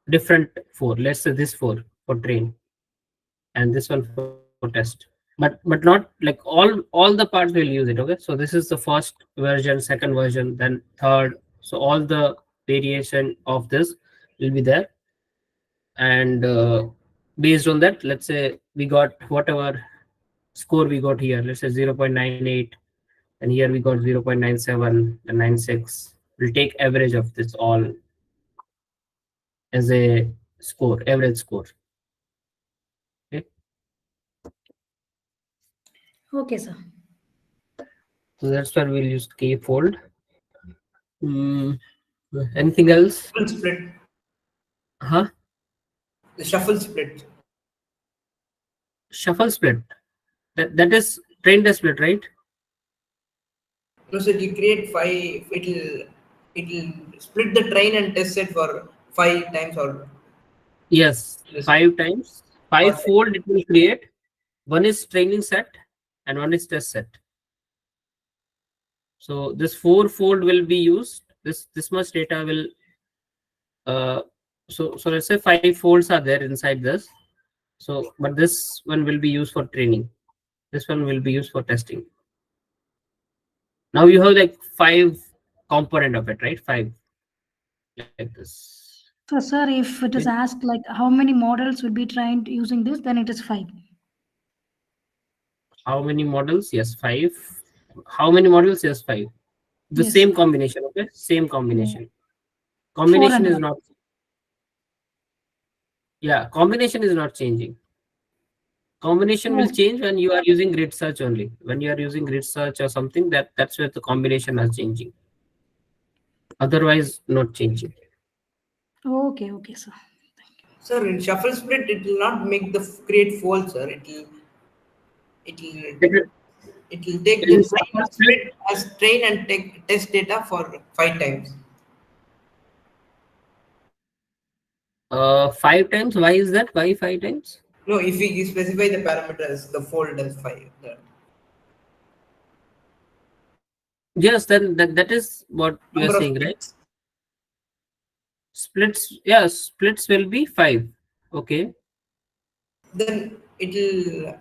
different 4. Let's say this 4 for train, and this one for test. But not like all the parts will use it. Okay. So this is the first version, second version, then third. So all the variation of this will be there. And based on that, let's say we got whatever score we got here, let's say 0.98, and here we got 0.97 and 96. We'll take average of this all as a score, average score. Okay. Okay, sir. So that's where we'll use k-fold. Anything else? Shuffle split. Huh? The shuffle split. Shuffle split. That is train test split, right? No, so you create 5. It'll split the train and test set for 5 times or. Yes, 5 times. 5 fold it will create. One is training set and one is test set. So this 4 fold will be used. This much data will. So let's say 5 folds are there inside this. So but this one will be used for training. This one will be used for testing. Now you have like 5 component of it, right? 5 like this. So, sir, if it is asked like how many models will be trained using this, then it is 5. How many models? Yes, 5. How many models? Yes, 5. The Yes. same combination. Okay, same combination. Combination is not. Yeah, combination is not changing. Combination will change when you are using grid search only. When you are using grid search or something, that's where the combination is changing. Otherwise, not changing. Okay, sir. Sir, in shuffle split, it will not make the create fold, sir. It will take the train split as train and take test data for 5 times. 5 times. Why is that? Why 5 times? No, if we specify the parameters, the fold as 5. Yes, then that is what you are Number of saying, right? Splits. Yeah, splits will be 5. Okay. Then it will.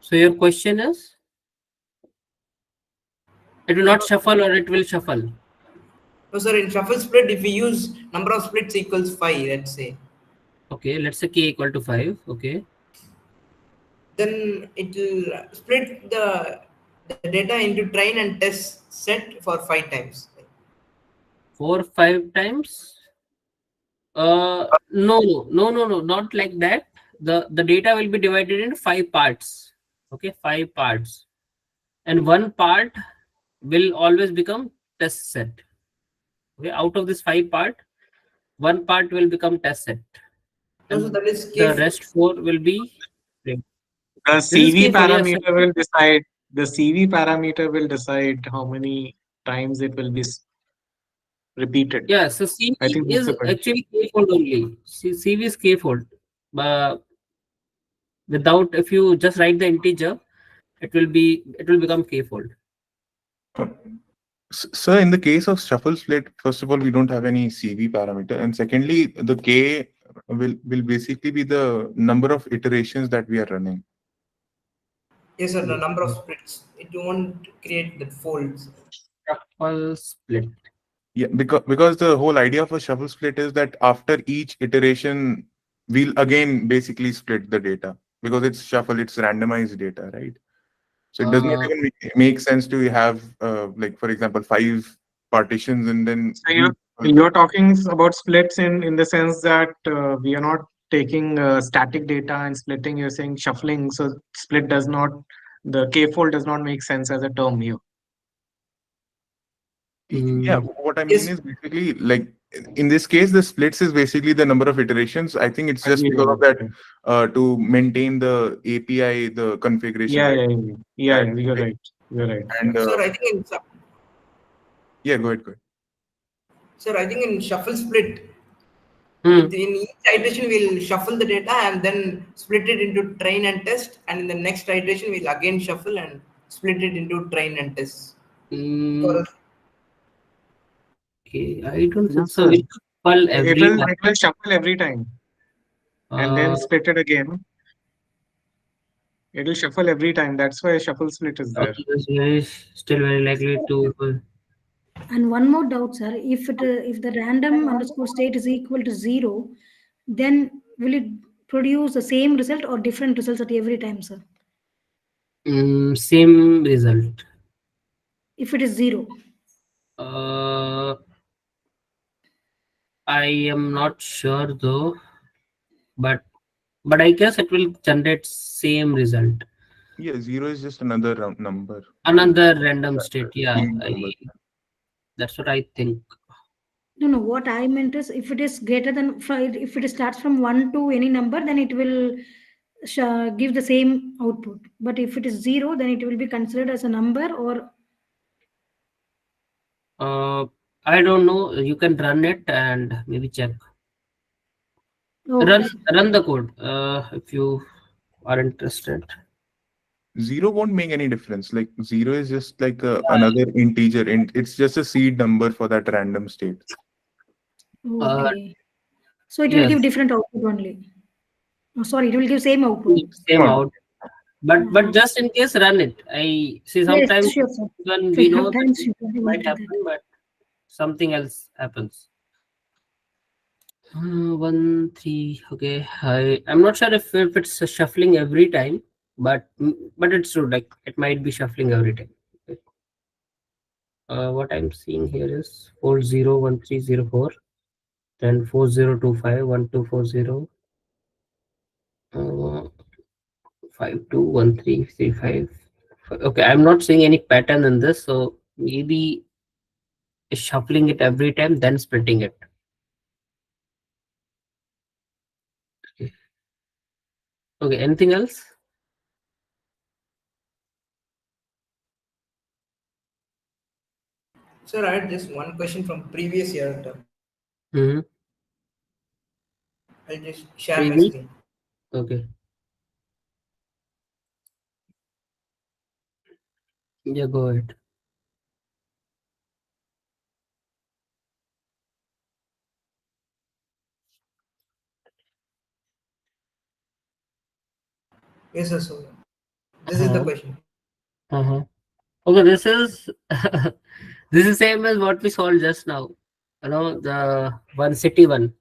So your question is, it will not shuffle or it will shuffle? No, sir. In shuffle split, if we use number of splits equals 5, let's say. Okay, let's say k equal to 5. Okay. Then it will split the data into train and test set for 5 times. 4, 5 times? No, not like that. The data will be divided into 5 parts. Okay, 5 parts, and one part will always become test set. Okay, out of this 5 part, one part will become test set, and So that is the rest 4 will be. The CV parameter will decide. The CV parameter will decide how many times it will be repeated. Yeah, so CV is actually k-fold only. CV is k-fold. But without, if you just write the integer, it will become k-fold. Sir, in the case of shuffle split, first of all, we don't have any CV parameter, and secondly, the k will basically be the number of iterations that we are running. Yes, sir. The number of splits. It won't create the folds. Shuffle split. Yeah, because the whole idea of a shuffle split is that after each iteration, we'll again basically split the data because it's shuffle, it's randomized data, right? So it does not even make sense to have, like, for example, 5 partitions and then. So you're talking about splits in the sense that we are not taking static data and splitting. You're saying shuffling. So split does not, the k-fold does not make sense as a term here. Yeah, what I mean is basically, like, in this case, the splits is basically the number of iterations. I think it's just because of that, to maintain the API, the configuration. Yeah, you're right. You're right. And Sir, I think in yeah, go ahead. Sir, I think in shuffle split, In each iteration, we'll shuffle the data and then split it into train and test. And in the next iteration, we'll again shuffle and split it into train and test. Okay, I don't think so. It Every will shuffle every time and then split it again. It will shuffle every time. That's why a shuffle split is there. Still very likely to. And one more doubt, sir. If the random underscore state is equal to 0, then will it produce the same result or different results at every time, sir? Same result. If it is 0. I am not sure though, but I guess it will generate same result. Yeah, 0 is just another number. Another random state. Yeah, that's what I think. No, what I meant is if it is greater than, if it starts from 1 to any number, then it will give the same output. But if it is 0, then it will be considered as a number or. I don't know. You can run it and maybe check. Okay. Run the code if you are interested. 0 won't make any difference. Like 0 is just like another integer, and it's just a seed number for that random state. Okay. So it will give different output only. Oh, sorry, it will give same output. Same out. But just in case, run it. I see sometimes Yes, sure, sir. when we know Thanks, that it might happen, but something else happens. 1, 3. Okay, I'm not sure if it's shuffling every time, but it's true. Like it might be shuffling every time. Okay. What I'm seeing here is 401304, then 4025 1240, 521335. Okay, I'm not seeing any pattern in this, so maybe shuffling it every time, then splitting it. Okay, anything else? Sir, I had just one question from previous year. Mm-hmm. I'll just share my screen. Okay. Yeah, go ahead. Yes, sir. So this is the question. Okay, this is this is same as what we solved just now. You know, the one city one.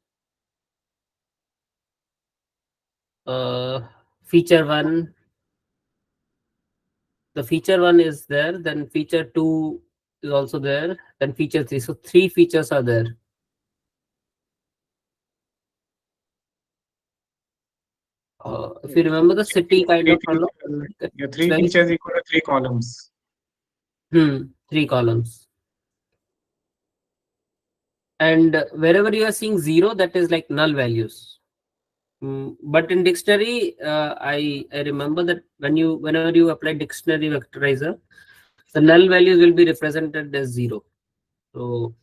Feature 1. The feature 1 is there, then feature 2 is also there, then feature 3. So 3 features are there. If you remember the city kind of problem, 3 features equal to 3 columns. 3 columns. And wherever you are seeing 0, that is like null values. But in dictionary, I remember that whenever you apply dictionary vectorizer, the null values will be represented as 0. So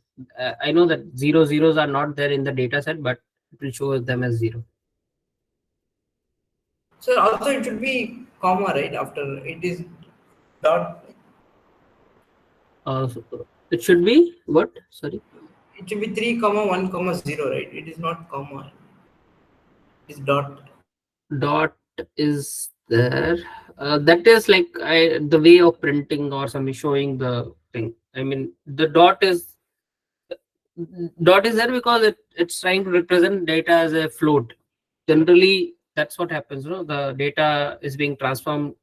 I know that 0 zeros are not there in the data set, but it will show them as 0. So also it should be comma, right? After it is dot. So it should be what? Sorry. It should be 3, 1, 0, right? It is not comma. It is dot. Dot is there. That is like the way of printing or something, showing the thing. I mean, the dot is there because it's trying to represent data as a float. Generally, that's what happens. The data is being transformed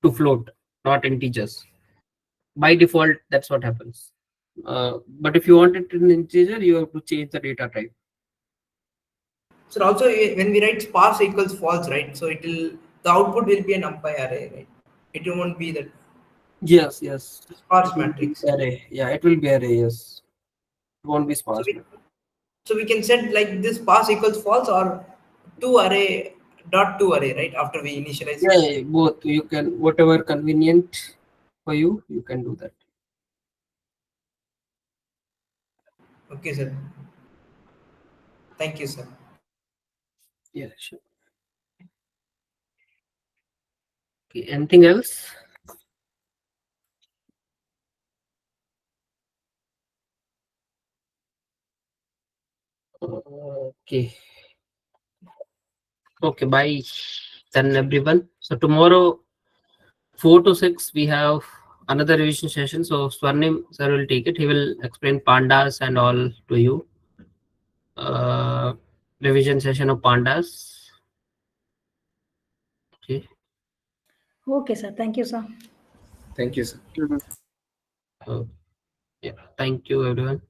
to float, not integers. By default, that's what happens. But if you want it in integer, you have to change the data type. So also when we write sparse equals false, right? So the output will be a numpy array, right? It won't be that. Yes. Sparse matrix. Array. Yeah, it will be array. Yes. It won't be sparse. So we can set like this sparse equals false or .2 array, right? After we initialize. Yeah, both. You can, whatever convenient for you, you can do that. Okay, sir. Thank you, sir. Yeah, sure. Okay, anything else? Okay. Okay, bye then everyone. So tomorrow 4 to 6 we have another revision session. So Swarnim sir will take it. He will explain pandas and all to you. Revision session of pandas. Okay. Okay, sir. Thank you, sir. Thank you, sir. Yeah. Thank you, everyone.